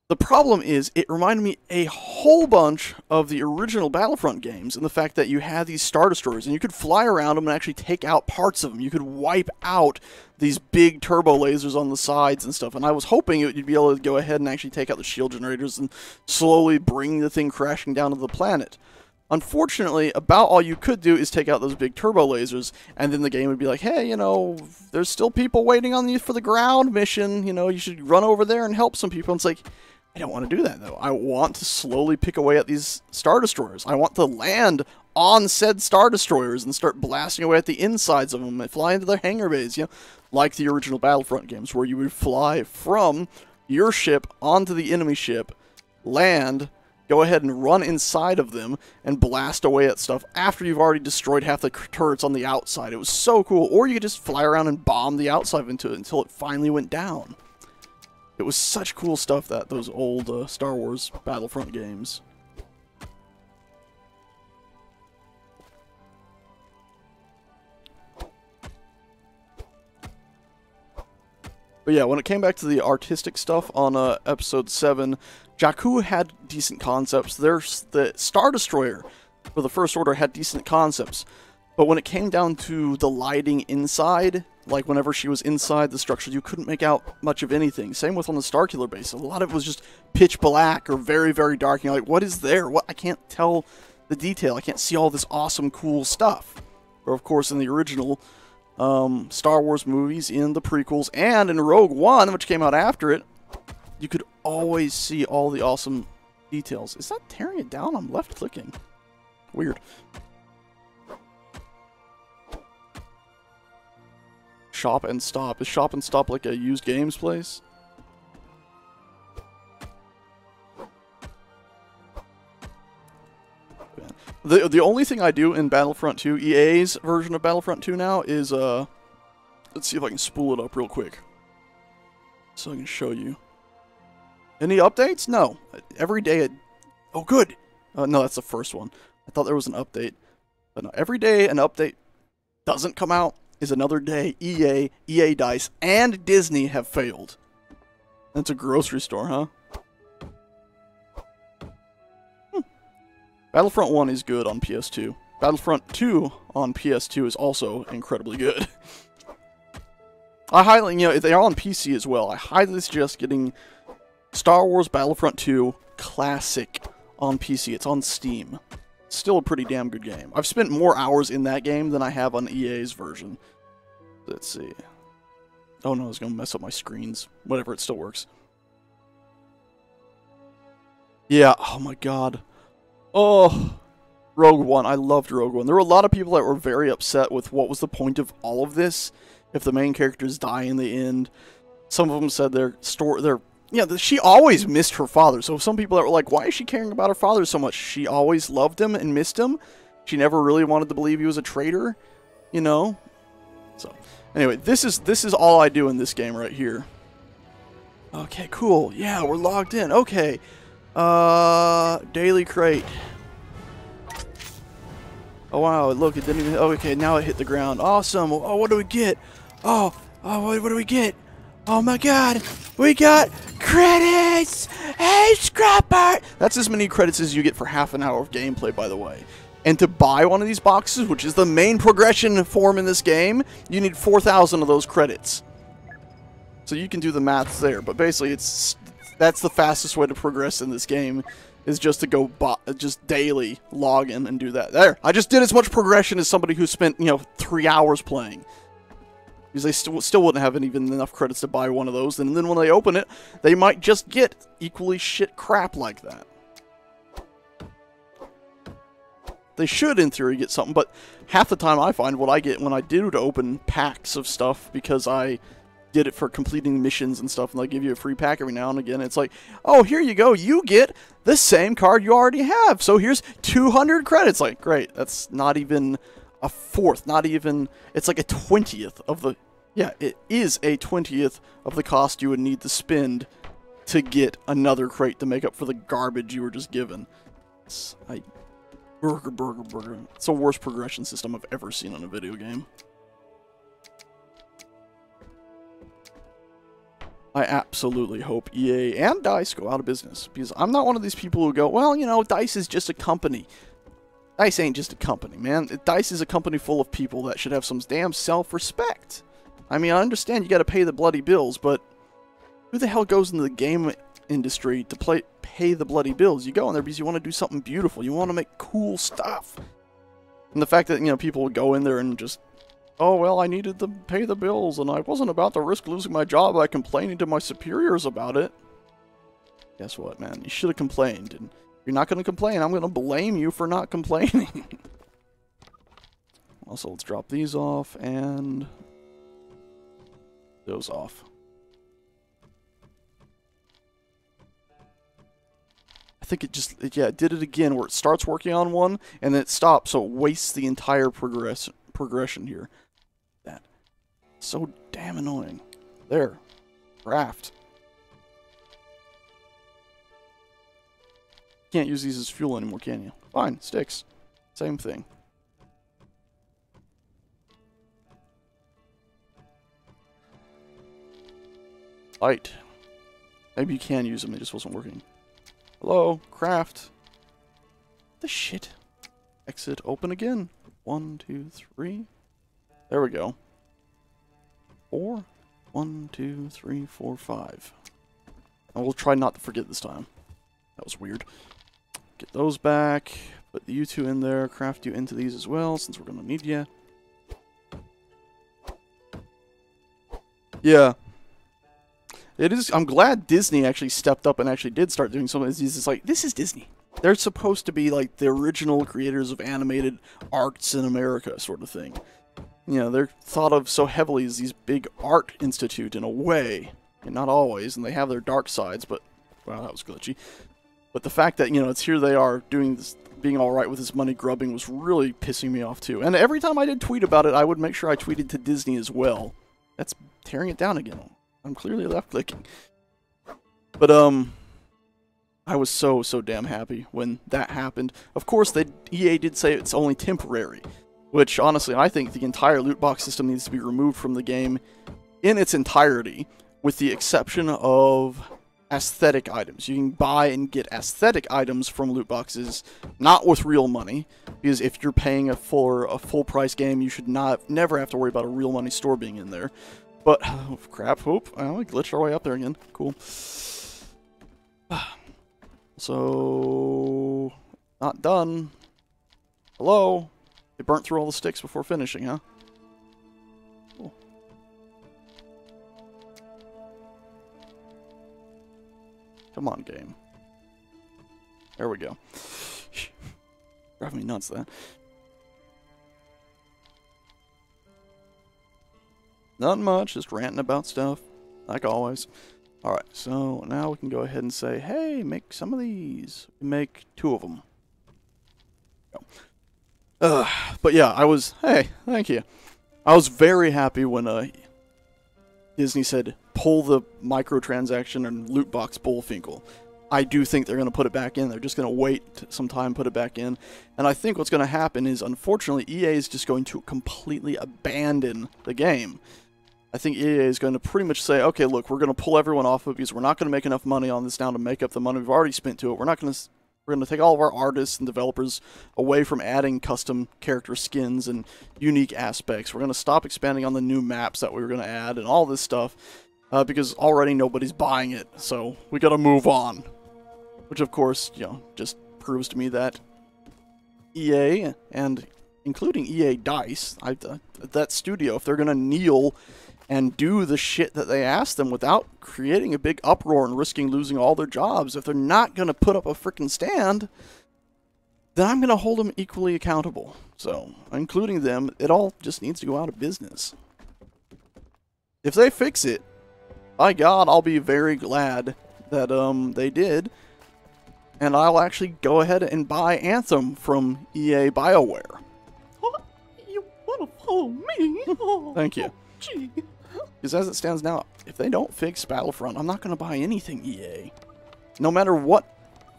Speaker 1: The problem is, it reminded me a whole bunch of the original Battlefront games, and the fact that you had these Star Destroyers, and you could fly around them and actually take out parts of them. You could wipe out these big turbo lasers on the sides and stuff, and I was hoping you'd be able to go ahead and actually take out the shield generators and slowly bring the thing crashing down to the planet. Unfortunately, about all you could do is take out those big turbo lasers, and then the game would be like, hey, you know, there's still people waiting on you for the ground mission, you know, you should run over there and help some people. And it's like, I don't want to do that, though. I want to slowly pick away at these Star Destroyers. I want to land on said Star Destroyers and start blasting away at the insides of them and fly into their hangar bays, you know, like the original Battlefront games, where you would fly from your ship onto the enemy ship, land, go ahead and run inside of them and blast away at stuff after you've already destroyed half the turrets on the outside. It was so cool. Or you could just fly around and bomb the outside into it until it finally went down. It was such cool stuff, those old Star Wars Battlefront games. But yeah, when it came back to the artistic stuff on Episode 7, Jakku had decent concepts. There's the Star Destroyer for the First Order had decent concepts. But when it came down to the lighting inside, like whenever she was inside the structure, you couldn't make out much of anything. Same with on the Starkiller base. A lot of it was just pitch black or very, very dark. You're like, what is there? What? I can't tell the detail. I can't see all this awesome, cool stuff. Or, of course, in the original Star Wars movies, in the prequels, and in Rogue One, which came out after it, you could always see all the awesome details. Is that tearing it down? I'm left-clicking. Weird. Shop and Stop. Is Shop and Stop like a used games place? The only thing I do in Battlefront 2, EA's version of Battlefront 2 now, is, let's see if I can spool it up real quick, so I can show you. Any updates? No. Every day oh, good! No, that's the first one. I thought there was an update. But no, every day an update doesn't come out is another day EA DICE, and Disney have failed. That's a grocery store, huh? Battlefront 1 is good on PS2. Battlefront 2 on PS2 is also incredibly good. I highly, you know, they are on PC as well. I highly suggest getting Star Wars Battlefront 2 Classic on PC. It's on Steam. It's still a pretty damn good game. I've spent more hours in that game than I have on EA's version. Let's see. Oh no, it's going to mess up my screens. Whatever, it still works. Yeah, oh my god. Oh, Rogue One. I loved Rogue One. There were a lot of people that were very upset with what was the point of all of this if the main characters die in the end. Some of them said she always missed her father. So some people that were like, why is she caring about her father so much? She always loved him and missed him. She never really wanted to believe he was a traitor, you know? So, anyway, this is all I do in this game right here. Okay, cool. Yeah, we're logged in. Okay. Daily crate. Oh wow, look, it didn't even, okay, now it hit the ground. Awesome. Oh, what do we get? Oh, what do we get? Oh my god, we got credits! Hey, Scrapper! That's as many credits as you get for half an hour of gameplay, by the way. And to buy one of these boxes, which is the main progression form in this game, you need 4,000 of those credits. So you can do the maths there, but basically that's the fastest way to progress in this game, is just to go just daily log in and do that. There, I just did as much progression as somebody who spent, you know, 3 hours playing. Because they still wouldn't have even enough credits to buy one of those, and then when they open it, they might just get equally shit crap like that. They should, in theory, get something, but half the time I find what I get when I do to open packs of stuff, because I did it for completing missions and stuff, and they give you a free pack every now and again. It's like, oh, here you go, you get the same card you already have, so here's 200 credits. Like, great, that's not even a fourth, not even, it's like a 20th of the, yeah, it is a 20th of the cost you would need to spend to get another crate to make up for the garbage you were just given. It's, burger. It's the worst progression system I've ever seen in a video game. I absolutely hope EA and DICE go out of business, because I'm not one of these people who go, well, you know, DICE is just a company. DICE ain't just a company, man. DICE is a company full of people that should have some damn self-respect. I mean, I understand you gotta pay the bloody bills, but who the hell goes into the game industry to pay the bloody bills. You go in there because you want to do something beautiful. You want to make cool stuff. And the fact that, you know, people would go in there and just, oh, well, I needed to pay the bills, and I wasn't about to risk losing my job by complaining to my superiors about it. Guess what, man? You should have complained. And if you're not going to complain, I'm going to blame you for not complaining. Also, let's drop these off and those off. I think it just, yeah, it did it again where it starts working on one and then it stops, so it wastes the entire progression here. That. So damn annoying. There. Craft. Can't use these as fuel anymore, can you? Fine, sticks. Same thing. Light. Maybe you can use them, it just wasn't working. Hello, craft. The shit. Exit, open again. 1, 2, 3. There we go. 4. 1, 2, 3, 4, 5. And we'll try not to forget this time. That was weird. Get those back. Put you two in there. Craft you into these as well, since we're gonna need you. Yeah. It is. I'm glad Disney actually stepped up and actually did start doing some of these. It's like, this is Disney. They're supposed to be like the original creators of animated arts in America, sort of thing. You know, they're thought of so heavily as these big art institute in a way, and not always. And they have their dark sides, but wow, that was glitchy. But the fact that, you know, it's here they are doing this, being all right with this money grubbing was really pissing me off too. And every time I did tweet about it, I would make sure I tweeted to Disney as well. That's tearing it down again. I'm clearly left-clicking. But, I was so damn happy when that happened. Of course, EA did say it's only temporary, which, honestly, I think the entire loot box system needs to be removed from the game in its entirety, with the exception of aesthetic items. You can buy and get aesthetic items from loot boxes, not with real money, because if you're paying for a full-price game, you should never have to worry about a real money store being in there. But, oh, crap, whoop, well, we glitched our way up there again. Cool. So, not done. Hello? They burnt through all the sticks before finishing, huh? Cool. Come on, game. There we go. Driving me nuts, that. Nothing much, just ranting about stuff, like always. Alright, so now we can go ahead and say, hey, make some of these. Make 2 of them. But yeah, hey, thank you. I was very happy when Disney said, pull the microtransaction and loot box bullfinkel. I do think they're going to put it back in. They're just going to wait some time, put it back in. And I think what's going to happen is, unfortunately, EA is just going to completely abandon the game. I think EA is going to pretty much say, okay, look, we're going to pull everyone off of it because we're not going to make enough money on this now to make up the money we've already spent to it. We're going to take all of our artists and developers away from adding custom character skins and unique aspects. We're going to stop expanding on the new maps that we were going to add and all this stuff because already nobody's buying it. So we got to move on. Which, of course, you know, just proves to me that EA, and including EA DICE, that studio, if they're going to kneel and do the shit that they asked them without creating a big uproar and risking losing all their jobs, if they're not going to put up a frickin' stand, then I'm going to hold them equally accountable. So, including them, it all just needs to go out of business. If they fix it, by God, I'll be very glad that they did. And I'll actually go ahead and buy Anthem from EA BioWare.
Speaker 2: Oh, you want to follow me? Oh,
Speaker 1: thank you.
Speaker 2: Gee.
Speaker 1: Because as it stands now, if they don't fix Battlefront, I'm not going to buy anything EA. No matter what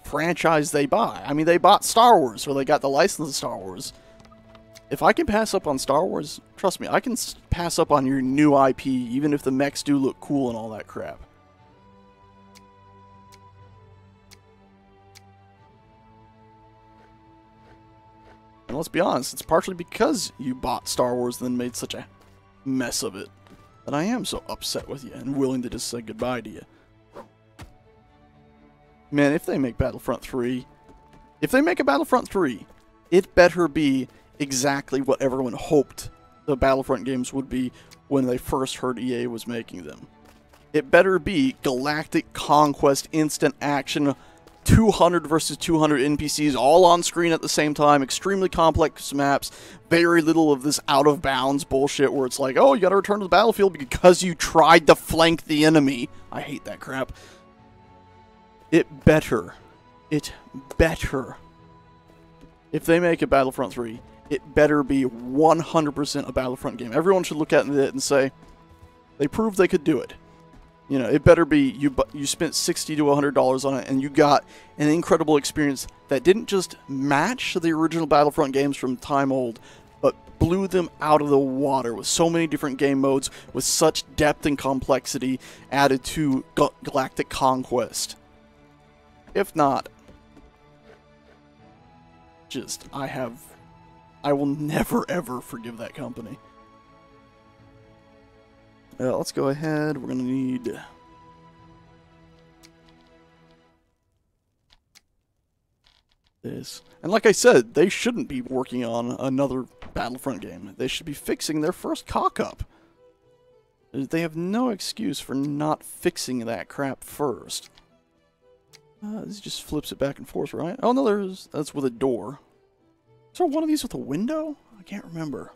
Speaker 1: franchise they buy. I mean, they bought Star Wars, or they got the license of Star Wars. If I can pass up on Star Wars, trust me, I can pass up on your new IP, even if the mechs do look cool and all that crap. And let's be honest, it's partially because you bought Star Wars and then made such a mess of it that I am so upset with you and willing to just say goodbye to you. Man, if they make Battlefront 3, if they make a Battlefront 3, it better be exactly what everyone hoped the Battlefront games would be when they first heard EA was making them. It better be galactic conquest, instant action, 200 versus 200 NPCs all on screen at the same time, extremely complex maps, very little of this out-of-bounds bullshit where it's like, oh, you gotta return to the battlefield because you tried to flank the enemy. I hate that crap. It better. If they make a Battlefront 3, it better be 100% a Battlefront game. Everyone should look at it and say, they proved they could do it. You know, it better be you spent $60 to $100 on it and you got an incredible experience that didn't just match the original Battlefront games from time old, but blew them out of the water with so many different game modes, with such depth and complexity added to Galactic Conquest. If not, just, I will never ever forgive that company. Let's go ahead. We're going to need this. And like I said, they shouldn't be working on another Battlefront game. They should be fixing their first cock-up. They have no excuse for not fixing that crap first. This just flips it back and forth, right? Oh no, that's with a door. Is there one of these with a window? I can't remember.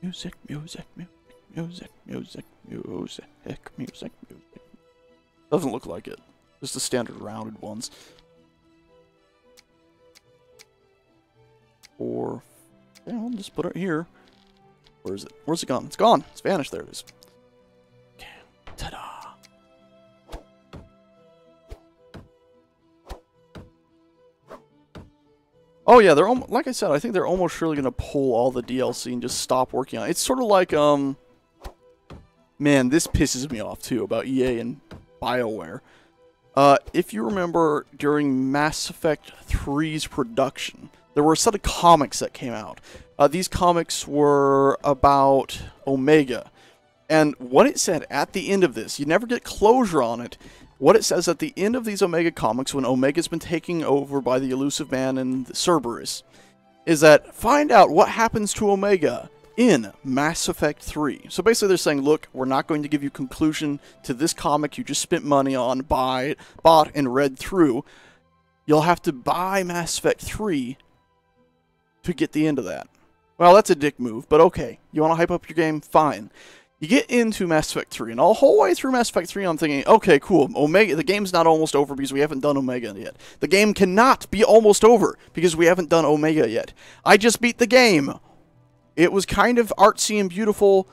Speaker 1: Music, music, music, music, music, music, music, music. Doesn't look like it. Just the standard rounded ones. Or, yeah, I'll just put it here. Where is it? Where's it gone? It's gone. It's vanished. There it is. Okay. Ta-da! Oh yeah, they're like I said, I think they're almost surely gonna pull all the DLC and just stop working on it. It's sort of like, man, this pisses me off too about EA and BioWare. If you remember, during Mass Effect 3's production, there were a set of comics that came out. These comics were about Omega, and what it said at the end of this, you never get closure on it. What it says at the end of these Omega comics, when Omega's been taken over by the Elusive Man and Cerberus, is that find out what happens to Omega in Mass Effect 3. So basically they're saying, look, we're not going to give you conclusion to this comic you just spent money on, bought, and read through. You'll have to buy Mass Effect 3 to get the end of that. Well, that's a dick move, but okay. You want to hype up your game? Fine. You get into Mass Effect 3, and the whole way through Mass Effect 3, I'm thinking, okay, cool, Omega, the game's not almost over because we haven't done Omega yet. The game cannot be almost over because we haven't done Omega yet. I just beat the game. It was kind of artsy and beautiful.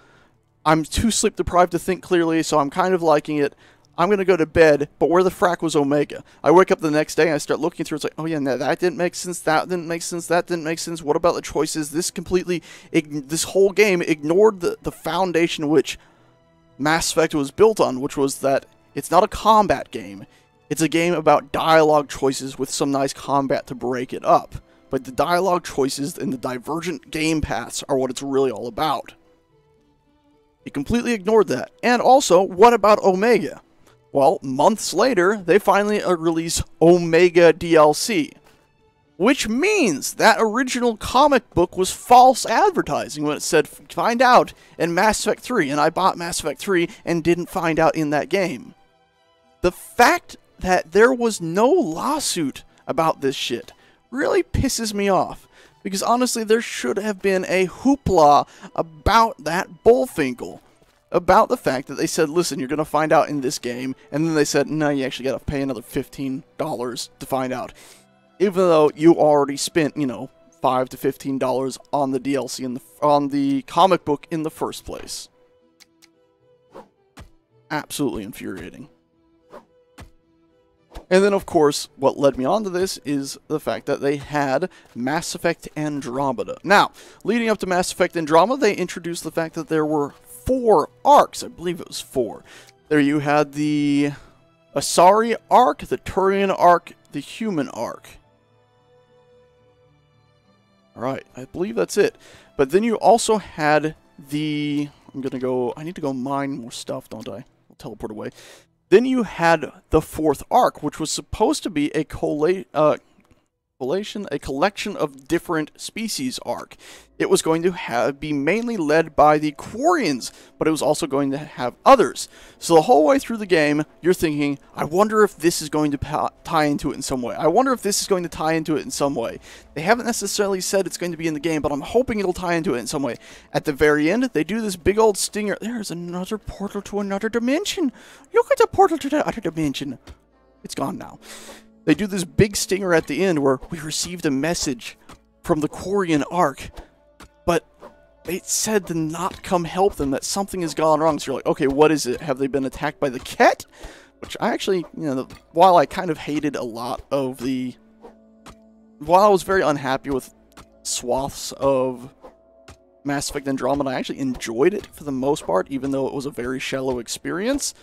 Speaker 1: I'm too sleep deprived to think clearly, so I'm kind of liking it. I'm going to go to bed, but where the frack was Omega? I wake up the next day and I start looking through, it's like, oh yeah, no, that didn't make sense, that didn't make sense, that didn't make sense, what about the choices? This whole game ignored the foundation which Mass Effect was built on, which was that it's not a combat game. It's a game about dialogue choices with some nice combat to break it up. But the dialogue choices and the divergent game paths are what it's really all about. He completely ignored that. And also, what about Omega? Well, months later, they finally release Omega DLC. Which means that original comic book was false advertising when it said, find out in Mass Effect 3. And I bought Mass Effect 3 and didn't find out in that game. The fact that there was no lawsuit about this shit really pisses me off. Because honestly, there should have been a hoopla about that bullfinkel. About the fact that they said, listen, you're going to find out in this game. And then they said, no, you actually got to pay another $15 to find out. Even though you already spent, you know, $5 to $15 on the DLC, on the comic book in the first place. Absolutely infuriating. And then, of course, what led me on to this is the fact that they had Mass Effect Andromeda. Now, leading up to Mass Effect Andromeda, they introduced the fact that there were 4 arcs. I believe it was 4. There you had the Asari arc, the Turian arc, the Human arc. Alright, I believe that's it. But then you also had the... I need to go mine more stuff, don't I? I'll teleport away. Then you had the fourth arc, which was supposed to be a collection of different species arc. It was going to be mainly led by the Quarians, but it was also going to have others. So the whole way through the game, you're thinking, I wonder if this is going to tie into it in some way. I wonder if this is going to tie into it in some way. They haven't necessarily said it's going to be in the game, but I'm hoping it'll tie into it in some way. At the very end, they do this big old stinger. There's another portal to another dimension. Look at the portal to the other dimension. It's gone now. They do this big stinger at the end where we received a message from the Quarian Ark, but they said to not come help them, that something has gone wrong. So you're like, okay, what is it? Have they been attacked by the Ket? Which I actually, while I kind of hated a lot of the... While I was very unhappy with swaths of Mass Effect Andromeda, I actually enjoyed it for the most part, even though it was a very shallow experience.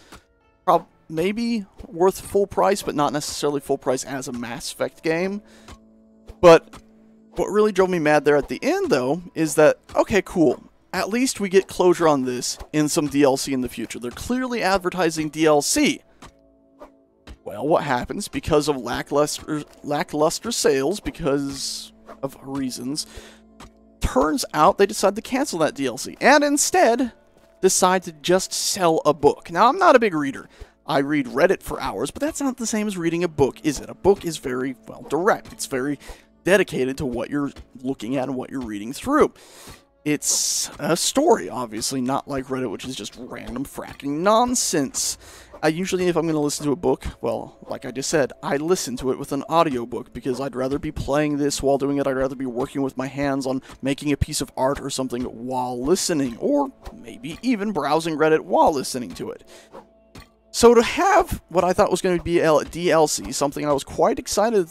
Speaker 1: Maybe worth full price, but not necessarily full price as a Mass Effect game. But what really drove me mad there at the end, though, is that, okay, cool. At least we get closure on this in some DLC in the future. They're clearly advertising DLC. Well, what happens? Because of lackluster sales, because of reasons, turns out they decide to cancel that DLC. And instead, decide to just sell a book. Now, I'm not a big reader. I read Reddit for hours, but that's not the same as reading a book, is it? A book is very, well, direct. It's very dedicated to what you're looking at and what you're reading through. It's a story, obviously, not like Reddit, which is just random fracking nonsense. Usually, if I'm going to listen to a book, well, like I just said, I listen to it with an audiobook, because I'd rather be playing this while doing it. I'd rather be working with my hands on making a piece of art or something while listening, or maybe even browsing Reddit while listening to it. So to have what I thought was going to be a DLC, something I was quite excited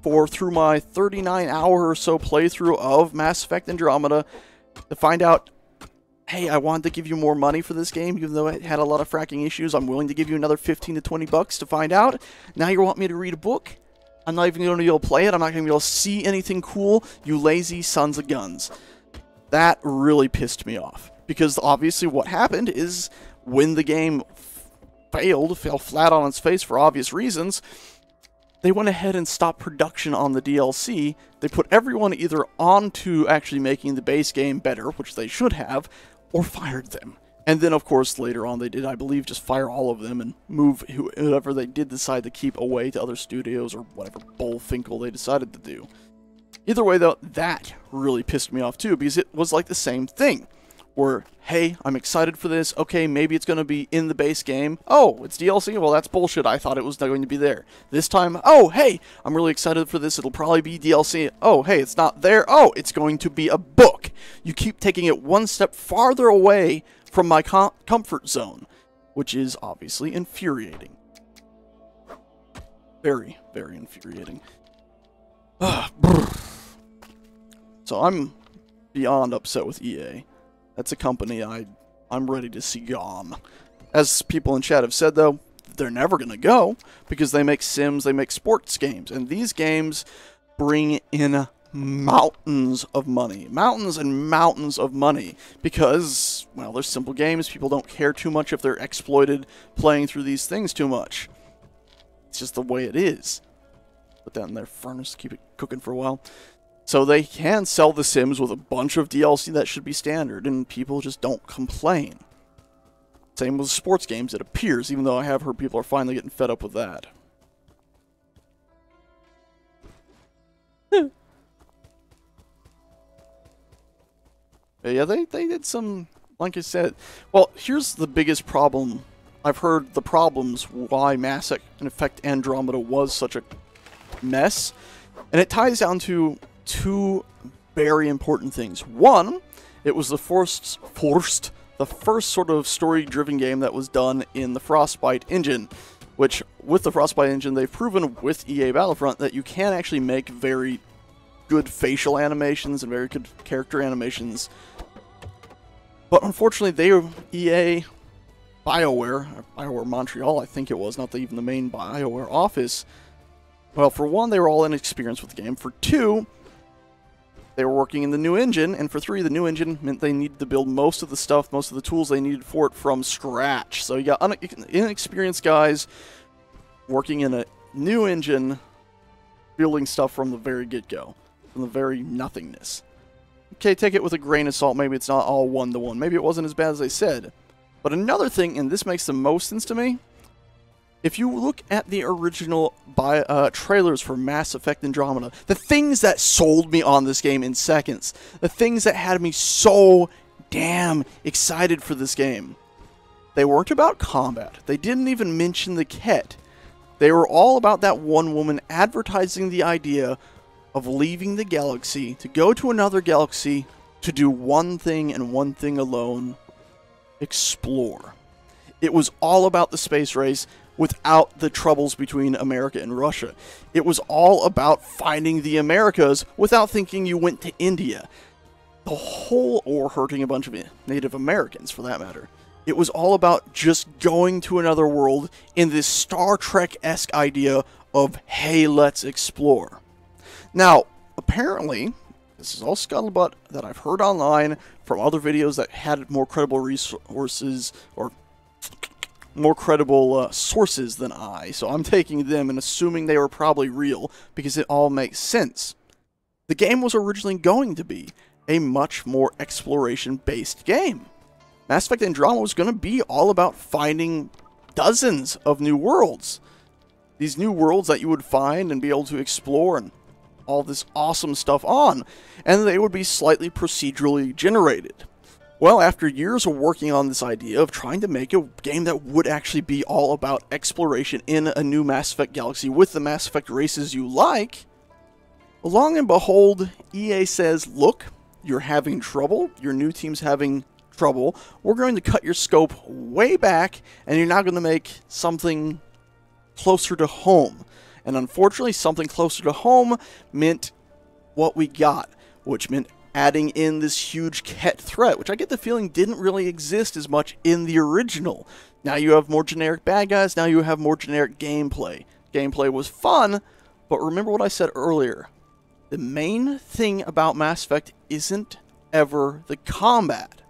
Speaker 1: for through my 39-hour or so playthrough of Mass Effect Andromeda, to find out, hey, I wanted to give you more money for this game, even though it had a lot of fracking issues. I'm willing to give you another 15 to 20 bucks to find out. Now you want me to read a book? I'm not even going to be able to play it. I'm not going to be able to see anything cool. You lazy sons of guns. That really pissed me off. Because obviously what happened is when the game fell flat on its face for obvious reasons, they went ahead and stopped production on the DLC. They put everyone either onto actually making the base game better, which they should have, or fired them. And then, of course, later on they did, I believe, just fire all of them and move whoever they did decide to keep away to other studios or whatever bullfinkel they decided to do. Either way, though, that really pissed me off too, because it was like the same thing. Where, hey, I'm excited for this, okay, maybe it's going to be in the base game. Oh, it's DLC? Well, that's bullshit, I thought it was not going to be there. This time, oh, hey, I'm really excited for this, it'll probably be DLC. Oh, hey, it's not there. Oh, it's going to be a book. You keep taking it one step farther away from my comfort zone, which is obviously infuriating. Very, very infuriating. So I'm beyond upset with EA. That's a company I'm ready to see gone. As people in chat have said, though, they're never going to go, because they make Sims, they make sports games, and these games bring in mountains of money. Mountains and mountains of money, because, well, they're simple games. People don't care too much if they're exploited playing through these things too much. It's just the way it is. Put that in their furnace to keep it cooking for a while. So they can sell The Sims with a bunch of DLC that should be standard, and people just don't complain. Same with sports games, it appears, even though I have heard people are finally getting fed up with that. Yeah, they did some, like I said. Well, here's the biggest problem. I've heard the problems why Mass Effect Andromeda was such a mess, and it ties down to two very important things. One, it was the first sort of story-driven game that was done in the Frostbite engine, which, with the Frostbite engine, they've proven with EA Battlefront that you can actually make very good facial animations and very good character animations. But unfortunately, EA, BioWare Montreal, I think it was, not even the main BioWare office, well, for one, they were all inexperienced with the game. For two, They were working in the new engine, and for 3, the new engine meant they needed to build most of the stuff, most of the tools they needed for it from scratch. So you got inexperienced guys working in a new engine, building stuff from the very get-go, from the very nothingness. Okay, take it with a grain of salt. Maybe it's not all one-to-one. Maybe it wasn't as bad as they said. But another thing, and this makes the most sense to me, if you look at the original trailers for Mass Effect Andromeda, the things that sold me on this game in seconds, the things that had me so damn excited for this game, they weren't about combat. They didn't even mention the Ket. They were all about that one woman advertising the idea of leaving the galaxy to go to another galaxy to do one thing and one thing alone: explore. It was all about the space race without the troubles between America and Russia. It was all about finding the Americas without thinking you went to India. Or hurting a bunch of Native Americans, for that matter. It was all about just going to another world in this Star Trek-esque idea of, hey, let's explore. Now, apparently, this is all scuttlebutt that I've heard online from other videos that had more credible resources, or more credible sources than I, so I'm taking them and assuming they were probably real, because it all makes sense. The game was originally going to be a much more exploration-based game. Mass Effect Andromeda was going to be all about finding dozens of new worlds. These new worlds that you would find and be able to explore and all this awesome stuff on, and they would be slightly procedurally generated. Well, after years of working on this idea of trying to make a game that would actually be all about exploration in a new Mass Effect galaxy with the Mass Effect races you like, along and behold, EA says, look, you're having trouble, your new team's having trouble, we're going to cut your scope way back, and you're now going to make something closer to home. And unfortunately, something closer to home meant what we got, which meant adding in this huge Ket threat, which I get the feeling didn't really exist as much in the original. Now you have more generic bad guys, now you have more generic gameplay. Gameplay was fun, but remember what I said earlier. The main thing about Mass Effect isn't ever the combat.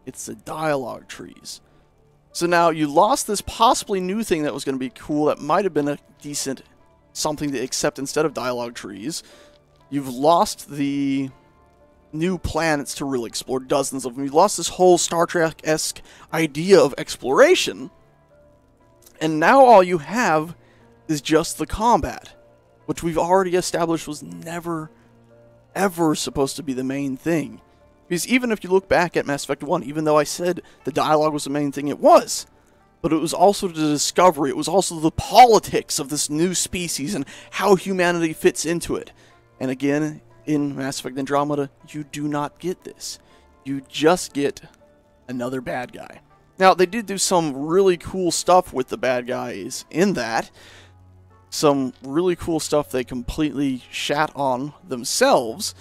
Speaker 1: It's the dialogue trees. So now you lost this possibly new thing that was going to be cool, that might have been a decent something to accept instead of dialogue trees. You've lost the new planets to really explore, dozens of them. You lost this whole Star Trek-esque idea of exploration, and now all you have is just the combat, which we've already established was never, ever supposed to be the main thing. Because even if you look back at Mass Effect 1, even though I said the dialogue was the main thing, it was. But it was also the discovery, it was also the politics of this new species and how humanity fits into it. And again, in Mass Effect Andromeda, you do not get this. You just get another bad guy. Now, they did do some really cool stuff with the bad guys in that. Some really cool stuff they completely shat on themselves,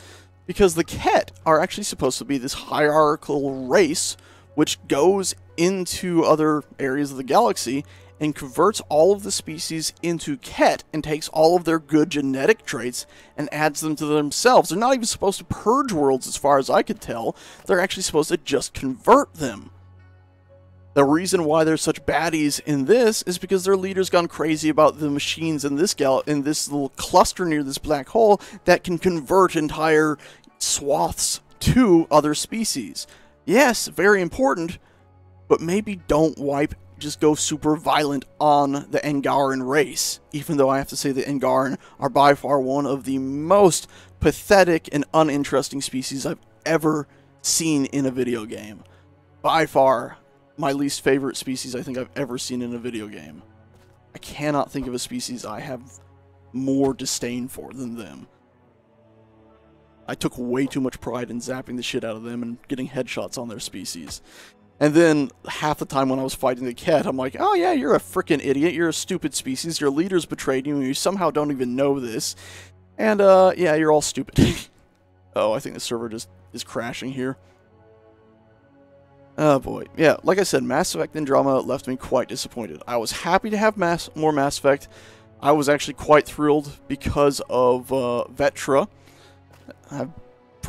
Speaker 1: because the Ket are actually supposed to be this hierarchical race which goes into other areas of the galaxy and converts all of the species into Ket and takes all of their good genetic traits and adds them to themselves. They're not even supposed to purge worlds as far as I could tell. They're actually supposed to just convert them. The reason why there's such baddies in this is because their leader's gone crazy about the machines in this little cluster near this black hole that can convert entire swaths to other species. Yes, very important, but maybe don't just go super violent on the Angaran race, even though I have to say the Angaran are by far one of the most pathetic and uninteresting species I've ever seen in a video game. By far, my least favorite species I think I've ever seen in a video game. I cannot think of a species I have more disdain for than them. I took way too much pride in zapping the shit out of them and getting headshots on their species. And then, half the time when I was fighting the Ket, I'm like, oh yeah, you're a freaking idiot, you're a stupid species, your leader's betrayed you, and you somehow don't even know this. And, yeah, you're all stupid. Oh, I think the server just is crashing here. Oh boy. Yeah, like I said, Mass Effect Andromeda left me quite disappointed. I was happy to have more Mass Effect. I was actually quite thrilled because of Vetra.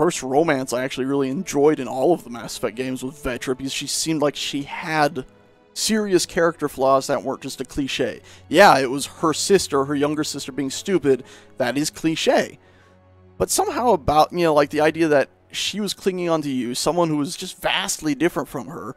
Speaker 1: first romance I actually really enjoyed in all of the Mass Effect games with Vetra, because she seemed like she had serious character flaws that weren't just a cliche. Yeah, it was her sister, her younger sister, being stupid. That is cliche. But somehow about, you know, like the idea that she was clinging onto you, someone who was just vastly different from her,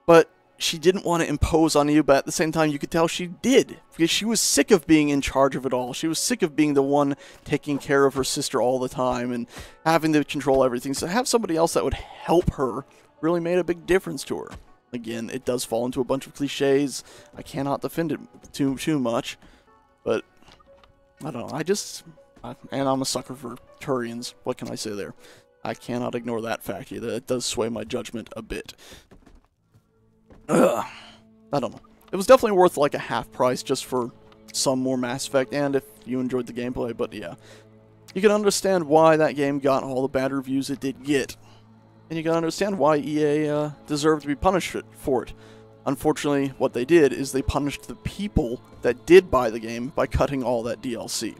Speaker 1: but she didn't want to impose on you, but at the same time you could tell she did, because she was sick of being in charge of it all. She was sick of being the one taking care of her sister all the time and having to control everything. So to have somebody else that would help her really made a big difference to her. Again, it does fall into a bunch of cliches. I cannot defend it too much, but I don't know. And I'm a sucker for Turians. What can I say there? I cannot ignore that fact either. It does sway my judgment a bit. I don't know. It was definitely worth like a half price just for some more Mass Effect, and if you enjoyed the gameplay, but yeah. You can understand why that game got all the bad reviews it did get. And you can understand why EA deserved to be punished for it. Unfortunately, what they did is they punished the people that did buy the game by cutting all that DLC.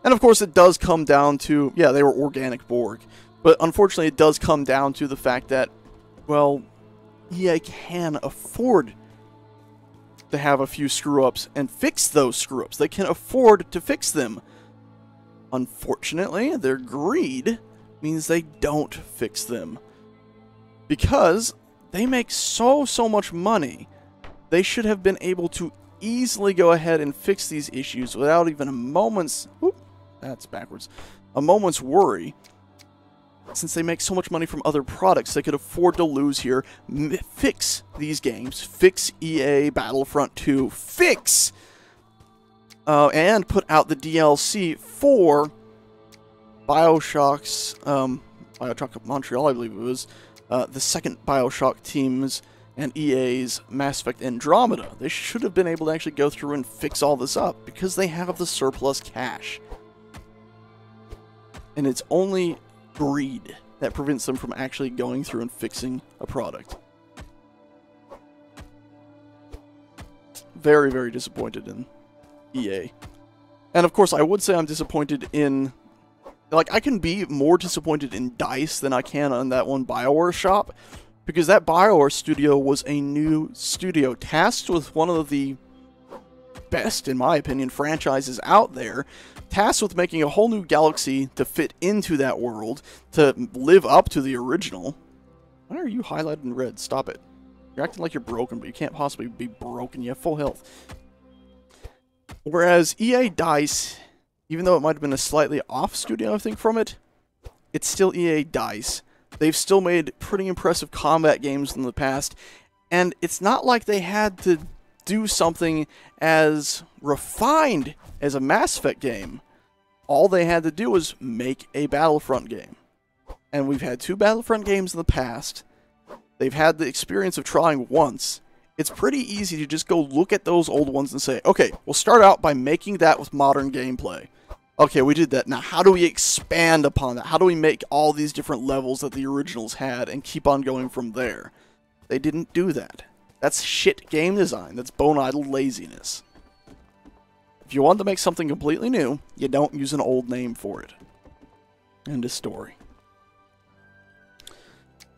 Speaker 1: And of course it does come down to, yeah, they were organic Borg. But unfortunately it does come down to the fact that, well, EA can afford to have a few screw-ups and fix those screw-ups. They can afford to fix them. Unfortunately, their greed means they don't fix them. Because they make so much money, they should have been able to easily go ahead and fix these issues without even a moment's... Oop, that's backwards. A moment's worry. Since they make so much money from other products, they could afford to lose here, fix these games, fix EA Battlefront 2, fix, and put out the DLC for Bioshock's, Bioshock Montreal, I believe it was, the second Bioshock teams, and EA's Mass Effect Andromeda. They should have been able to actually go through and fix all this up, because they have the surplus cash. And it's only greed that prevents them from actually going through and fixing a product. Very, very disappointed in EA. And of course, I would say I'm disappointed in... Like, I can be more disappointed in DICE than I can on that one BioWare shop, because that BioWare studio was a new studio tasked with one of the best, in my opinion, franchises out there, tasked with making a whole new galaxy to fit into that world, to live up to the original. Why are you highlighted in red? Stop it. You're acting like you're broken, but you can't possibly be broken. You have full health. Whereas EA DICE, even though it might have been a slightly off studio, I think, from it, it's still EA DICE. They've still made pretty impressive combat games in the past, and it's not like they had to do something as refined as a Mass Effect game. All they had to do was make a Battlefront game. And we've had 2 Battlefront games in the past. They've had the experience of trying once. It's pretty easy to just go look at those old ones and say, okay, we'll start out by making that with modern gameplay. Okay, we did that. Now, how do we expand upon that? How do we make all these different levels that the originals had and keep on going from there? They didn't do that. That's shit game design. That's bone-idle laziness. If you want to make something completely new, you don't use an old name for it. End of story.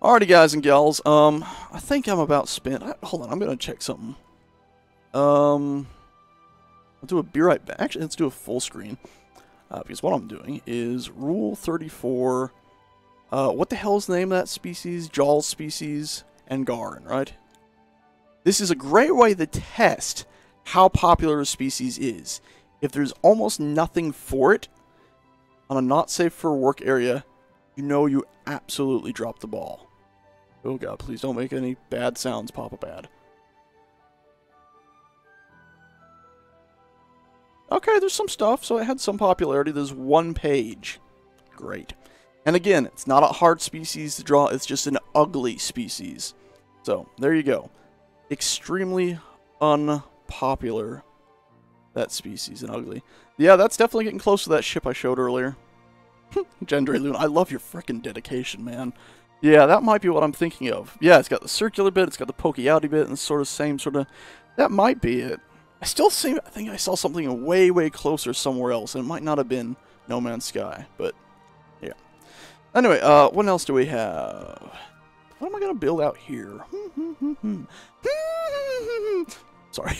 Speaker 1: Alrighty, guys and gals. I think I'm about spent. Hold on, I'm gonna check something. I'll be right back. Actually, let's do a full screen. Because what I'm doing is Rule 34. What the hell is the name of that species? Jaws species and Garin, right? This is a great way to test how popular a species is. If there's almost nothing for it on a not safe for work area, you know you absolutely dropped the ball. Oh god, please don't make any bad sounds, Papa Bad. Okay, there's some stuff, so it had some popularity. There's 1 page. Great. And again, it's not a hard species to draw, it's just an ugly species. So, there you go. Extremely unpopular, that species, and ugly. Yeah, that's definitely getting close to that ship I showed earlier. Gendre Luna, I love your frickin' dedication, man. Yeah, that might be what I'm thinking of. Yeah, it's got the circular bit, it's got the pokey outy bit, and sort of same sort of... That might be it. I think I saw something way closer somewhere else, and it might not have been No Man's Sky, but Anyway, what else do we have? What am I gonna build out here? Sorry.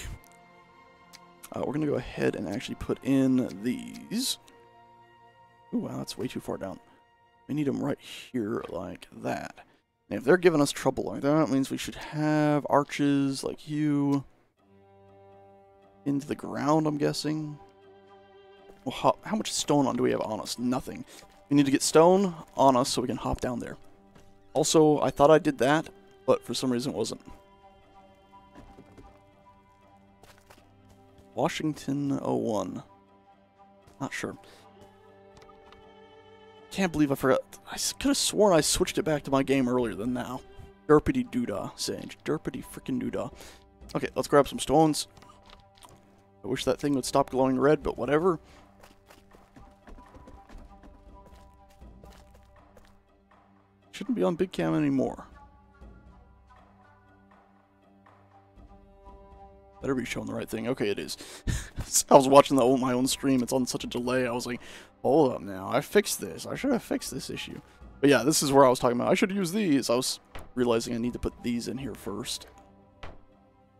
Speaker 1: We're gonna go ahead and actually put in these. Ooh, wow, that's way too far down. We need them right here, like that. And if they're giving us trouble like that, it means we should have arches like you into the ground, I'm guessing. Well, how much stone do we have on us? Nothing. We need to get stone on us so we can hop down there. Also, I thought I did that, but for some reason it wasn't. Washington 01. Not sure. Can't believe I forgot. I could have sworn I switched it back to my game earlier than now. Derpity doodah, Sage. Derpity frickin' doodah. Okay, let's grab some stones. I wish that thing would stop glowing red, but whatever. Shouldn't be on big cam anymore. Better be showing the right thing. Okay, it is. I was watching my own stream. It's on such a delay. I was like, hold up now. I fixed this. I should have fixed this issue. But yeah, this is where I was talking about. I should use these. I was realizing I need to put these in here first.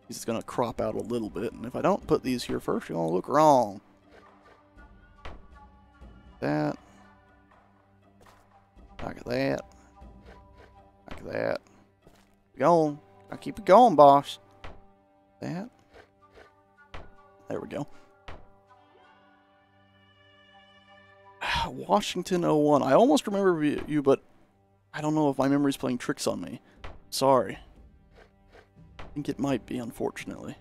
Speaker 1: It's going to crop out a little bit. And if I don't put these here first, you're going to look wrong. That. Back at that. Back at that. Keep going. I keep it going, boss. That. There we go. Washington 01. I almost remember you, but I don't know if my memory's playing tricks on me. Sorry. I think it might be, unfortunately.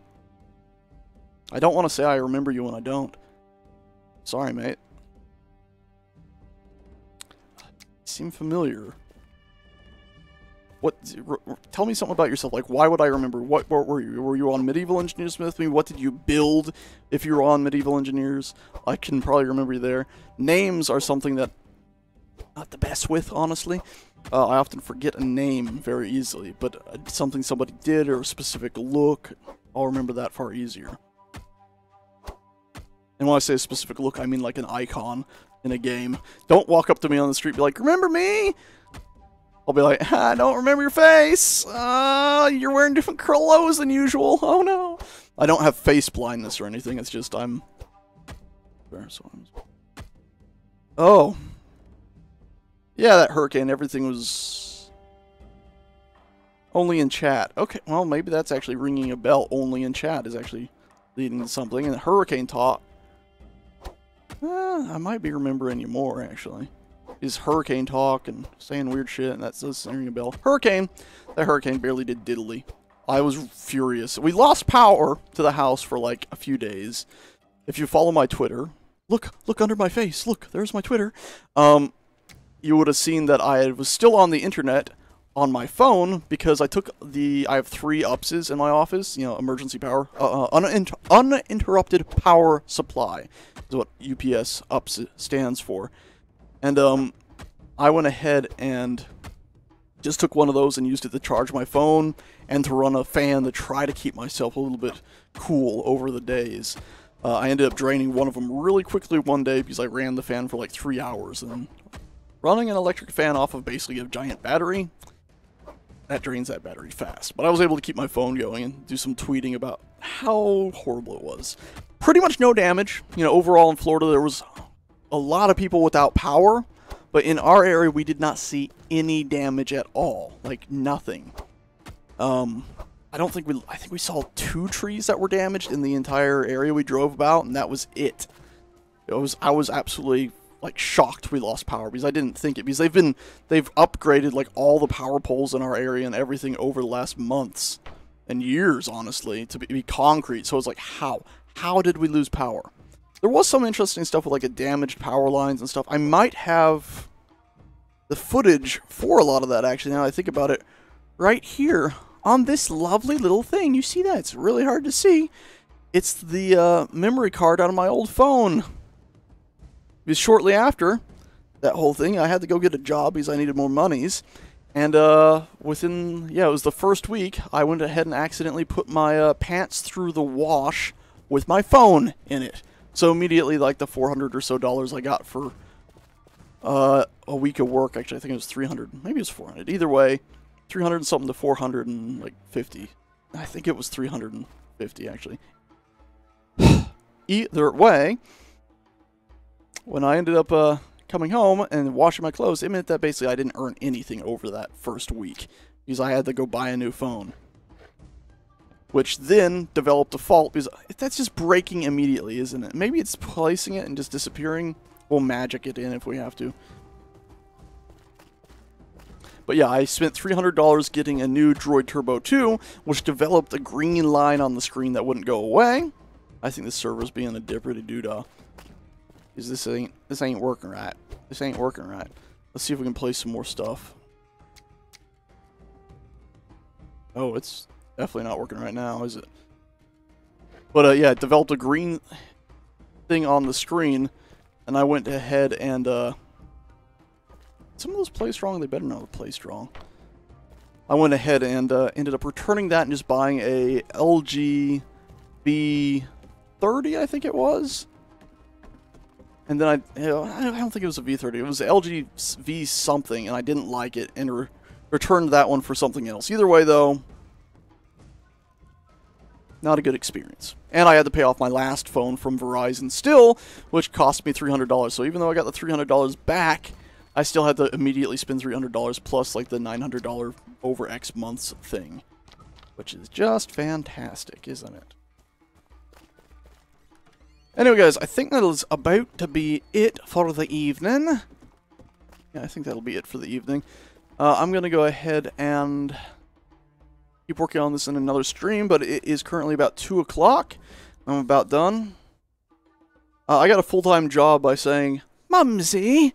Speaker 1: I don't want to say I remember you when I don't. Sorry, mate. You seem familiar. What? Tell me something about yourself. Like, why would I remember? What were you? Were you on Medieval Engineers with me? What did you build if you were on Medieval Engineers? I can probably remember you there. Names are something that I'm not the best with, honestly. I often forget a name very easily, but something somebody did or a specific look, I'll remember that far easier. And when I say a specific look, I mean like an icon in a game. Don't walk up to me on the street and be like, remember me? I'll be like, I don't remember your face. You're wearing different clothes than usual. Oh no. I don't have face blindness or anything. It's just Oh. Yeah, that hurricane, everything was only in chat. Okay, well, maybe that's actually ringing a bell. Only in chat is actually leading to something. And the hurricane talk. I might be remembering you more, actually. Is hurricane talk and saying weird shit, and that's ringing a bell. Hurricane! That hurricane barely did diddly. I was furious. We lost power to the house for like a few days. If you follow my Twitter, look under my face. Look, there's my Twitter. You would have seen that I was still on the internet on my phone because I have 3 UPSs in my office. You know, emergency power, uninterrupted power supply is what UPS UPS stands for. And I went ahead and just took one of those and used it to charge my phone and to run a fan to try to keep myself a little bit cool over the days. I ended up draining one of them really quickly one day because I ran the fan for like 3 hours. And running an electric fan off of basically a giant battery, that drains that battery fast. But I was able to keep my phone going and do some tweeting about how horrible it was. Pretty much no damage. You know, overall in Florida there was a lot of people without power, but in our area we did not see any damage at all, like nothing. I think we saw 2 trees that were damaged in the entire area we drove about, and that was it. I was absolutely like shocked we lost power because I didn't think it, because they've upgraded like all the power poles in our area and everything over the last months and years, honestly, to be concrete. So it's like, how did we lose power? There was some interesting stuff with like a damaged power lines and stuff. I might have the footage for a lot of that, actually, now I think about it, right here on this lovely little thing. You see that? It's really hard to see. It's the memory card out of my old phone. Because shortly after that whole thing, I had to go get a job because I needed more monies. And it was the first week, I went ahead and accidentally put my pants through the wash with my phone in it. So immediately, like the $400 or so I got for a week of work. Actually, I think it was 300. Maybe it was 400. Either way, 300 and something to 450. I think it was 350 actually. Either way, when I ended up coming home and washing my clothes, it meant that basically I didn't earn anything over that first week because I had to go buy a new phone. Which then developed a fault because that's just breaking immediately, isn't it? Maybe it's placing it and just disappearing. We'll magic it in if we have to. But yeah, I spent $300 getting a new Droid Turbo 2, which developed a green line on the screen that wouldn't go away. I think the server's being a dipperty doodah. Because this ain't working right. This ain't working right. Let's see if we can play some more stuff. Oh, it's definitely not working right now, is it? But yeah, it developed a green thing on the screen, and I went ahead and some of those play strong. They better not play strong. I went ahead and ended up returning that and just buying a LG V30, I think it was. And then I don't think it was a V30. It was LG V something, and I didn't like it and returned that one for something else. Either way, though, not a good experience. And I had to pay off my last phone from Verizon still, which cost me $300. So even though I got the $300 back, I still had to immediately spend $300 plus like the $900 over X months thing. Which is just fantastic, isn't it? Anyway, guys, I think that is about to be it for the evening. Yeah, I think that'll be it for the evening. I'm going to go ahead and keep working on this in another stream, but it is currently about 2 o'clock. I'm about done. I got a full-time job by saying, Mumsy,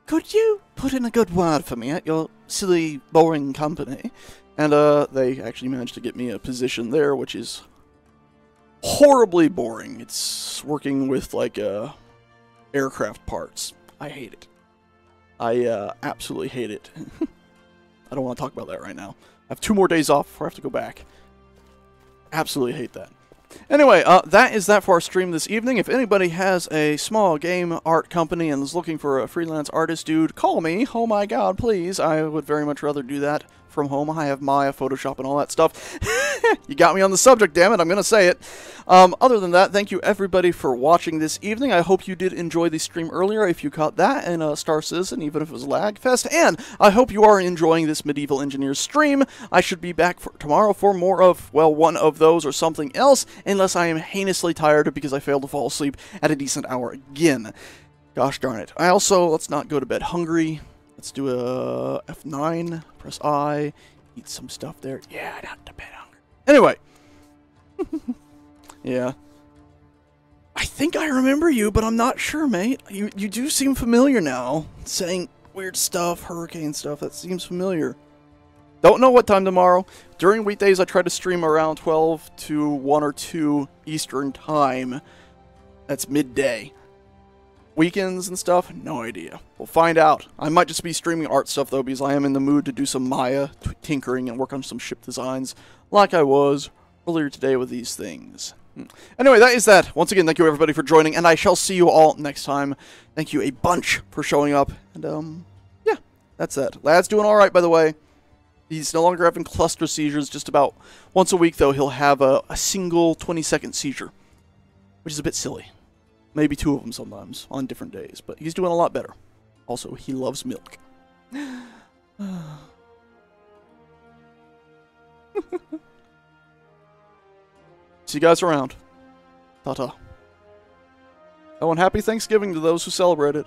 Speaker 1: could you put in a good word for me at your silly, boring company? And they actually managed to get me a position there, which is horribly boring. It's working with, like, aircraft parts. I hate it. I absolutely hate it. I don't want to talk about that right now. I have 2 more days off before I have to go back. Absolutely hate that. Anyway, that is that for our stream this evening. If anybody has a small game art company and is looking for a freelance artist dude, call me. Oh my god, please. I would very much rather do that from home. I have Maya, Photoshop, and all that stuff. You got me on the subject, damn it. I'm going to say it. Other than that, thank you everybody for watching this evening. I hope you did enjoy the stream earlier if you caught that in Star Citizen, even if it was lag fest. And I hope you are enjoying this Medieval Engineers stream. I should be back for tomorrow for more of, well, one of those or something else, unless I am heinously tired because I failed to fall asleep at a decent hour again. Gosh darn it. I also, let's not go to bed hungry. Let's do a F9, press I, eat some stuff there. Yeah, not to bed hungry. Anyway. Yeah. I think I remember you, but I'm not sure, mate. You do seem familiar now. Saying weird stuff, hurricane stuff, that seems familiar. Don't know what time tomorrow. During weekdays, I try to stream around 12 to 1 or 2 Eastern time. That's midday. Weekends and stuff, no idea. We'll find out. I might just be streaming art stuff, though, because I am in the mood to do some Maya tinkering and work on some ship designs, like I was earlier today with these things. Anyway, that is that. Once again, thank you everybody for joining, and I shall see you all next time. Thank you a bunch for showing up, and yeah, that's that. Lad's doing alright, by the way. He's no longer having cluster seizures. Just about once a week, though, he'll have a single 20-second seizure, which is a bit silly. Maybe 2 of them sometimes, on different days. But he's doing a lot better. Also, he loves milk. See you guys around. Ta-ta. Oh, and happy Thanksgiving to those who celebrate it.